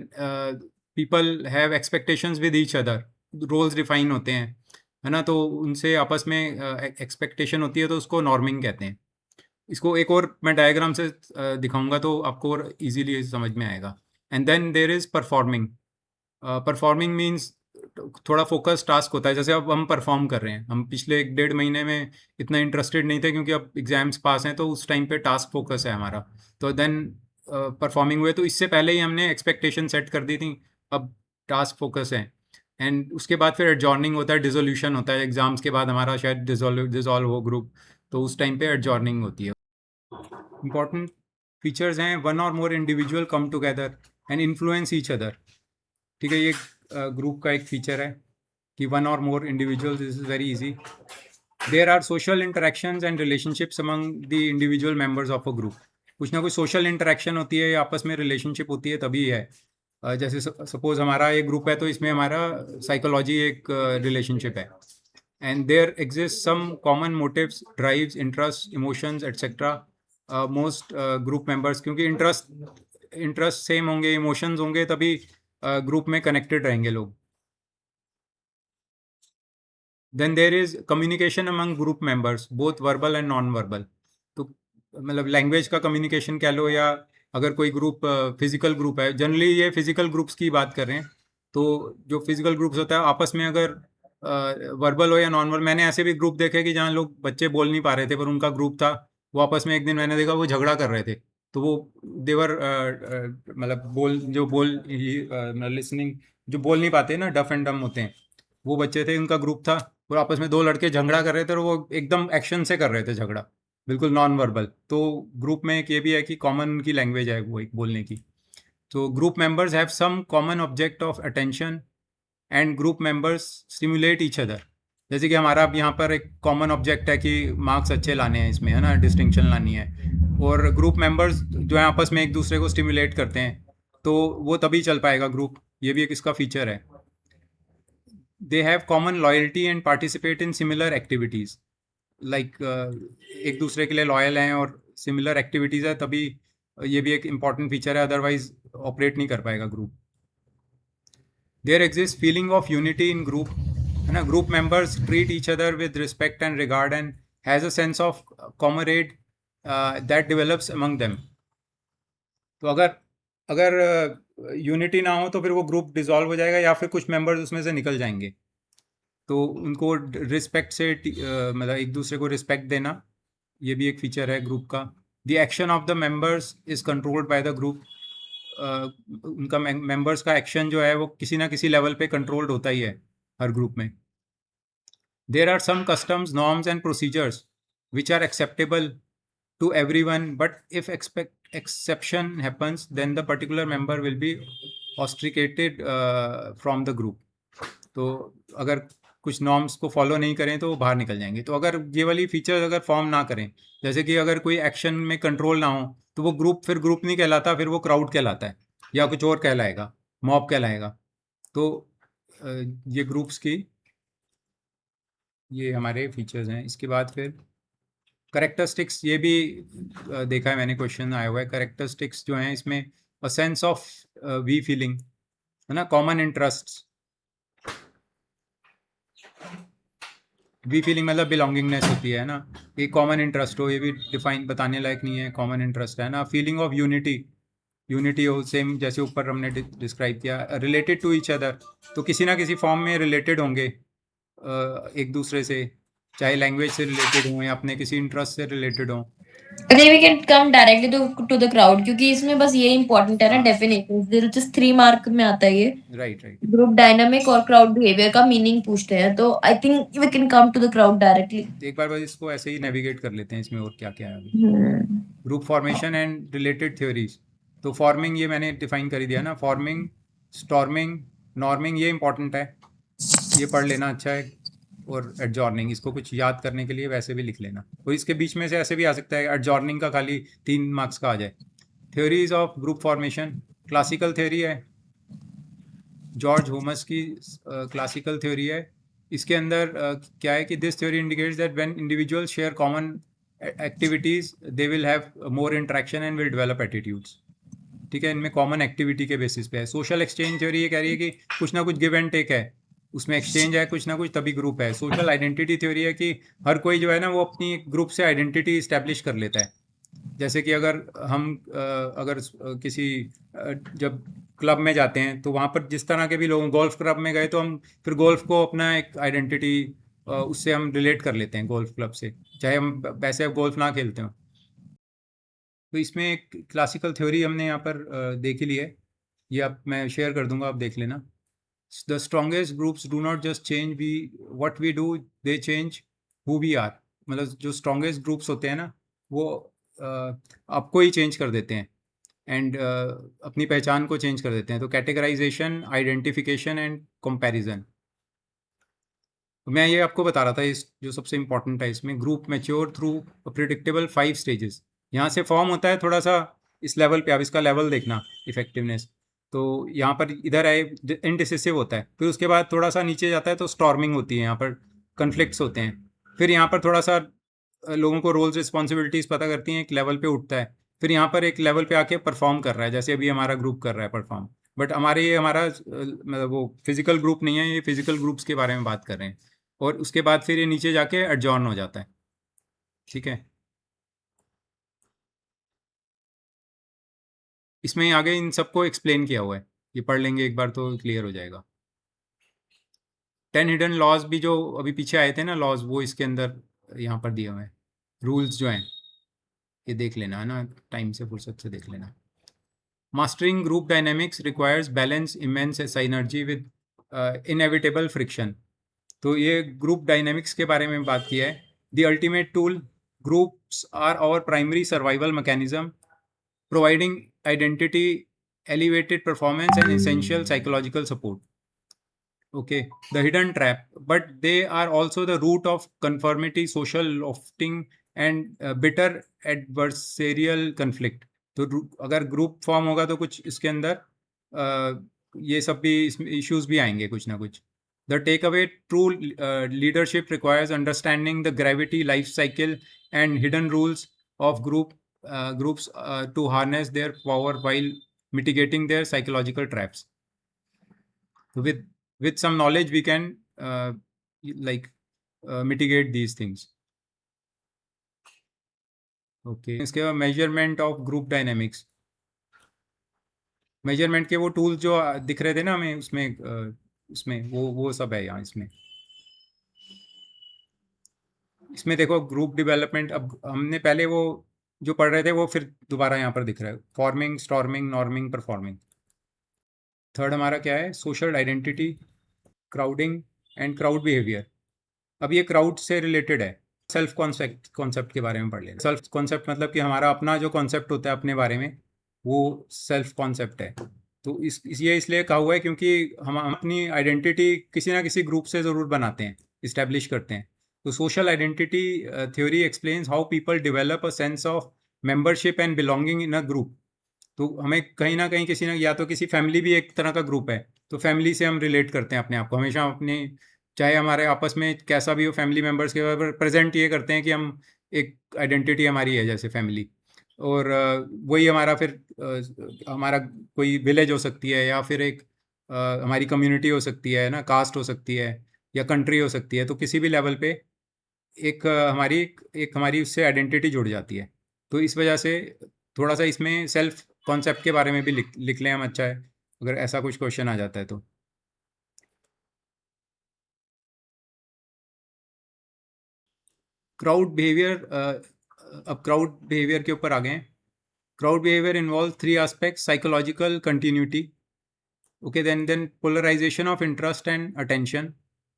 people have expectations with each other, roles define होते हैं, है ना, तो उनसे आपस में एक्सपेक्टेशन होती है, तो उसको नॉर्मिंग कहते हैं। इसको एक और मैं डायग्राम से दिखाऊंगा, तो आपको और इजीली समझ में आएगा। And then there is performing. Performing means थोड़ा फोकस टास्क होता है। जैसे अब हम परफॉर्म कर रहे हैं, हम पिछले 1-1.5 महीने में इतना इंटरेस्टेड नहीं थे, क्योंकि अब एग्जाम्स पास हैं, तो उस टाइम पे टास्क फोकस है हमारा, तो देन परफॉर्मिंग हुए। तो इससे पहले ही हमने एक्सपेक्टेशन सेट कर दी थी, अब टास्क फोकस है। एंड उसके बाद फिर एडजॉर्निंग होता है, डिसोल्यूशन होता है। एग्जाम्स के बाद हमारा शायद डिसॉल्व हो ग्रुप, तो उस टाइम पे एडजॉर्निंग होती है। इंपॉर्टेंट फीचर्स हैं, वन और more individual come together and influence each other. ठीक है, ये ग्रुप का एक फीचर है कि वन और more individuals, this is very easy. There are social interactions and relationships among the individual members of a group. कुछ ना कुछ सोशल इंटरेक्शन होती है, आपस में रिलेशनशिप होती है, तभी है। जैसे सपोज हमारा एक ग्रुप है, तो इसमें हमारा साइकोलॉजी एक रिलेशनशिप है। And there exist some common motives, drives, interest, emotions etcetera. Most group members, क्योंकि इंटरेस्ट सेम होंगे, इमोशंस होंगे, तभी ग्रुप में कनेक्टेड रहेंगे लोग। Then there is communication among group members, both verbal and non verbal. तो मतलब लैंग्वेज का कम्युनिकेशन कह लो, या अगर कोई ग्रुप फिजिकल ग्रुप है, जनरली ये फिजिकल ग्रुप्स की बात कर रहे हैं, तो जो फिजिकल ग्रुप्स होता है आपस में, अगर वर्बल हो या नॉन वर्बल। मैंने ऐसे भी ग्रुप देखे कि जहाँ लोग, बच्चे बोल नहीं पा रहे थे, पर उनका ग्रुप था, वो आपस में एक दिन मैंने देखा वो झगड़ा कर रहे थे, तो वो देवर मतलब लिसनिंग, जो बोल नहीं पाते ना, डफ एंड डम होते हैं, वो बच्चे थे, उनका ग्रुप था। और आपस में 2 लड़के झगड़ा कर रहे थे, और वो एकदम एक्शन से कर रहे थे झगड़ा, बिल्कुल नॉन वर्बल। तो ग्रुप में एक ये भी है कि कॉमन उनकी लैंग्वेज है वो एक बोलने की। तो group members have some common object of attention and group members stimulate each other. जैसे कि हमारा अब यहाँ पर एक कॉमन ऑब्जेक्ट है कि मार्क्स अच्छे लाने हैं इसमें, है ना, डिस्टिंक्शन लानी है, और ग्रुप मेंबर्स जो है आपस में एक दूसरे को स्टिमुलेट करते हैं, तो वो तभी चल पाएगा ग्रुप। ये भी एक इसका फीचर है। They have common loyalty and participate in similar activities. Like एक दूसरे के लिए लॉयल हैं और सिमिलर एक्टिविटीज़ है, तभी ये भी एक इम्पॉर्टेंट फीचर है, अदरवाइज ऑपरेट नहीं कर पाएगा group. There exist feeling of unity in group, है ना। Group members treat each other with respect and regard and has a sense of comrade that develops among them. तो अगर अगर unity ना हो, तो फिर वो ग्रुप डिसॉल्व हो जाएगा, या फिर कुछ मेंबर्स उसमें से निकल जाएंगे। तो उनको रिस्पेक्ट से मतलब एक दूसरे को रिस्पेक्ट देना, ये भी एक फीचर है ग्रुप का। The action of the members is controlled by the group. उनका मेंबर्स का एक्शन जो है वो किसी ना किसी लेवल पे कंट्रोल्ड होता ही है हर ग्रुप में। There are some customs, norms and procedures which are acceptable to everyone, but if exception happens, then the particular member will be ostracated from the group. तो अगर कुछ नॉर्म्स को फॉलो नहीं करें तो वो बाहर निकल जाएंगे। तो अगर ये वाली फीचर्स अगर फॉर्म ना करें, जैसे कि अगर कोई एक्शन में कंट्रोल ना हो, तो वो ग्रुप फिर ग्रुप नहीं कहलाता, फिर वो क्राउड कहलाता है, या कुछ और कहलाएगा। मॉब कहलाएगा। तो ये ग्रुप्स की ये हमारे फीचर्स हैं। इसके बाद फिर करेक्टरिस्टिक्स, ये भी देखा है मैंने, क्वेश्चन आया हुआ है। करेक्टरिस्टिक्स जो हैं इसमें a sense of we feeling है ना, कॉमन इंटरेस्ट्स। वी फीलिंग मतलब बिलोंगिंगनेस होती है ना, एक कॉमन इंटरेस्ट हो, ये भी डिफाइन बताने लायक नहीं है, कॉमन इंटरेस्ट है ना। फीलिंग ऑफ यूनिटी, यूनिटी हो, सेम जैसे ऊपर हमने डिस्क्राइब किया। रिलेटेड टू ईच अदर, तो किसी ना किसी फॉर्म में रिलेटेड होंगे एक दूसरे से, चाहे लैंग्वेज से रिलेटेड हो या अपने किसी इंटरेस्ट से रिलेटेड हो। नहीं, we can come directly to the crowd, क्योंकि इसमें बस ये इंपॉर्टेंट है ना, डेफिनेशंस। दिस 3 मार्क में आता है ये। Right right. ग्रुप डायनामिक और क्राउड बिहेवियर का मीनिंग पूछते हैं, तो I think we can come to the crowd directly. एक बार बस इसको ऐसे ही नेविगेट कर लेते हैं इसमें और क्या क्या है अभी। Group formation and related theories. तो फॉर्मिंग ये मैंने डिफाइन कर ही दिया ना, फॉर्मिंग, स्टॉर्मिंग, नॉर्मिंग, ये इंपॉर्टेंट है, ये पढ़ लेना अच्छा है। और एडजॉर्निंग, इसको कुछ याद करने के लिए वैसे भी लिख लेना। और इसके बीच में से ऐसे भी आ सकता है एडजॉर्निंग का खाली 3 मार्क्स का आ जाए। Theories of group formation, classical theory है, जॉर्ज होमस की क्लासिकल थ्योरी है। इसके अंदर क्या है कि this theory indicates that when individuals share common activities they will have more interaction and will develop attitudes. ठीक है, इनमें कॉमन एक्टिविटी के बेसिस पे है। सोशल एक्सचेंज थ्योरी ये कह रही है कि कुछ ना कुछ गिव एंड टेक है, उसमें एक्सचेंज है कुछ ना कुछ, तभी ग्रुप है। सोशल आइडेंटिटी थ्योरी है कि हर कोई जो है ना वो अपनी ग्रुप से आइडेंटिटी इस्टेब्लिश कर लेता है। जैसे कि अगर हम किसी जब क्लब में जाते हैं तो वहाँ पर जिस तरह के भी लोग, गोल्फ क्लब में गए तो हम फिर गोल्फ को अपना एक आइडेंटिटी उससे हम रिलेट कर लेते हैं गोल्फ क्लब से, चाहे हम वैसे गोल्फ ना खेलते हो। तो इसमें एक क्लासिकल थ्योरी हमने यहाँ पर देख ही ली है, ये अब मैं शेयर कर दूंगा, आप देख लेना। The strongest groups do not just change we what we do, they change who we are. मतलब जो स्ट्रॉन्गेस्ट ग्रुप्स होते हैं ना वो आपको ही चेंज कर देते हैं एंड अपनी पहचान को चेंज कर देते हैं। तो कैटेगराइजेशन, आइडेंटिफिकेशन एंड कंपैरिजन। मैं ये आपको बता रहा था, इस जो सबसे इंपॉर्टेंट है इसमें, group mature through predictable 5 stages. यहाँ से फॉर्म होता है थोड़ा सा इस लेवल पे, आप इसका लेवल देखना इफेक्टिवनेस। तो यहाँ पर इधर आए इनडिसिसिव होता है, फिर उसके बाद थोड़ा सा नीचे जाता है तो स्टॉर्मिंग होती है, यहाँ पर कन्फ्लिक्ट्स होते हैं। फिर यहाँ पर थोड़ा सा लोगों को रोल्स रिस्पॉन्सिबिलिटीज़ पता करती हैं, एक लेवल पे उठता है। फिर यहाँ पर एक लेवल पे आके परफॉर्म कर रहा है, जैसे अभी हमारा ग्रुप कर रहा है परफॉर्म। बट हमारा मतलब वो फिजिकल ग्रुप नहीं है, ये फिजिकल ग्रुप्स के बारे में बात कर रहे हैं। और उसके बाद फिर ये नीचे जाके एडजॉर्न हो जाता है। ठीक है, इसमें आगे इन सबको एक्सप्लेन किया हुआ है, ये पढ़ लेंगे एक बार तो क्लियर हो जाएगा। 10 हिडन लॉज भी जो अभी पीछे आए थे ना लॉज, वो इसके अंदर यहाँ पर दिए हुए हैं। रूल्स जो हैं ये देख लेना है ना, टाइम से फुर्सत से देख लेना। Mastering group dynamics requires balance, immense synergy with inevitable friction. तो ये ग्रुप डायनेमिक्स के बारे में बात किया है। The ultimate tool, groups are our primary survival mechanism, providing identity, elevated performance and essential psychological support. Okay, the hidden trap, but they are also the root of conformity, social lofting and bitter adversarial conflict. तो अगर group form होगा तो कुछ इसके अंदर ये सब भी इश्यूज भी आएंगे कुछ ना कुछ। The takeaway, true leadership requires understanding the gravity, life cycle and hidden rules of groups to harness their power while mitigating their psychological traps. So with some knowledge we can mitigate these things. Okay, इसके बाद measurement of group dynamics. Measurement के वो tools जो दिख रहे थे ना हमें उसमें वो सब है यहाँ। इसमें देखो ग्रुप डेवलपमेंट, अब हमने पहले वो जो पढ़ रहे थे वो फिर दोबारा यहाँ पर दिख रहा है। Forming, storming, norming, performing. Third हमारा क्या है, social identity, crowding and crowd behaviour. अब ये क्राउड से रिलेटेड है। सेल्फ कॉन्सेप्ट के बारे में पढ़ लेना। सेल्फ कॉन्सेप्ट मतलब कि हमारा अपना जो कॉन्सेप्ट होता है अपने बारे में, वो सेल्फ कॉन्सेप्ट है। तो ये इसलिए कहा हुआ है क्योंकि हम अपनी आइडेंटिटी किसी ना किसी ग्रुप से ज़रूर बनाते हैं, इस्टेब्लिश करते हैं। तो social identity theory explains how people develop a sense of membership and belonging in a group. तो हमें कहीं ना कहीं किसी ना, या तो किसी फैमिली भी एक तरह का ग्रुप है, तो फैमिली से हम रिलेट करते हैं अपने आप को हमेशा अपने, चाहे हमारे आपस में कैसा भी हो, फैमिली मेम्बर्स के प्रेजेंट ये करते हैं कि हम एक आइडेंटिटी हमारी है जैसे फैमिली। और वही हमारा फिर हमारा कोई विलेज हो सकती है, या फिर एक हमारी कम्युनिटी हो सकती है ना, कास्ट हो सकती है, या कंट्री हो सकती है। तो किसी भी लेवल पे एक एक हमारी उससे आइडेंटिटी जुड़ जाती है। तो इस वजह से थोड़ा सा इसमें सेल्फ कॉन्सेप्ट के बारे में भी लिख लिख लें हम, अच्छा है अगर ऐसा कुछ क्वेश्चन आ जाता है तो। क्राउड बिहेवियर, अब क्राउड बिहेवियर के ऊपर आ गए हैं। Crowd behaviour involve 3 aspects: psychological continuity, okay, then polarization of interest and attention,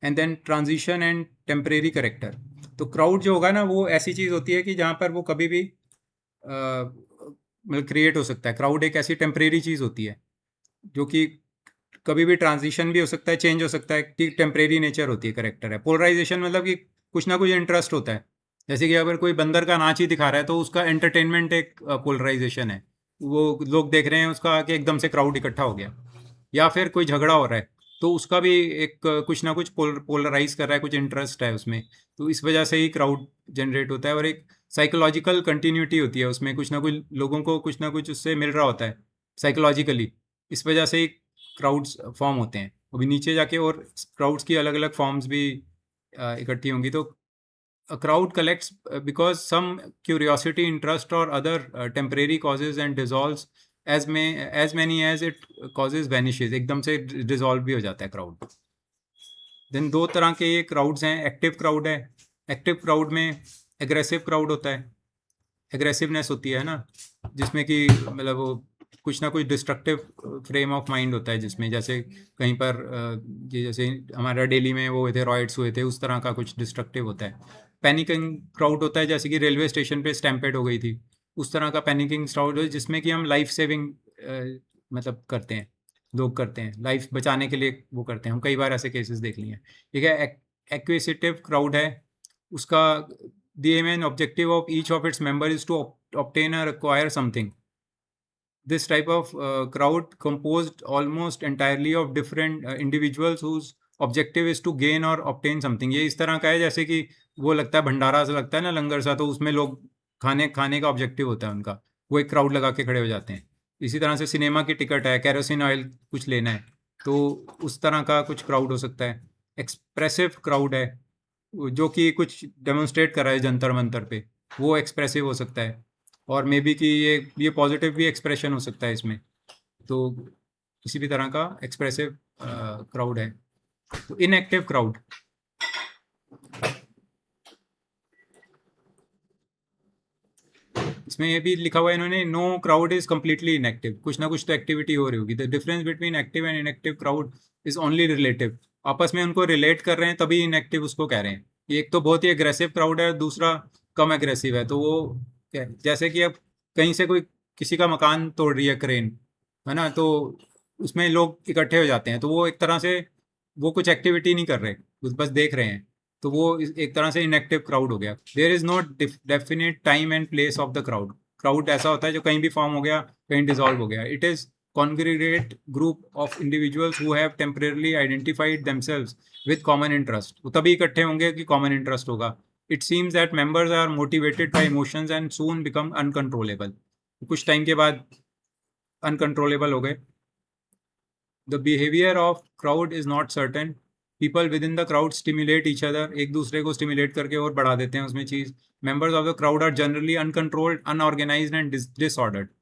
and then transition and temporary character। तो क्राउड जो होगा ना, वो ऐसी चीज़ होती है कि जहाँ पर वो कभी भी मतलब क्रिएट हो सकता है। क्राउड एक ऐसी टेम्परेरी चीज़ होती है जो कि कभी भी ट्रांजिशन भी हो सकता है, चेंज हो सकता है, कि टेम्परेरी नेचर होती है, करेक्टर है। पोलराइजेशन मतलब कि कुछ ना कुछ इंटरेस्ट होता है, जैसे कि अगर कोई बंदर का नाच ही दिखा रहा है तो उसका एंटरटेनमेंट एक पोलराइजेशन है, वो लोग देख रहे हैं उसका कि एकदम से क्राउड इकट्ठा हो गया। या फिर कोई झगड़ा हो रहा है तो उसका भी एक कुछ ना कुछ पोलराइज कर रहा है, कुछ इंटरेस्ट है उसमें, तो इस वजह से ही क्राउड जनरेट होता है। और एक साइकोलॉजिकल कंटिन्यूटी होती है उसमें, कुछ ना कुछ लोगों को कुछ ना कुछ उससे मिल रहा होता है साइकोलॉजिकली, इस वजह से ही क्राउड्स फॉर्म होते हैं। अभी नीचे जाके और क्राउड्स की अलग अलग फॉर्म्स भी इकट्ठी होंगी। तो a crowd collects because some curiosity, interest or other temporary causes and dissolves as many as it causes vanishes। एकदम से डिसॉल्व भी हो जाता है क्राउड। देन 2 तरह के ये क्राउड्स हैं। एक्टिव क्राउड है, एक्टिव क्राउड में एग्रेसिव क्राउड होता है, एग्रेसिवनेस होती है ना, जिसमें कि मतलब वो कुछ ना कुछ डिस्ट्रक्टिव फ्रेम ऑफ माइंड होता है, जिसमें जैसे कहीं पर ये जैसे हमारा डेली में वो हुए थे, रॉयट्स हुए थे, उस तरह का कुछ डिस्ट्रक्टिव होता है। पैनिकिंग क्राउड होता है, जैसे कि रेलवे स्टेशन पे स्टैम्पेड हो गई थी, उस तरह का पैनिकिंग क्राउड है, जिसमें कि हम लाइफ सेविंग मतलब करते हैं, लोग करते हैं, लाइफ बचाने के लिए वो करते हैं। हम कई बार ऐसे केसेस देख लिए हैं। ठीक है। एक्विजिटिव क्राउड है, उसका the aim and objective of each of its members is to obtain or acquire something। This type of crowd composed almost entirely of different individuals whose objective is to gain or obtain something। ये इस तरह का है जैसे कि वो लगता है भंडारा सा लगता है ना, लंगर सा, तो उसमें लोग खाने खाने का ऑब्जेक्टिव होता है उनका, वो एक क्राउड लगा के खड़े हो जाते हैं। इसी तरह से सिनेमा की टिकट है, कैरोसिन ऑयल कुछ लेना है, तो उस तरह का कुछ क्राउड हो सकता है। एक्सप्रेसिव क्राउड है, जो कि कुछ डेमोन्स्ट्रेट कर रहा है जंतर मंतर पे, वो एक्सप्रेसिव हो सकता है। और मे बी कि ये पॉजिटिव भी एक्सप्रेशन हो सकता है इसमें। तो किसी भी तरह का एक्सप्रेसिव क्राउड है। तो इनएक्टिव क्राउड, इसमें ये भी लिखा हुआ है इन्होंने, know crowd is completely inactive. कुछ ना कुछ तो एक्टिविटी हो रही होगी। The difference between active and inactive crowd is only relative. आपस में उनको रिलेट कर रहे हैं तभी इनएक्टिव उसको कह रहे हैं। एक तो बहुत ही एग्रेसिव क्राउड है, दूसरा कम एग्रेसिव है। तो वो जैसे कि अब कहीं से कोई किसी का मकान तोड़ रही है क्रेन, है ना, तो उसमें लोग इकट्ठे हो जाते हैं, तो वो एक तरह से वो कुछ एक्टिविटी नहीं कर रहे, बस देख रहे हैं, तो वो एक तरह से इनएक्टिव क्राउड हो गया। There is not definite time and place of the crowd. Crowd ऐसा होता है जो कहीं भी फॉर्म हो गया, कहीं डिसॉल्व हो गया। It is congregate group of individuals who have temporarily identified themselves with common interest। वो तभी इकट्ठे होंगे कि common interest होगा। It seems that members are motivated by emotions and soon become uncontrollable। कुछ टाइम के बाद uncontrollable हो गए। The behavior of crowd is not certain। People within the crowd stimulate each other। एक दूसरे को stimulate करके और बढ़ा देते हैं उसमें चीज़। Members of the crowd are generally uncontrolled, unorganized and disordered।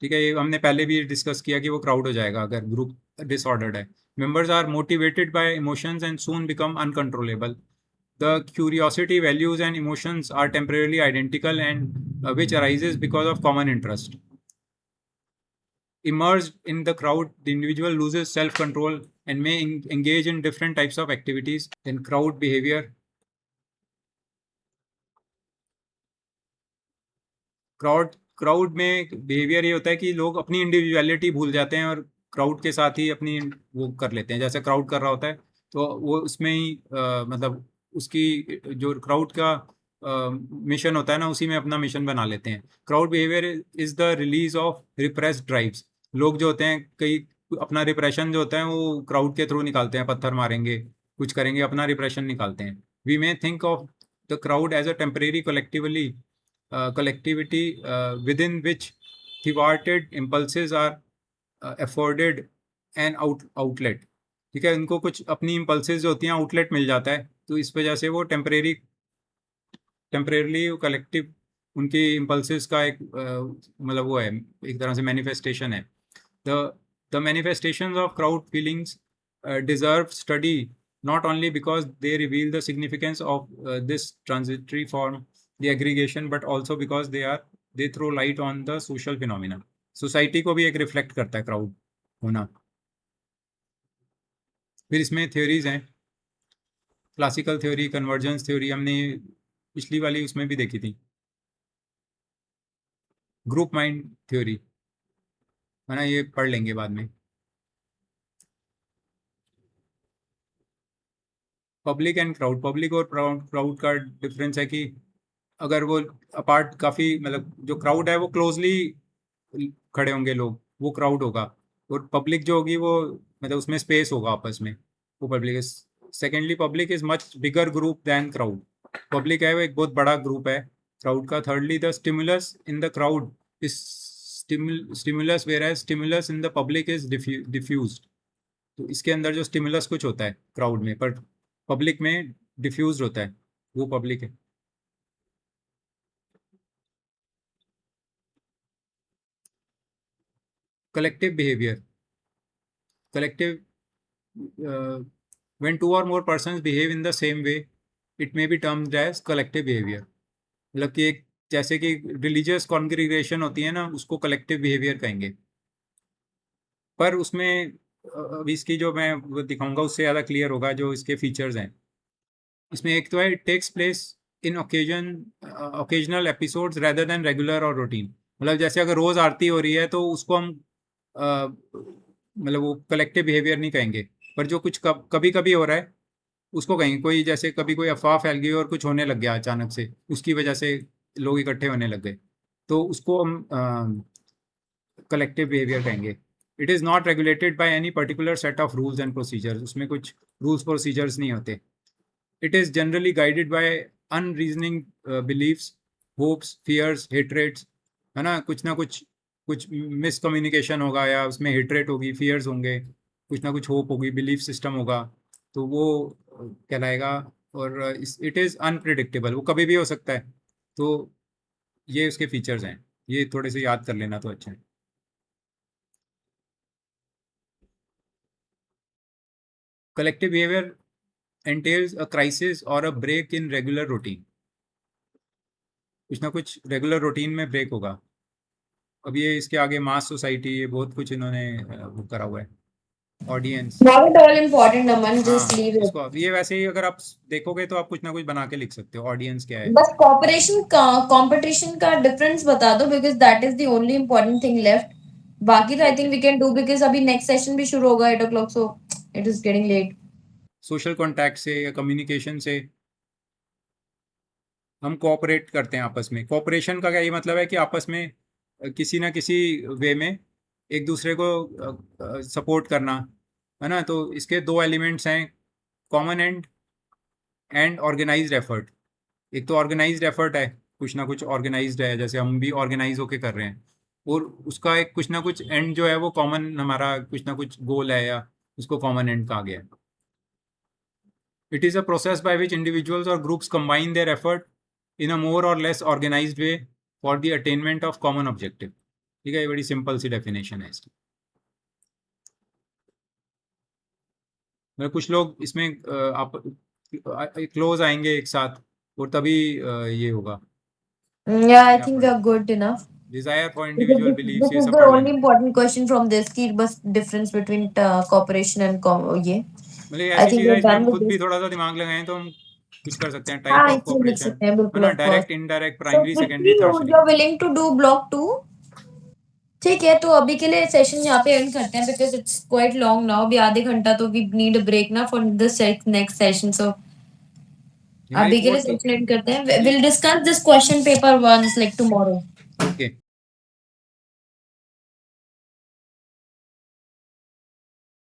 ठीक है, ये हमने पहले भी डिस्कस किया कि वो क्राउड हो जाएगा अगर ग्रुप डिसऑर्डर्ड है। Members are motivated by emotions and soon become uncontrollable. The curiosity, values and emotions are temporarily identical and which arises because of common interest. Immersed in the crowd, the individual loses self-control and may engage in different types of activities। Then crowd behavior, crowd में behaviour ये होता है कि लोग अपनी individuality भूल जाते हैं और क्राउड के साथ ही अपनी वो कर लेते हैं। जैसे क्राउड कर रहा होता है तो वो उसमें ही मतलब उसकी जो क्राउड का मिशन होता है ना, उसी में अपना मिशन बना लेते हैं। Crowd behaviour is the release of repressed drives. लोग जो होते हैं कई अपना रिप्रेशन जो होता है वो क्राउड के थ्रू निकालते हैं, पत्थर मारेंगे, कुछ करेंगे, अपना रिप्रेशन निकालते हैं। We may think of the crowd as a temporary collectivity within which thwarted impulses are afforded an outlet। ठीक है, उनको कुछ अपनी impulses जो होती हैं आउटलेट मिल जाता है, तो इस वजह से वो टेम्परेरली कलेक्टिव उनकी इम्पल्सिस का एक मतलब वो है, एक तरह से मैनिफेस्टेशन है। The manifestations of crowd feelings deserve study not only because they reveal the significance of this transitory form, the aggregation, but also because they throw light on the social phenomena। Society को भी एक reflect करता है crowd होना। फिर इसमें theories हैं, classical theory, convergence theory, हमने पिछली वाली उसमें भी देखी थी। ग्रुप माइंड थ्योरी है ना, ये पढ़ लेंगे बाद में। पब्लिक एंड क्राउड, पब्लिक और क्राउड का डिफरेंस है कि अगर वो अपार्ट काफ़ी, मतलब जो क्राउड है वो क्लोजली खड़े होंगे लोग, वो क्राउड होगा। और पब्लिक जो होगी वो मतलब उसमें स्पेस होगा आपस में, वो public is. Secondly public is much bigger group than crowd. Public है वो एक बहुत बड़ा ग्रुप है क्राउड का। Thirdly the stimulus in the crowd is stimulus whereas stimulus in the public is diffused. तो इसके अंदर जो स्टिमुलस कुछ होता है क्राउड में, पर पब्लिक में डिफ्यूज होता है, वो पब्लिक है। Collective behaviour, collective when two or more persons behave in the same way it may be termed as collective behavior। मतलब कि एक जैसे कि रिलीजियस कॉन्ग्रीगेशन होती है ना, उसको कलेक्टिव बिहेवियर कहेंगे। पर उसमें अभी इसकी जो मैं वो दिखाऊंगा उससे ज़्यादा क्लियर होगा जो इसके फीचर्स हैं। इसमें एक तो है it takes place in occasional episodes rather than regular और रूटीन। मतलब जैसे अगर रोज़ आरती हो रही है तो उसको हम मतलब वो कलेक्टिव बिहेवियर नहीं कहेंगे, पर जो कुछ कभी कभी हो रहा है उसको कहेंगे। कोई जैसे कभी कोई अफवाह फैल गई और कुछ होने लग गया अचानक से, उसकी वजह से लोग इकट्ठे होने लग गए, तो उसको हम कलेक्टिव बिहेवियर कहेंगे। It is not regulated by any particular set of rules and procedures. उसमें कुछ रूल्स प्रोसीजर्स नहीं होते। It is generally guided by unreasoning beliefs, hopes, fears, hatreds, है ना। कुछ मिसकम्युनिकेशन होगा या उसमें हेट्रेट होगी, फियर्स होंगे, कुछ ना कुछ होप होगी, बिलीफ सिस्टम होगा, तो वो कहलाएगा। और इट इज़ अनप्रिडिक्टेबल, वो कभी भी हो सकता है। तो ये उसके फीचर्स हैं, ये थोड़े से याद कर लेना तो अच्छा है। Collective behaviour entails a crisis or a break in regular routine। कुछ ना कुछ रेगुलर रूटीन में ब्रेक होगा। अब ये इसके आगे मास सोसाइटी, ये बहुत कुछ इन्होंने वो करा हुआ है। Audience, Not at all important, Aman. Just हाँ leave it. इसको अब ये वैसे ही अगर आप देखोगे तो आप कुछ ना कुछ बना के लिख सकते हो। ऑडियंस क्या है, बस कॉपरेशन का कंपटीशन का डिफरेंस बता दो, because that is the only important thing left. बाकी तो I think we can do, because अभी नेक्स्ट सेशन भी शुरू होगा 8 o'clock, so it is getting late. Social contact से या कम्युनिकेशन से हम कोऑपरेट करते हैं आपस में। कोऑपरेशन का क्या ये मतलब है कि आपस में किसी ना किसी वे में एक दूसरे को सपोर्ट करना, है ना। तो इसके दो एलिमेंट्स हैं, कॉमन एंड ऑर्गेनाइज्ड एफर्ट। एक तो ऑर्गेनाइज्ड एफर्ट है, कुछ ना कुछ ऑर्गेनाइज्ड है, जैसे हम भी ऑर्गेनाइज होके कर रहे हैं, और उसका एक कुछ ना कुछ एंड जो है वो कॉमन, हमारा कुछ ना कुछ गोल है या उसको कॉमन एंड कहा गया है। It is a process by which individuals और groups combine their effort in a more और less organized way for the attainment of common objective. ठीक है, ये बड़ी सिंपल सी डेफिनेशन है इसकी। मतलब कुछ लोग इसमें आप क्लोज आएंगे एक साथ और तभी ये होगा। Yeah, I think we are good enough. Desire for Because individual this believes, ये is सब the पढ़ only लेंगे। important question from this कि बस difference between cooperation and ये। मतलब ये I ऐसी think चीज़ है we're इसमें done हम with खुद भी this. थोड़ा सा दिमाग लगाएं तो हम कुछ कर सकते हैं। टाइप हाँ, ऑफ इसमें लिख कोऑपरेशन, सकते हैं है बिल्कुल, ना, of course. Direct, indirect, So primary, secondary, quickly, tertiary. you're willing to do block 2? ठीक है, तो अभी के लिए सेशन यहाँ पे एंड करते हैं, because it's quite long now. अभी आधे घंटा तो वी नीड अ ब्रेक ना फॉर द नेक्स्ट सेशन। सो अभी के लिए सेशन एंड करते हैं. We'll discuss this question paper once like tomorrow. Okay